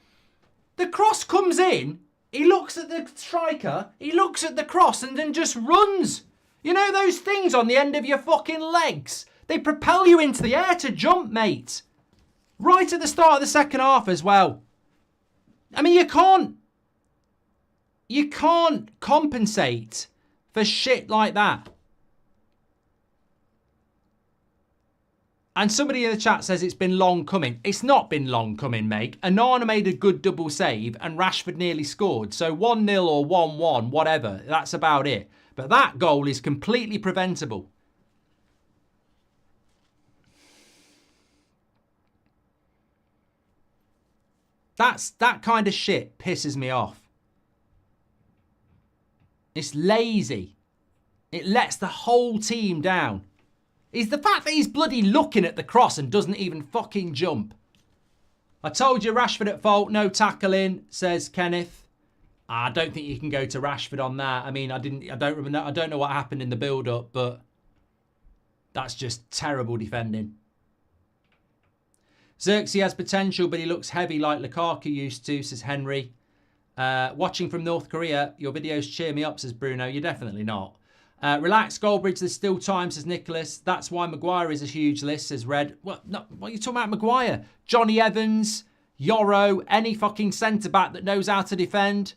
The cross comes in, he looks at the striker, he looks at the cross and then just runs. You know those things on the end of your fucking legs? They propel you into the air to jump, mate. Right at the start of the second half as well. I mean, you can't compensate for shit like that. And somebody in the chat says it's been long coming. It's not been long coming, mate. Onana made a good double save and Rashford nearly scored. So 1-0 or 1-1, whatever. That's about it. But that goal is completely preventable. That kind of shit pisses me off. It's lazy. It lets the whole team down. It's the fact that he's bloody looking at the cross and doesn't even fucking jump. I told you Rashford at fault, no tackling, says Kenneth. I don't think you can go to Rashford on that. I mean, I don't know what happened in the build-up, but that's just terrible defending. Xerxes has potential, but he looks heavy like Lukaku used to, says Henry. Watching from North Korea, your videos cheer me up, says Bruno. You're definitely not. Relax, Goldbridge, there's still time, says Nicholas. That's why Maguire is a huge list, says Red. What are you talking about, Maguire? Johnny Evans, Yoro, any fucking centre-back that knows how to defend.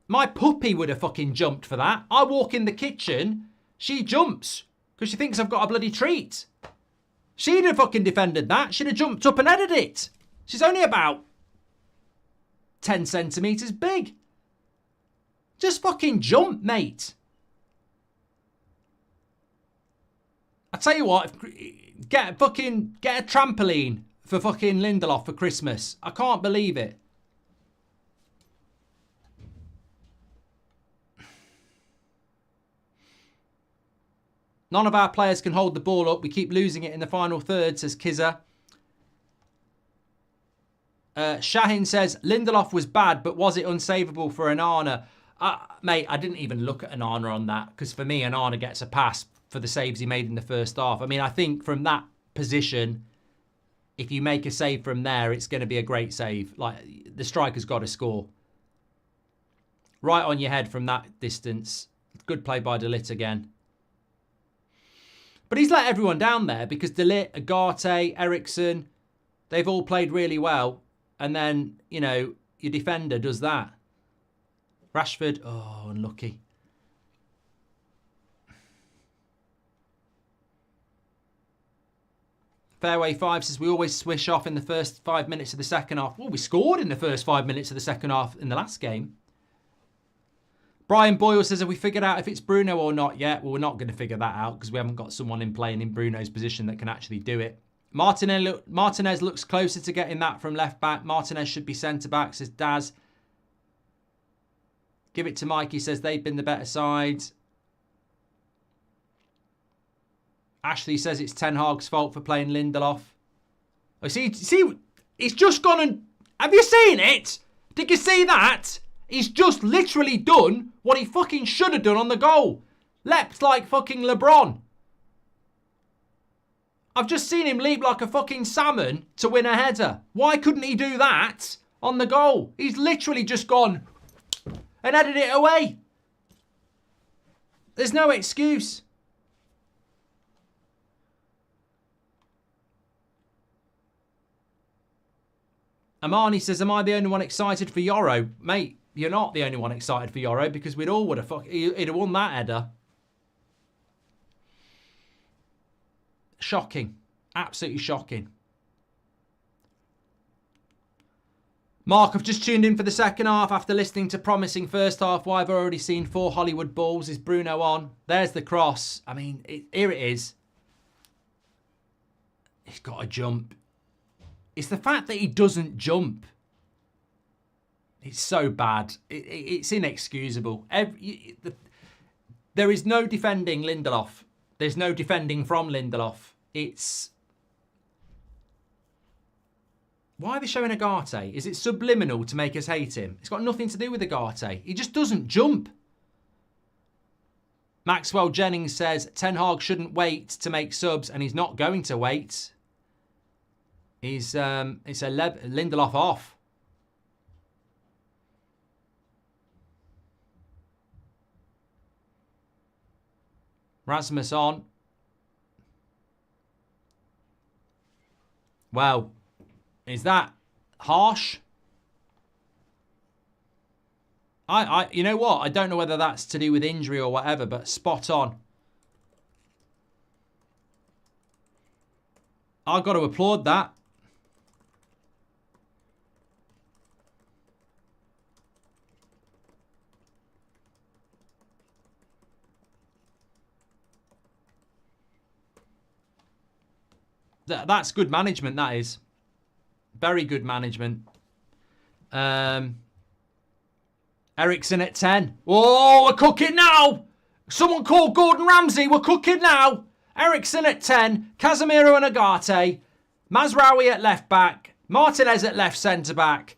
My puppy would have fucking jumped for that. I walk in the kitchen, she jumps because she thinks I've got a bloody treat. She'd have fucking defended that. She'd have jumped up and headed it. She's only about 10 centimetres big. Just fucking jump, mate. I tell you what, get a trampoline for fucking Lindelof for Christmas. I can't believe it. None of our players can hold the ball up. We keep losing it in the final third, says Kizza. Shahin says, Lindelof was bad, but was it unsavable for Onana? Mate, I didn't even look at Onana on that, because for me, Onana gets a pass for the saves he made in the first half. I mean, I think from that position, if you make a save from there, it's going to be a great save. Like, the striker's got to score. Right on your head from that distance. Good play by De Ligt again. But he's let everyone down there because De Ligt, Agate, Eriksson, they've all played really well. And then, you know, your defender does that. Rashford, oh, unlucky. Fairway 5 says, we always swish off in the first 5 minutes of the second half. Well, we scored in the first 5 minutes of the second half in the last game. Brian Boyle says, have we figured out if it's Bruno or not yet? Well, we're not going to figure that out because we haven't got someone in playing in Bruno's position that can actually do it. Martinez looks closer to getting that from left back. Martinez should be centre back, says Daz. Give it to Mike. He says they've been the better side. Ashley says it's Ten Hag's fault for playing Lindelof. Oh, see, he's just gone and... Have you seen it? Did you see that? He's just literally done what he fucking should have done on the goal. Leapt like fucking LeBron. I've just seen him leap like a fucking salmon to win a header. Why couldn't he do that on the goal? He's literally just gone and headed it away. There's no excuse. Amani says, am I the only one excited for Yoro? Mate, you're not the only one excited for Yoro because we'd all would have he'd have won that header. Shocking. Absolutely shocking. Mark, I've just tuned in for the second half after listening to promising first half. Why I've already seen 4 Hollywood balls. Is Bruno on? There's the cross. I mean, here it is. He's got to jump. It's the fact that he doesn't jump. It's so bad. It's inexcusable. There is no defending Lindelof. There's no defending from Lindelof. It's... Why are they showing Agate? Is it subliminal to make us hate him? It's got nothing to do with Agate. He just doesn't jump. Maxwell Jennings says Ten Hag shouldn't wait to make subs, and he's not going to wait. It's a Lindelof off. Rasmus on. Well, is that harsh? You know what? I don't know whether that's to do with injury or whatever, but spot on. I've got to applaud that. That's good management, that is. Very good management. Ericsson at 10. Oh, we're cooking now. Someone called Gordon Ramsay. We're cooking now. Ericsson at 10. Casemiro and Agate. Mazraoui at left back. Martinez at left centre back.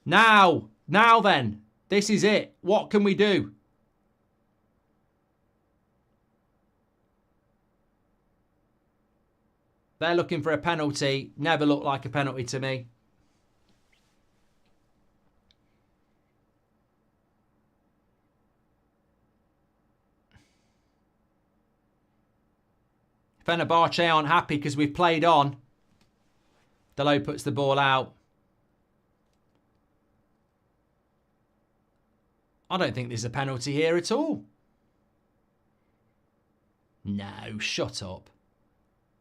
Now then. This is it. What can we do? They're looking for a penalty. Never looked like a penalty to me. Fenerbache aren't happy because we've played on. Delo puts the ball out. I don't think there's a penalty here at all. No, shut up.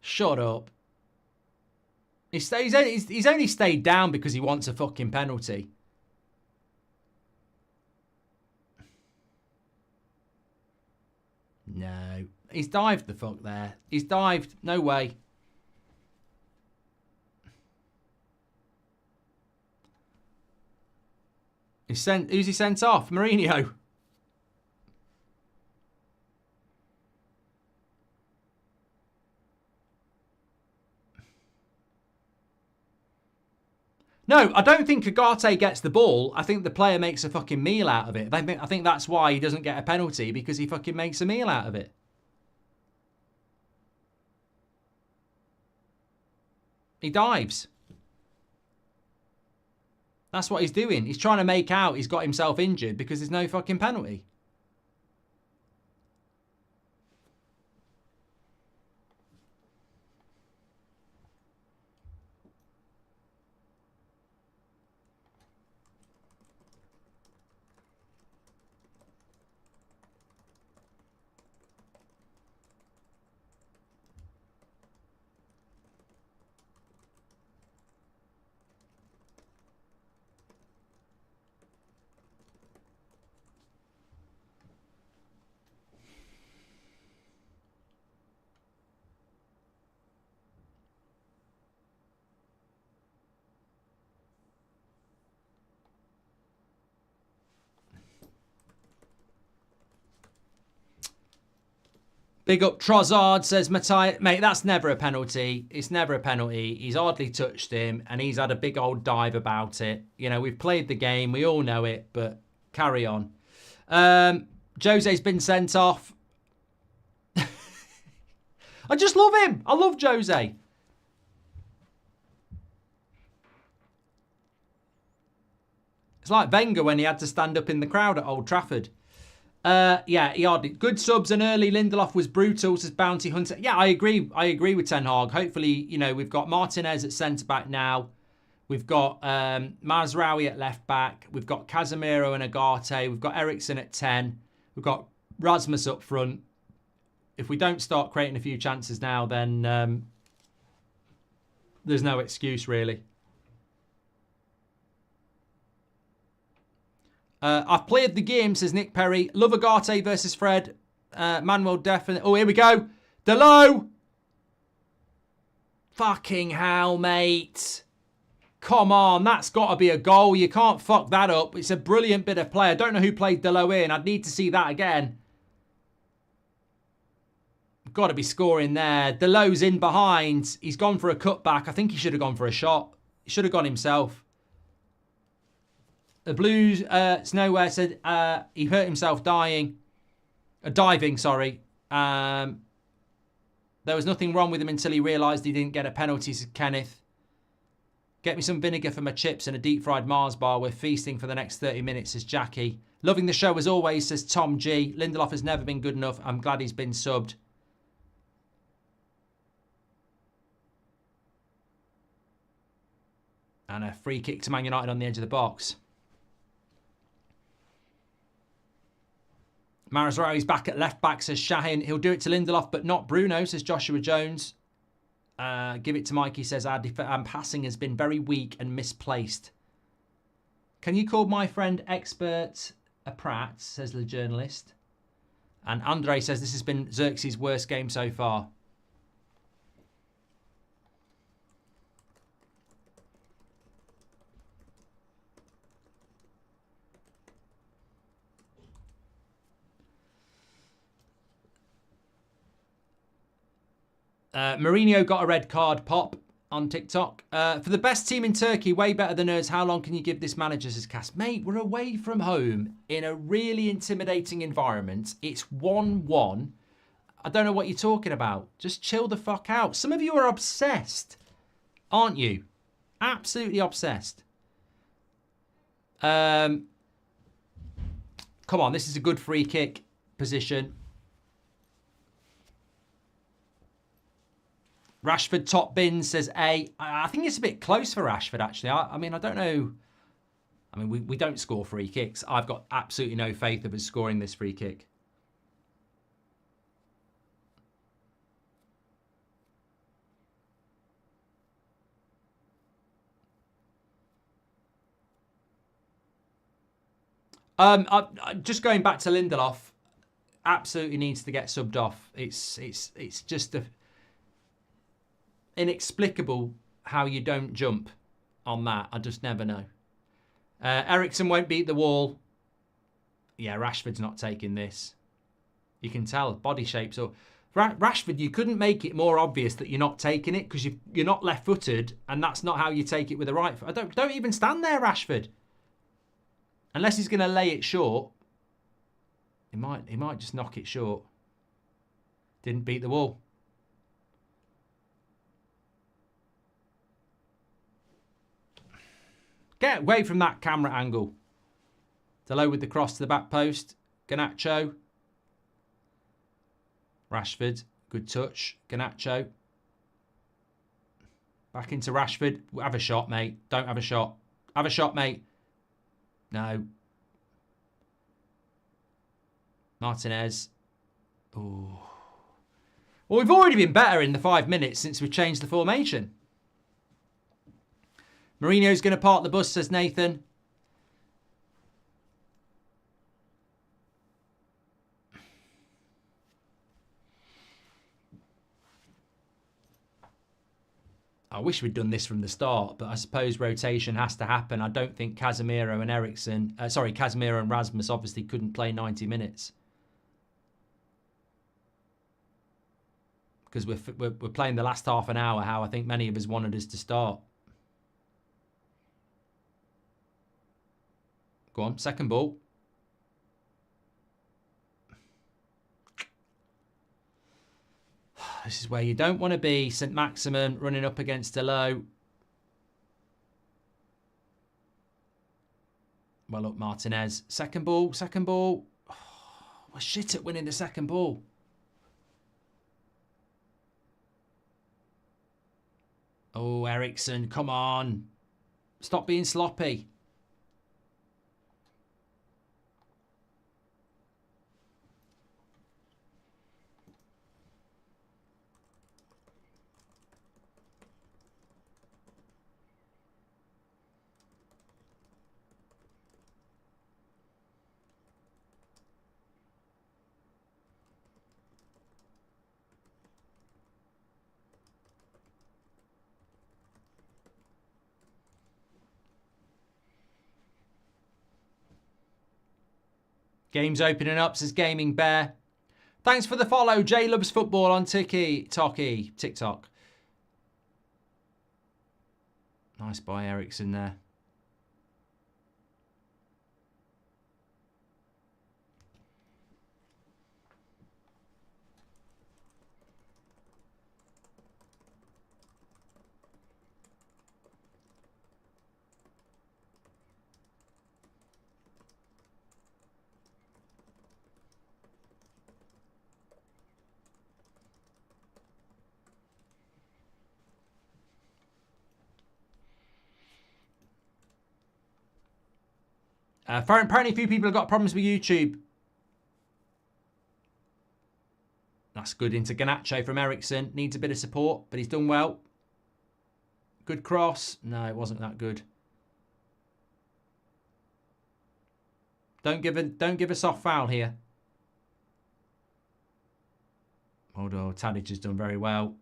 Shut up. He's only stayed down because he wants a fucking penalty. No. He's dived the fuck there. He's dived. No way. Who's he sent off? Mourinho. No, I don't think Agate gets the ball. I think the player makes a fucking meal out of it. I think that's why he doesn't get a penalty, because he fucking makes a meal out of it. He dives. That's what he's doing. He's trying to make out he's got himself injured because there's no fucking penalty. Big up Trossard, says Matthias. Mate, that's never a penalty. It's never a penalty. He's hardly touched him, and he's had a big old dive about it. You know, we've played the game. We all know it, but carry on. Jose's been sent off. I just love him. I love Jose. It's like Wenger when he had to stand up in the crowd at Old Trafford. Yeah, he hardly... Good subs and early. Lindelof was brutal, says Bounty Hunter. Yeah, I agree. I agree with Ten Hag. Hopefully, you know, we've got Martinez at centre-back now. We've got Mazraoui at left-back. We've got Casemiro and Agate. We've got Ericsson at 10. We've got Rasmus up front. If we don't start creating a few chances now, then there's no excuse, really. I've played the game, says Nick Perry. Love Agate versus Fred. Manuel definitely... Oh, here we go. Delo! Fucking hell, mate. Come on, that's got to be a goal. You can't fuck that up. It's a brilliant bit of play. I don't know who played Delo in. I'd need to see that again. Got to be scoring there. Delo's in behind. He's gone for a cutback. I think he should have gone for a shot. He should have gone himself. The Blues, it's nowhere, said he hurt himself diving, sorry. There was nothing wrong with him until he realised he didn't get a penalty, said Kenneth. Get me some vinegar for my chips and a deep-fried Mars bar. We're feasting for the next 30 minutes, says Jackie. Loving the show as always, says Tom G. Lindelof has never been good enough. I'm glad he's been subbed. And a free kick to Man United on the edge of the box. Marazraoui back at left back, says Shahin. He'll do it to Lindelof, but not Bruno, says Joshua Jones. Give it to Mikey, says our passing has been very weak and misplaced. Can you call my friend expert a prat, says the journalist. And Andre says this has been Xerxes' worst game so far. Mourinho got a red card, Pop, on TikTok. For the best team in Turkey, way better than us, how long can you give this manager, says Cass? Mate, we're away from home in a really intimidating environment. It's 1-1. I don't know what you're talking about. Just chill the fuck out. Some of you are obsessed, aren't you? Absolutely obsessed. Come on, this is a good free kick position. Rashford top bin, says A. I think it's a bit close for Rashford, actually. I mean, I don't know. I mean, we don't score free kicks. I've got absolutely no faith of us scoring this free kick. Just going back to Lindelof, absolutely needs to get subbed off. It's just inexplicable how you don't jump on that. I just never know. Ericsson won't beat the wall. Yeah, Rashford's not taking this. You can tell body shapes. So Rashford, you couldn't make it more obvious that you're not taking it because you're not left-footed, and that's not how you take it with the right foot. Don't even stand there, Rashford. Unless he's going to lay it short, he might just knock it short. Didn't beat the wall. Get away from that camera angle. Delo with the cross to the back post. Garnacho. Rashford. Good touch. Garnacho. Back into Rashford. Have a shot, mate. Don't have a shot. Have a shot, mate. No. Martinez. Ooh. Well, we've already been better in the 5 minutes since we've changed the formation. Mourinho's going to park the bus, says Nathan. I wish we'd done this from the start, but I suppose rotation has to happen. I don't think Casemiro and Casemiro and Rasmus obviously couldn't play 90 minutes. Because we're playing the last half an hour how I think many of us wanted us to start. Go on, second ball. This is where you don't want to be. St. Maximin running up against Delo. Well, look, Martinez. Second ball, second ball. Oh, we're shit at winning the second ball. Oh, Ericsson, come on. Stop being sloppy. Game's opening up, says Gaming Bear. Thanks for the follow. J loves football on TikTok. Nice by Ericsson there. Apparently a few people have got problems with YouTube. That's good into Garnacho from Ericsson. Needs a bit of support, but he's done well. Good cross. No, it wasn't that good. Don't give a soft foul here. Although Tadic has done very well.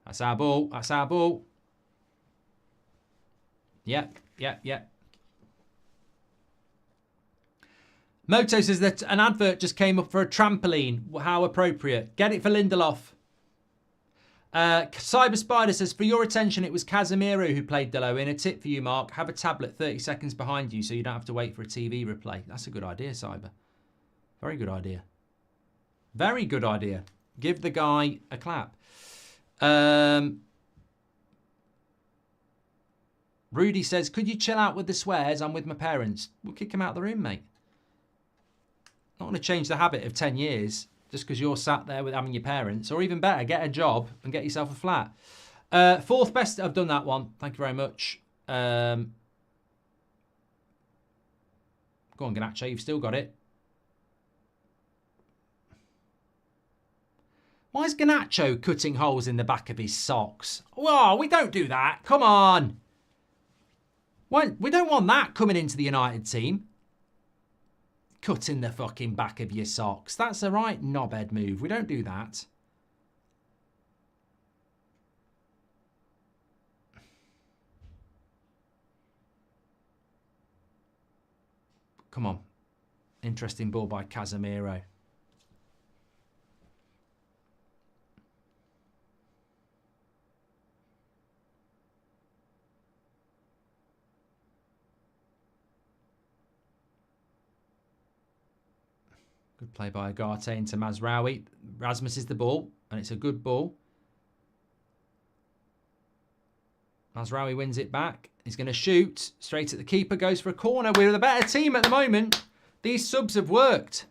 That's our ball. That's our ball. Yep. Moto says that an advert just came up for a trampoline. How appropriate. Get it for Lindelof. Cyber Spider says, for your attention, it was Casemiro who played Delo. In a tip for you, Mark, have a tablet 30 seconds behind you so you don't have to wait for a TV replay. That's a good idea, Cyber. Very good idea. Very good idea. Give the guy a clap. Rudy says, could you chill out with the swears? I'm with my parents. We'll kick him out of the room, mate. Not going to change the habit of 10 years just because you're sat there with having your parents. Or even better, get a job and get yourself a flat. Fourth best. I've done that one. Thank you very much. Go on, Garnacho. You've still got it. Why is Garnacho cutting holes in the back of his socks? Whoa, we don't do that. Come on. We don't want that coming into the United team. Cutting the fucking back of your socks. That's a right knobhead move. We don't do that. Come on. Interesting ball by Casemiro. Good play by Agate into Mazraoui. Rasmus is the ball, and it's a good ball. Mazraoui wins it back. He's going to shoot. Straight at the keeper. Goes for a corner. We're the better team at the moment. These subs have worked.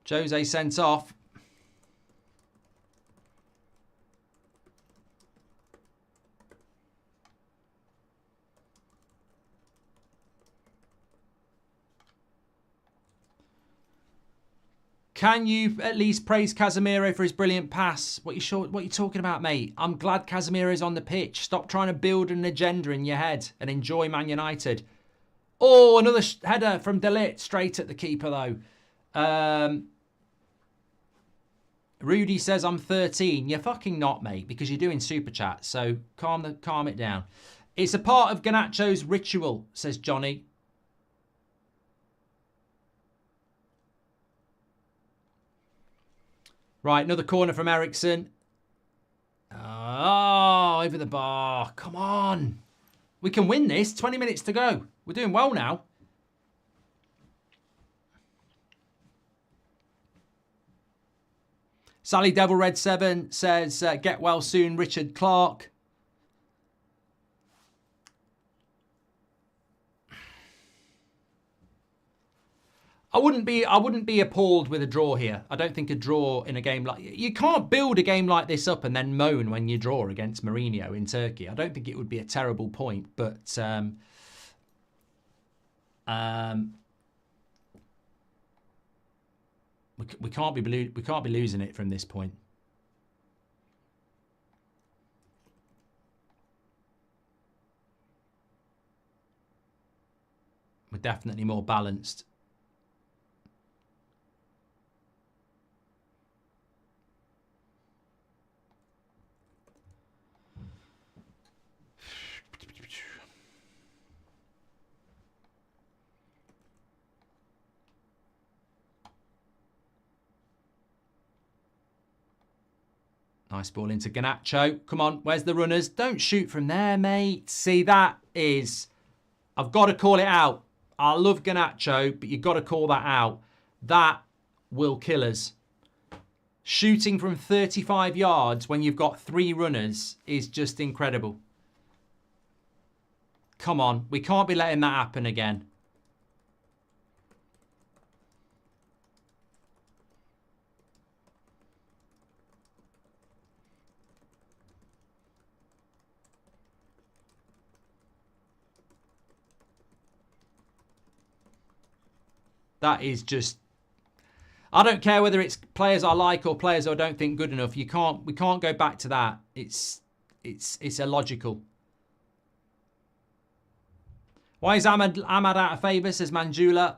Jose sent off. Can you at least praise Casemiro for his brilliant pass? What you talking about, mate? I'm glad Casemiro's on the pitch. Stop trying to build an agenda in your head and enjoy Man United. Oh, another header from De Ligt, straight at the keeper, though. Rudy says, I'm 13. You're fucking not, mate, because you're doing Super Chat, so calm it down. It's a part of Garnacho's ritual, says Johnny. Right, another corner from Ericsson. Oh, over the bar. Come on. We can win this. 20 minutes to go. We're doing well now. Sally Devil Red 7 says, get well soon, Richard Clark. I wouldn't be appalled with a draw here. I don't think a draw in a game like... You can't build a game like this up and then moan when you draw against Mourinho in Turkey. I don't think it would be a terrible point, but... we can't be losing it from this point. We're definitely more balanced. Nice ball into Garnacho. Come on, where's the runners? Don't shoot from there, mate. See, that is... I've got to call it out. I love Garnacho, but you've got to call that out. That will kill us. Shooting from 35 yards when you've got 3 runners is just incredible. Come on, we can't be letting that happen again. That is just... I don't care whether it's players I like or players I don't think good enough. We can't go back to that. It's illogical. Why is Ahmad out of favour, says Manjula.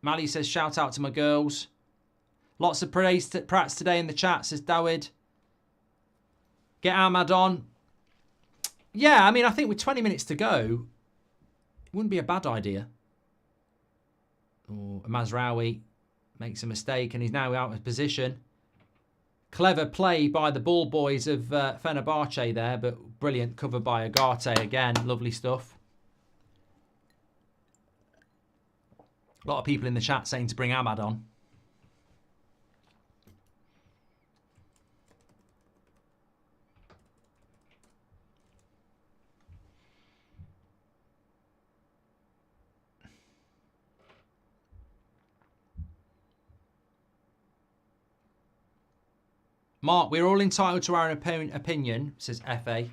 Mali says, shout out to my girls. Lots of praise to Prats today in the chat, says Dawid. Get Ahmad on. Yeah, I mean, I think with 20 minutes to go, it wouldn't be a bad idea. Oh, Mazraoui makes a mistake and he's now out of position. Clever play by the ball boys of Fenerbache there, but brilliant cover by Agate again. Lovely stuff. A lot of people in the chat saying to bring Ahmad on. Mark, we're all entitled to our opinion, says FA.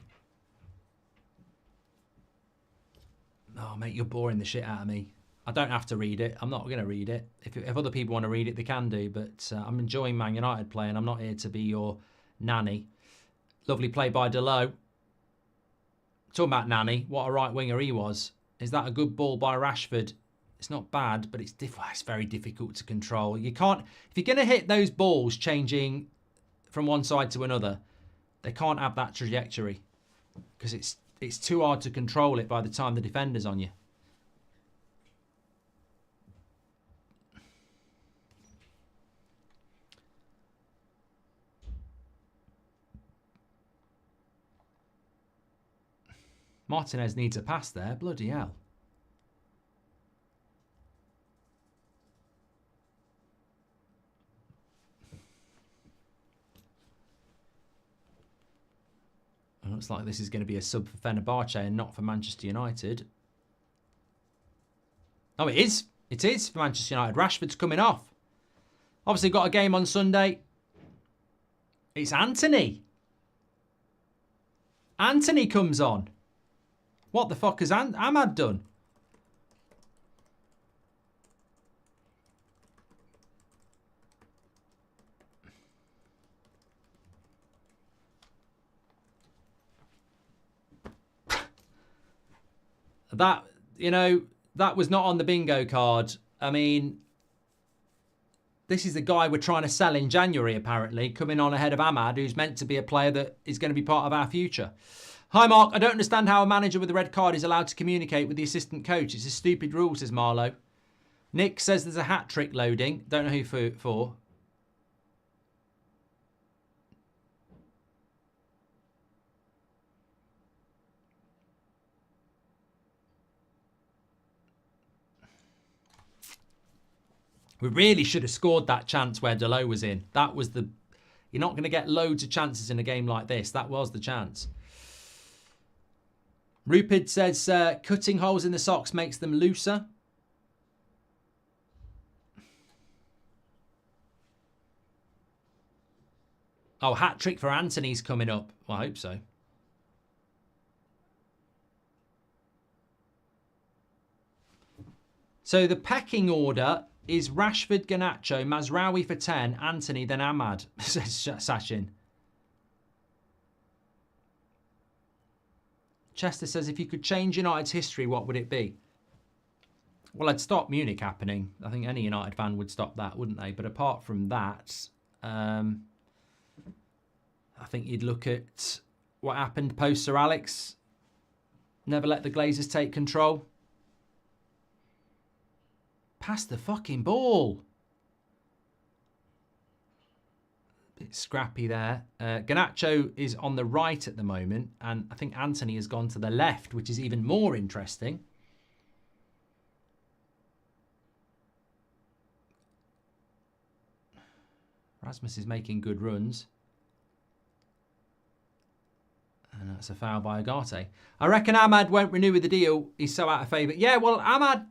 Oh, mate, you're boring the shit out of me. I don't have to read it. I'm not going to read it. If other people want to read it, they can do. But I'm enjoying Man United playing. I'm not here to be your nanny. Lovely play by Delo. Talking about nanny, what a right winger he was. Is that a good ball by Rashford? It's not bad, but it's very difficult to control. You can't... If you're going to hit those balls changing... from one side to another, they can't have that trajectory because it's too hard to control it by the time the defender's on you. Martinez needs a pass there. Bloody hell. It looks like this is going to be a sub for Fenerbahce and not for Manchester United. Oh, it is. It is for Manchester United. Rashford's coming off. Obviously got a game on Sunday. It's Anthony. Anthony comes on. What the fuck has Ahmad done? That, you know, that was not on the bingo card. I mean, this is the guy we're trying to sell in January, apparently, coming on ahead of Ahmad, who's meant to be a player that is going to be part of our future. Hi, Mark. I don't understand how a manager with a red card is allowed to communicate with the assistant coach. It's a stupid rule, says Marlowe. Nick says there's a hat-trick loading. Don't know who for. We really should have scored that chance where Delo was in. That was the... You're not going to get loads of chances in a game like this. That was the chance. Rupid says, cutting holes in the socks makes them looser. Oh, hat-trick for Anthony's coming up. Well, I hope so. So the pecking order is Rashford, Garnacho, Mazraoui for 10, Anthony, then Ahmad, says Sachin. Chester says, if you could change United's history, what would it be? Well, I'd stop Munich happening. I think any United fan would stop that, wouldn't they? But apart from that, I think you'd look at what happened post Sir Alex. Never let the Glazers take control. Pass the fucking ball. It's scrappy there. Garnacho is on the right at the moment, and I think Anthony has gone to the left, which is even more interesting. Rasmus is making good runs. And that's a foul by Agate. I reckon Ahmad won't renew with the deal. He's so out of favour. Yeah, well, Ahmad,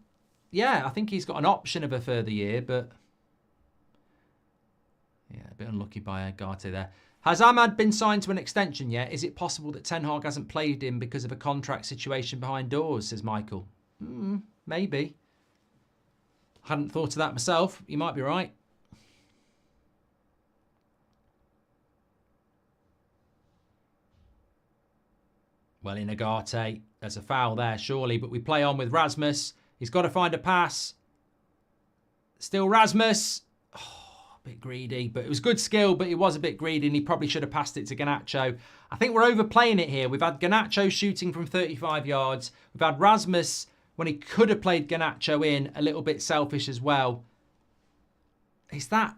yeah, I think he's got an option of a further year, but... yeah, a bit unlucky by Agate there. Has Ahmad been signed to an extension yet? Is it possible that Ten Hag hasn't played him because of a contract situation behind doors, says Michael. Maybe. Hadn't thought of that myself. You might be right. Well, in Agate, there's a foul there, surely, but we play on with Rasmus. He's got to find a pass. Still Rasmus. Oh, a bit greedy, but it was good skill, but he was a bit greedy, and he probably should have passed it to Garnacho. I think we're overplaying it here. We've had Garnacho shooting from 35 yards. We've had Rasmus, when he could have played Garnacho in, a little bit selfish as well. It's that...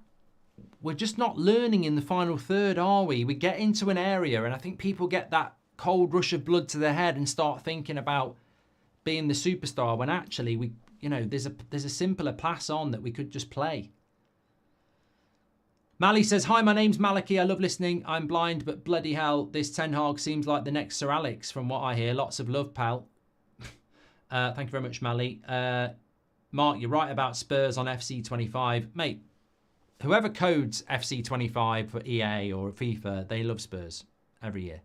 we're just not learning in the final third, are we? We get into an area, and I think people get that cold rush of blood to their head and start thinking about being the superstar when actually we, you know, there's a simpler pass on that we could just play. Mally says, hi, my name's Maliki. I love listening. I'm blind, but bloody hell, this Ten Hag seems like the next Sir Alex from what I hear. Lots of love, pal. Thank you very much, Mally. Mark, you're right about Spurs on FC25. Mate, whoever codes FC25 for EA or FIFA, they love Spurs every year.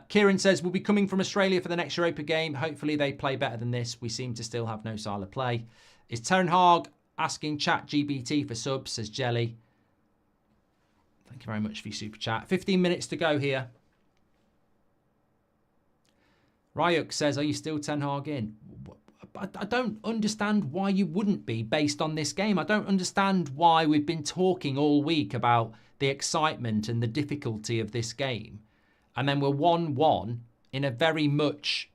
Kieran says, we'll be coming from Australia for the next Europa game. Hopefully they play better than this. We seem to still have no style of play. Is Ten Hag asking ChatGPT for subs, says Jelly. Thank you very much for your super chat. 15 minutes to go here. Ryuk says, are you still Ten Hag in? I don't understand why you wouldn't be based on this game. I don't understand why we've been talking all week about the excitement and the difficulty of this game. And then we're 1-1 in a very much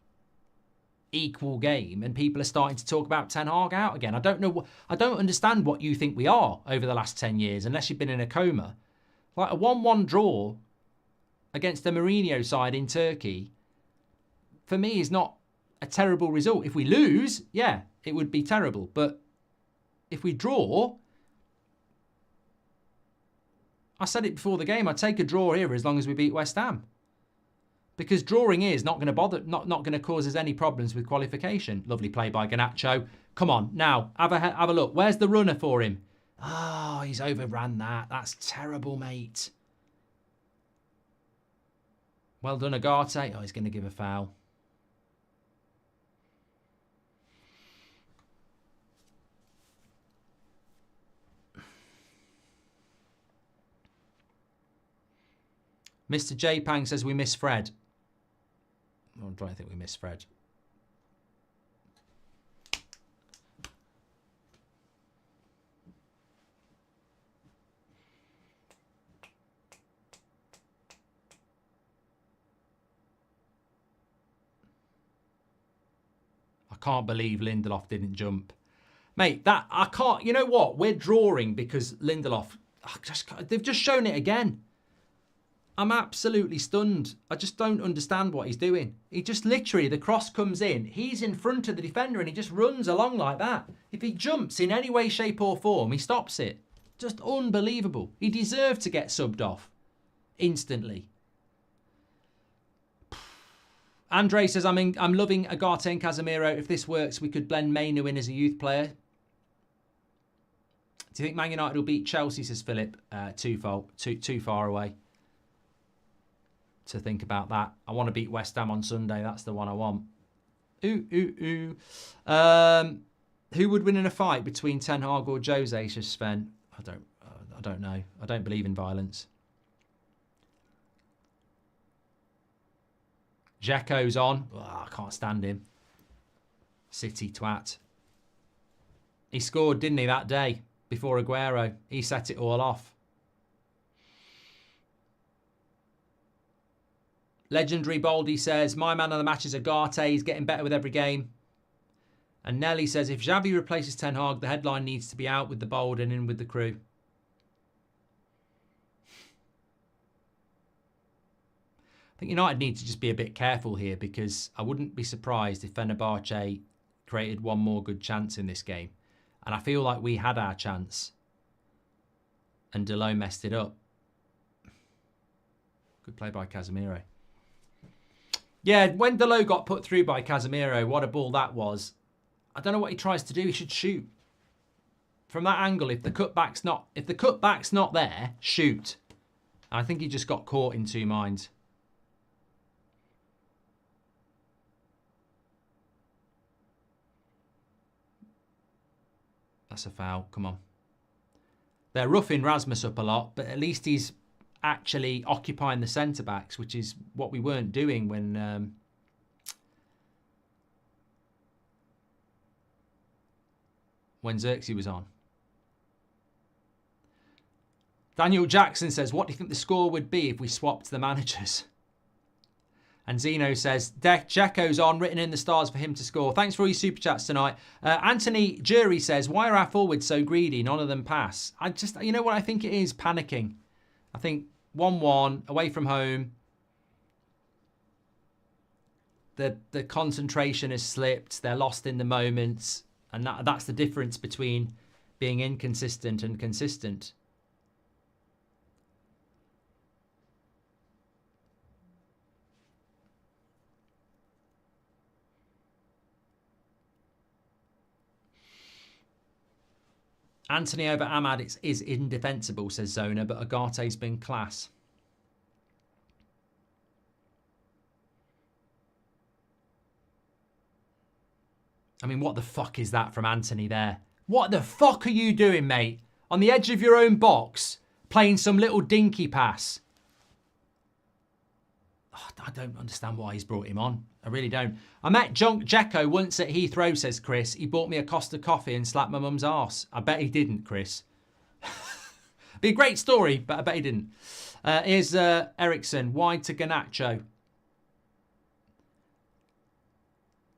equal game, and people are starting to talk about Ten Hag out again. I don't know. I don't understand what you think we are over the last 10 years, unless you've been in a coma. Like a 1-1 draw against the Mourinho side in Turkey, for me, is not a terrible result. If we lose, yeah, it would be terrible. But if we draw, I said it before the game, I'd take a draw here as long as we beat West Ham. Because drawing is not going to bother, not going to cause us any problems with qualification. Lovely play by Garnacho. Come on, now, have a look. Where's the runner for him? Oh, he's overran that. That's terrible, mate. Well done, Agate. Oh, he's going to give a foul. Mr. J. Pang says we miss Fred. I don't think we miss Fred. I can't believe Lindelof didn't jump. Mate, that, I can't, you know what? We're drawing because Lindelof, they've just shown it again. I'm absolutely stunned. I just don't understand what he's doing. He just literally, the cross comes in. He's in front of the defender and he just runs along like that. If he jumps in any way, shape or form, he stops it. Just unbelievable. He deserved to get subbed off instantly. Andre says, I'm loving Agate and Casemiro. If this works, we could blend Mainu in as a youth player. Do you think Man United will beat Chelsea, says Philip? Too far away to think about that. I want to beat West Ham on Sunday. That's the one I want. Who would win in a fight between Ten Hag or Jose, says Sven? I don't know. I don't believe in violence. Dzeko's on. Oh, I can't stand him. City twat. He scored, didn't he, that day before Aguero? He set it all off. Legendary Baldy says, my man of the match is Agate. He's getting better with every game. And Nelly says, if Xavi replaces Ten Hag, the headline needs to be out with the bold and in with the crew. I think United need to just be a bit careful here, because I wouldn't be surprised if Fenerbahce created one more good chance in this game. And I feel like we had our chance and Delo messed it up. Good play by Casemiro. Yeah, when Delo got put through by Casemiro, what a ball that was. I don't know what he tries to do. He should shoot. From that angle, if the cutback's not there, shoot. I think he just got caught in two minds. That's a foul. Come on. They're roughing Rasmus up a lot, but at least he's actually occupying the centre-backs, which is what we weren't doing when Xerxes was on. Daniel Jackson says, what do you think the score would be if we swapped the managers? And Zeno says, Dzeko's on, written in the stars for him to score. Thanks for all your super chats tonight. Anthony Jury says, why are our forwards so greedy? None of them pass. You know what I think it is? Panicking. I think 1-1, away from home. The concentration has slipped. They're lost in the moments. And that's the difference between being inconsistent and consistent. Anthony over Ahmad is indefensible, says Zona, but Agate's been class. I mean, what the fuck is that from Anthony there? What the fuck are you doing, mate? On the edge of your own box, playing some little dinky pass. Oh, I don't understand why he's brought him on. I really don't. I met Dzeko once at Heathrow, says Chris. He bought me a Costa coffee and slapped my mum's arse. I bet he didn't, Chris. Be a great story, but I bet he didn't. Here's Ericsson, wide to Garnacho.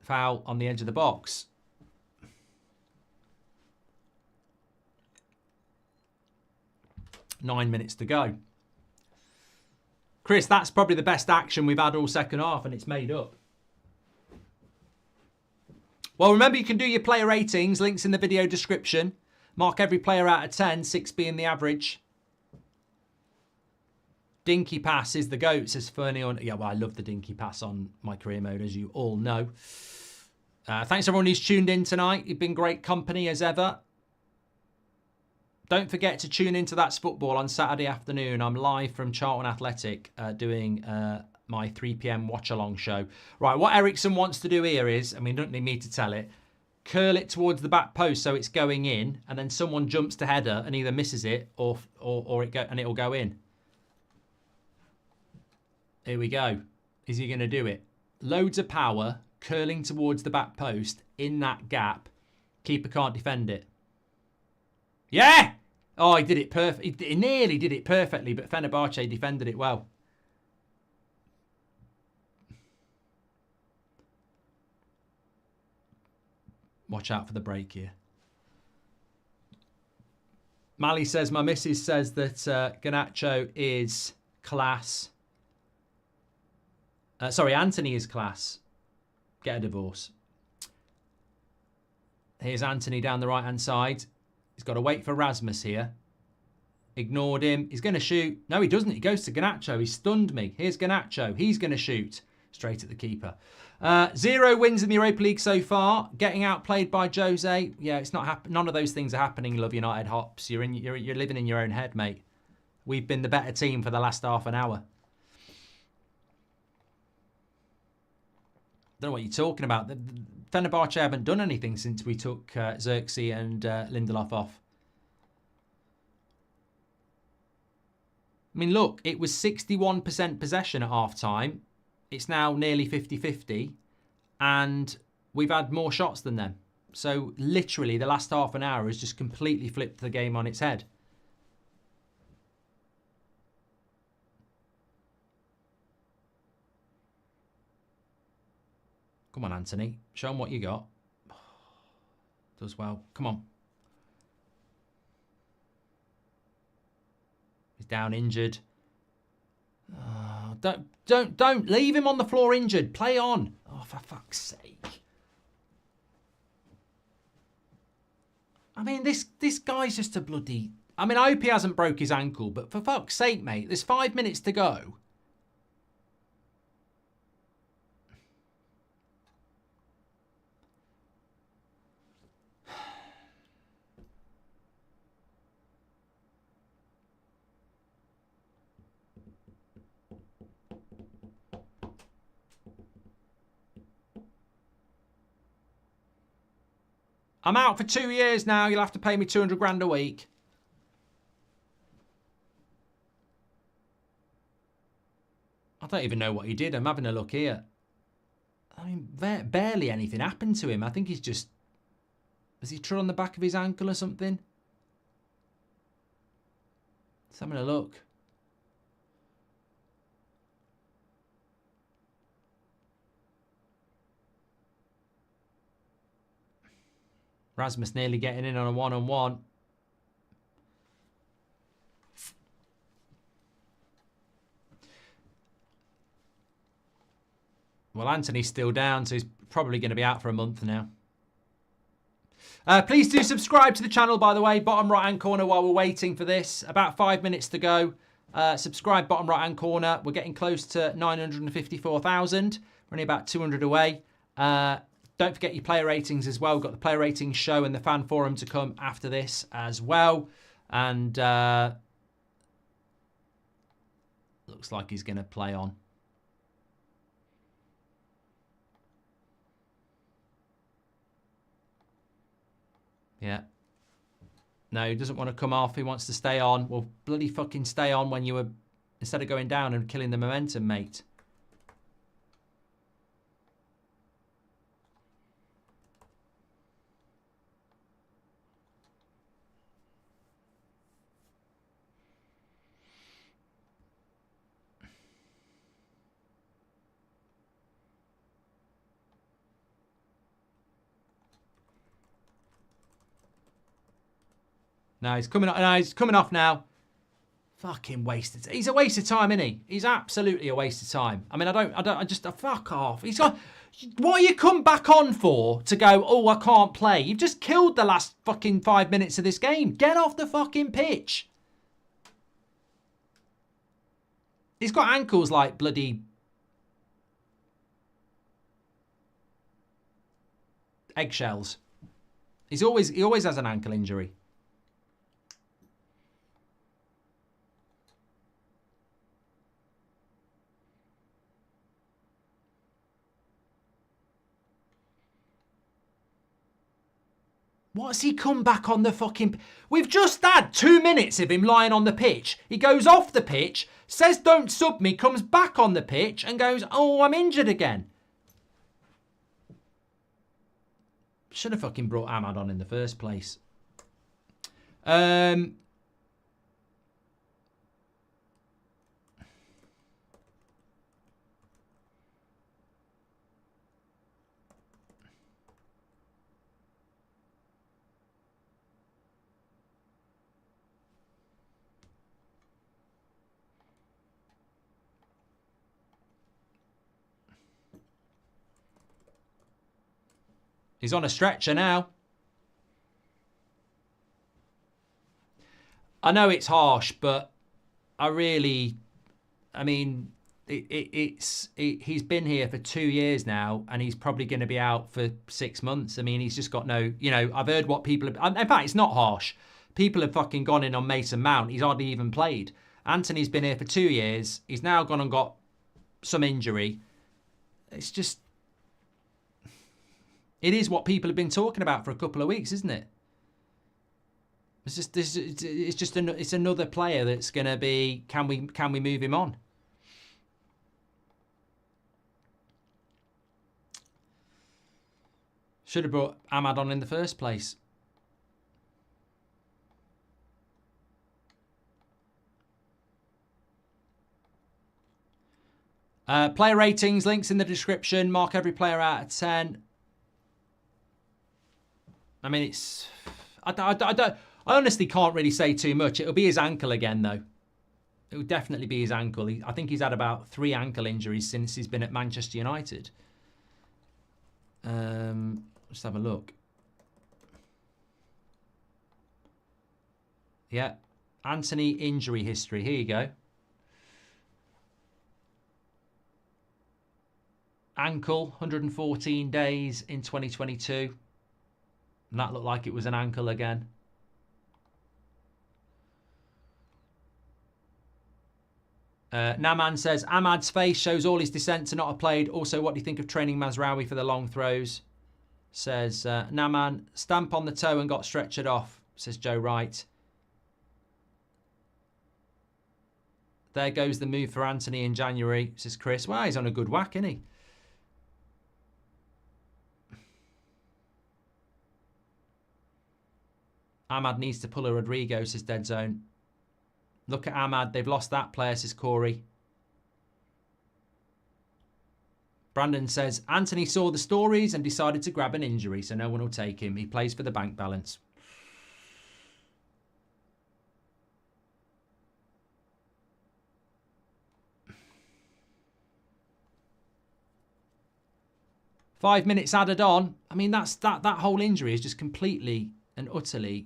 Foul on the edge of the box. Nine minutes to go. Chris, that's probably the best action we've had all second half, and it's made up. Well, remember, you can do your player ratings. Links in the video description. Mark every player out of 10, 6 being the average. Dinky pass is the GOAT, says Fernie on. Yeah, well, I love the dinky pass on my career mode, as you all know. Thanks everyone who's tuned in tonight. You've been great company as ever. Don't forget to tune into That's Football on Saturday afternoon. I'm live from Charlton Athletic doing my 3 p.m. watch-along show. Right, what Ericsson wants to do here is, I mean, don't need me to tell it, curl it towards the back post so it's going in, and then someone jumps to header and either misses it or it'll go in. Here we go. Is he going to do it? Loads of power, curling towards the back post in that gap. Keeper can't defend it. Yeah! Oh, he did it perfect. He nearly did it perfectly, but Fenerbahce defended it well. Watch out for the break here. Mali says, my missus says that Garnacho is class. Sorry, Anthony is class. Get a divorce. Here's Anthony down the right-hand side. He's got to wait for Rasmus here. Ignored him. He's going to shoot. No, he doesn't. He goes to Garnacho. He stunned me. Here's Garnacho. He's going to shoot straight at the keeper. 0 wins in the Europa League so far. Getting outplayed by Jose. Yeah, it's not none of those things are happening, Love United Hops. You're living in your own head, mate. We've been the better team for the last half an hour. Don't know what you're talking about. Fenerbahce haven't done anything since we took Xerxes and Lindelof off. I mean, look, it was 61% possession at half-time. It's now nearly 50-50. And we've had more shots than them. So, literally, the last half an hour has just completely flipped the game on its head. Come on, Anthony. Show them what you got. Does well. Come on. He's down injured. Oh, Don't leave him on the floor injured. Play on. Oh, for fuck's sake. I mean, this guy's just a bloody... I mean, I hope he hasn't broke his ankle, but for fuck's sake, mate, there's 5 minutes to go. I'm out for 2 years now. You'll have to pay me 200 grand a week. I don't even know what he did. I'm having a look here. I mean, barely anything happened to him. I think he's just... Has he trod on the back of his ankle or something? Let's have a look. Rasmus nearly getting in on a one-on-one. Well, Anthony's still down, so he's probably going to be out for a month now. Please do subscribe to the channel, by the way. Bottom right-hand corner while we're waiting for this. About 5 minutes to go. Subscribe, bottom right-hand corner. We're getting close to 954,000. We're only about 200 away. Don't forget your player ratings as well. We've got the player ratings show and the fan forum to come after this as well. And looks like he's going to play on. Yeah. No, he doesn't want to come off. He wants to stay on. Well, bloody fucking stay on when you were... Instead of going down and killing the momentum, mate. No, he's coming off. No, he's coming off now. Fucking wasted. He's a waste of time, isn't he? He's absolutely a waste of time. I mean, I just fuck off. He's got. What you come back on for to go? Oh, I can't play. You've just killed the last fucking 5 minutes of this game. Get off the fucking pitch. He's got ankles like bloody eggshells. He always has an ankle injury. What's he come back on the fucking... We've just had 2 minutes of him lying on the pitch. He goes off the pitch, says don't sub me, comes back on the pitch and goes, oh, I'm injured again. Should have fucking brought Ahmad on in the first place. He's on a stretcher now. I know it's harsh, but I mean, he's been here for 2 years now, and he's probably going to be out for 6 months. I mean, he's just got no, I've heard what people have, in fact, it's not harsh. People have fucking gone in on Mason Mount. He's hardly even played. Anthony's been here for 2 years. He's now gone and got some injury. It's just... It is what people have been talking about for a couple of weeks, isn't it? It's another player that's going to be, can we move him on? Should have brought Ahmad on in the first place. Player ratings, links in the description. Mark every player out of 10. I mean, I honestly can't really say too much. It'll be his ankle again, though. It would definitely be his ankle. I think he's had about 3 ankle injuries since he's been at Manchester United. Let's have a look. Yeah. Anthony injury history. Here you go. Ankle, 114 days in 2022. And that looked like it was an ankle again. Naman says, Ahmad's face shows all his descent to not have played. Also, what do you think of training Mazraoui for the long throws? Says Naman, stamp on the toe and got stretchered off, says Joe Wright. There goes the move for Anthony in January, says Chris. Well, he's on a good whack, isn't he? Ahmad needs to pull a Rodrigo, says Dead Zone. Look at Ahmad. They've lost that player, says Corey. Brandon says, Anthony saw the stories and decided to grab an injury, so no one will take him. He plays for the bank balance. Five minutes added on. I mean, that whole injury has just completely and utterly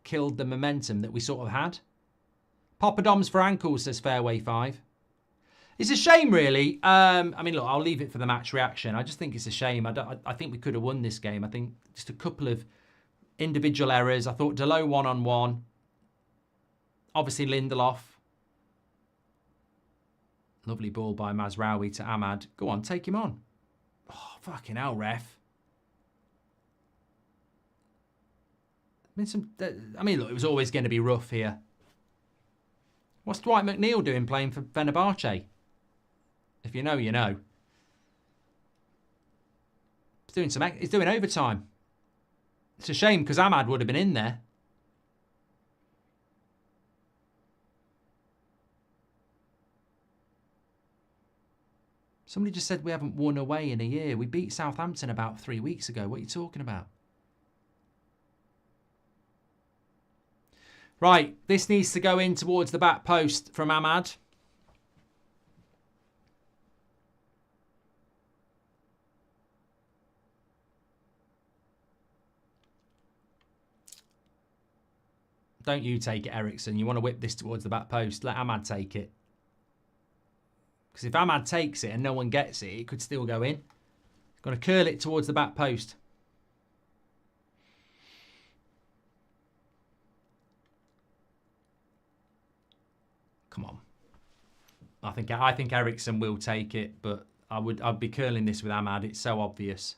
killed the momentum that we sort of had. Poppadoms for ankles, says Fairway 5. It's a shame, really. I mean, look, I'll leave it for the match reaction. I just think it's a shame. I think we could have won this game. I think just a couple of individual errors. I thought Delo 1-on-1. Obviously, Lindelof. Lovely ball by Mazraoui to Ahmad. Go on, take him on. Oh, fucking hell, ref. I mean, look, it was always going to be rough here. What's Dwight McNeil doing playing for Fenerbache? If you know, you know. He's doing overtime. It's a shame because Ahmad would have been in there. Somebody just said we haven't won away in a year. We beat Southampton about 3 weeks ago. What are you talking about? Right, this needs to go in towards the back post from Ahmad. Don't you take it, Ericsson. You want to whip this towards the back post. Let Ahmad take it. Because if Ahmad takes it and no one gets it, it could still go in. Got to curl it towards the back post. Come on. I think Ericsson will take it, but I'd be curling this with Ahmad. It's so obvious.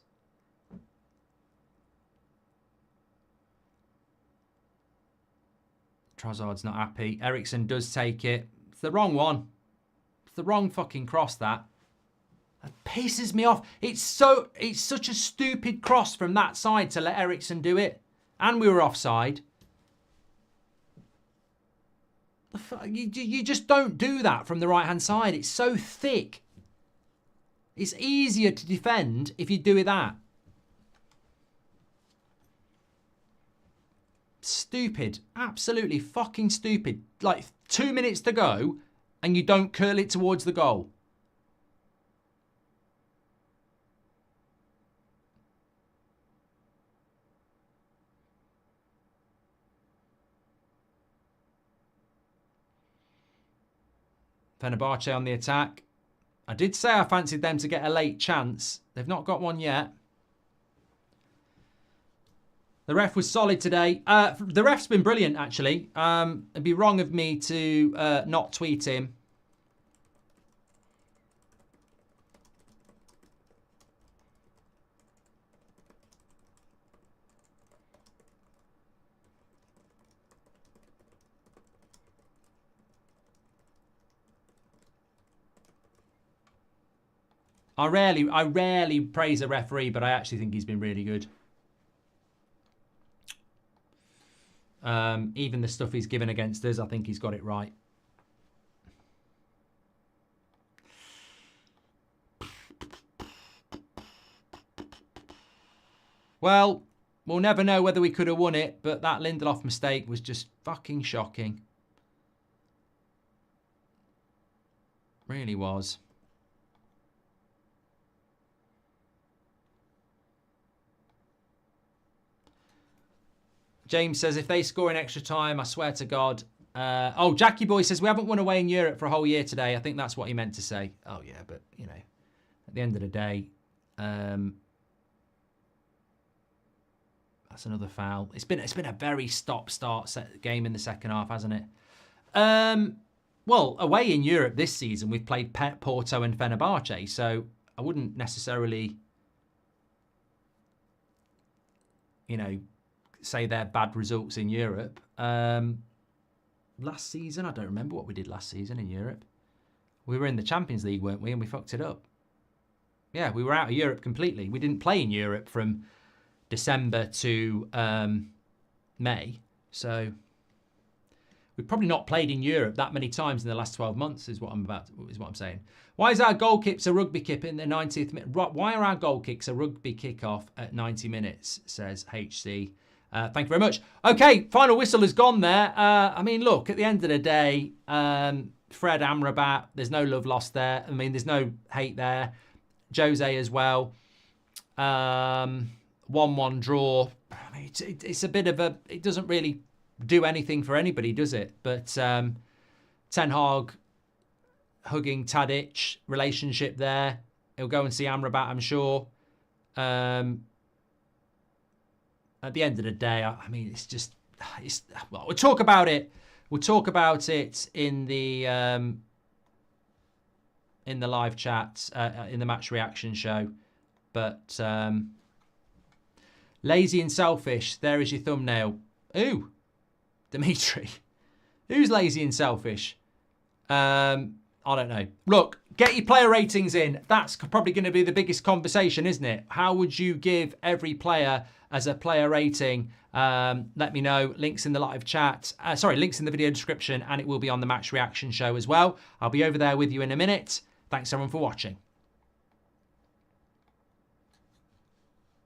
Trossard's not happy. Ericsson does take it. It's the wrong one. It's the wrong fucking cross, that. That pisses me off. It's such a stupid cross from that side to let Ericsson do it. And we were offside. You just don't do that from the right-hand side. It's so thick. It's easier to defend if you do it that. Stupid. Absolutely fucking stupid. Like 2 minutes to go and you don't curl it towards the goal. Fenerbahce on the attack. I did say I fancied them to get a late chance. They've not got one yet. The ref was solid today. The ref's been brilliant, actually. It'd be wrong of me to not tweet him. I rarely praise a referee, but I actually think he's been really good. Even the stuff he's given against us, I think he's got it right. Well, we'll never know whether we could have won it, but that Lindelof mistake was just fucking shocking. Really was. James says, if they score in extra time, I swear to God. Oh, Jackie Boy says, we haven't won away in Europe for a whole year today. I think that's what he meant to say. Oh, yeah, but, you know, at the end of the day, that's another foul. It's been a very stop-start game in the second half, hasn't it? Well, away in Europe this season, we've played Porto and Fenerbache, so I wouldn't necessarily, you know, say they're bad results in Europe. Last season, I don't remember what we did last season in Europe. We were in the Champions League, weren't we? And we fucked it up. Yeah, we were out of Europe completely. We didn't play in Europe from December to May. So we've probably not played in Europe that many times in the last 12 months is what I'm saying. Why is our goal kicks a rugby kick in the 90th minute? Why are our goal kicks a rugby kickoff at 90 minutes, says HC. Thank you very much. Okay, final whistle has gone there. I mean, look, at the end of the day, Fred Amrabat, there's no love lost there. I mean, there's no hate there. Jose as well. 1-1 draw. I mean, it's a bit of a... It doesn't really do anything for anybody, does it? But Ten Hag hugging Tadic, relationship there. He'll go and see Amrabat, I'm sure. At the end of the day, I mean, it's just... well, we'll talk about it. We'll talk about it in the live chat, in the match reaction show. But lazy and selfish. There is your thumbnail. Ooh, Dimitri. Who's lazy and selfish? I don't know. Look, get your player ratings in. That's probably going to be the biggest conversation, isn't it? How would you give every player as a player rating? Let me know. Links in the live chat. Links in the video description, and it will be on the match reaction show as well. I'll be over there with you in a minute. Thanks everyone for watching.